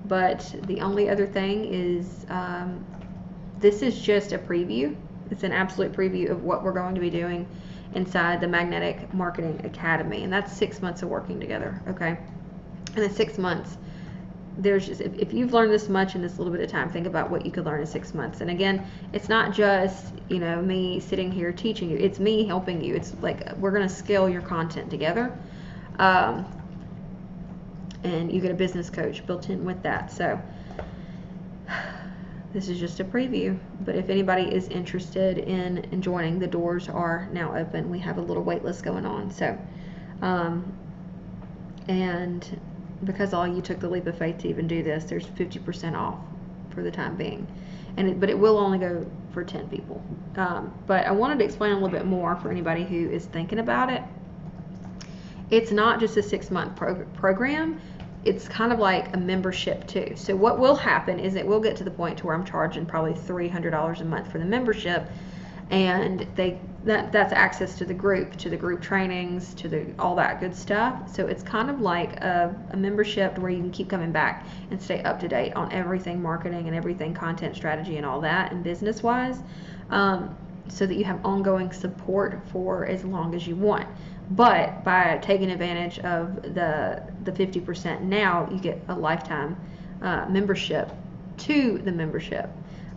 But the only other thing is, this is just a preview. It's an absolute preview of what we're going to be doing inside the Magnetic Marketing Academy. And that's 6 months of working together, okay? And in 6 months, there's just, if you've learned this much in this little bit of time, think about what you could learn in 6 months. And again, it's not just, me sitting here teaching you. It's me helping you. It's we're going to scale your content together. And you get a business coach built in with that. So this is just a preview, but if anybody is interested in joining, the doors are now open. We have a little wait list going on. So, and because all you took the leap of faith to even do this, there's 50% off for the time being. But it will only go for 10 people. But I wanted to explain a little bit more for anybody who is thinking about it. It's not just a 6-month program. It's kind of like a membership too. So what will happen is it will get to the point to where I'm charging probably $300 a month for the membership, and that's access to the group trainings, to all that good stuff. So it's kind of like a membership where you can keep coming back and stay up to date on everything marketing and everything content strategy and all that, and business wise, so that you have ongoing support for as long as you want. But by taking advantage of the 50% now, you get a lifetime membership to the membership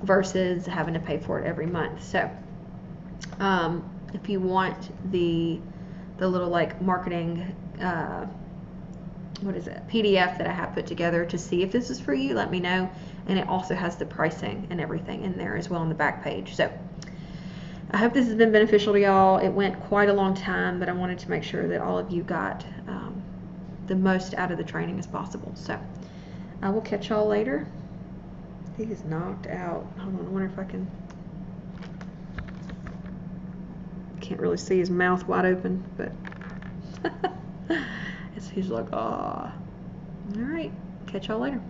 versus having to pay for it every month. So if you want the little marketing PDF that I have put together to see if this is for you, let me know. And it also has the pricing and everything in there as well on the back page. So I hope this has been beneficial to y'all. It went quite a long time, but I wanted to make sure that all of you got the most out of the training as possible. So I will catch y'all later. He is knocked out. Hold on, I wonder if I can't really see his mouth wide open, but he's like, ah. All right, catch y'all later.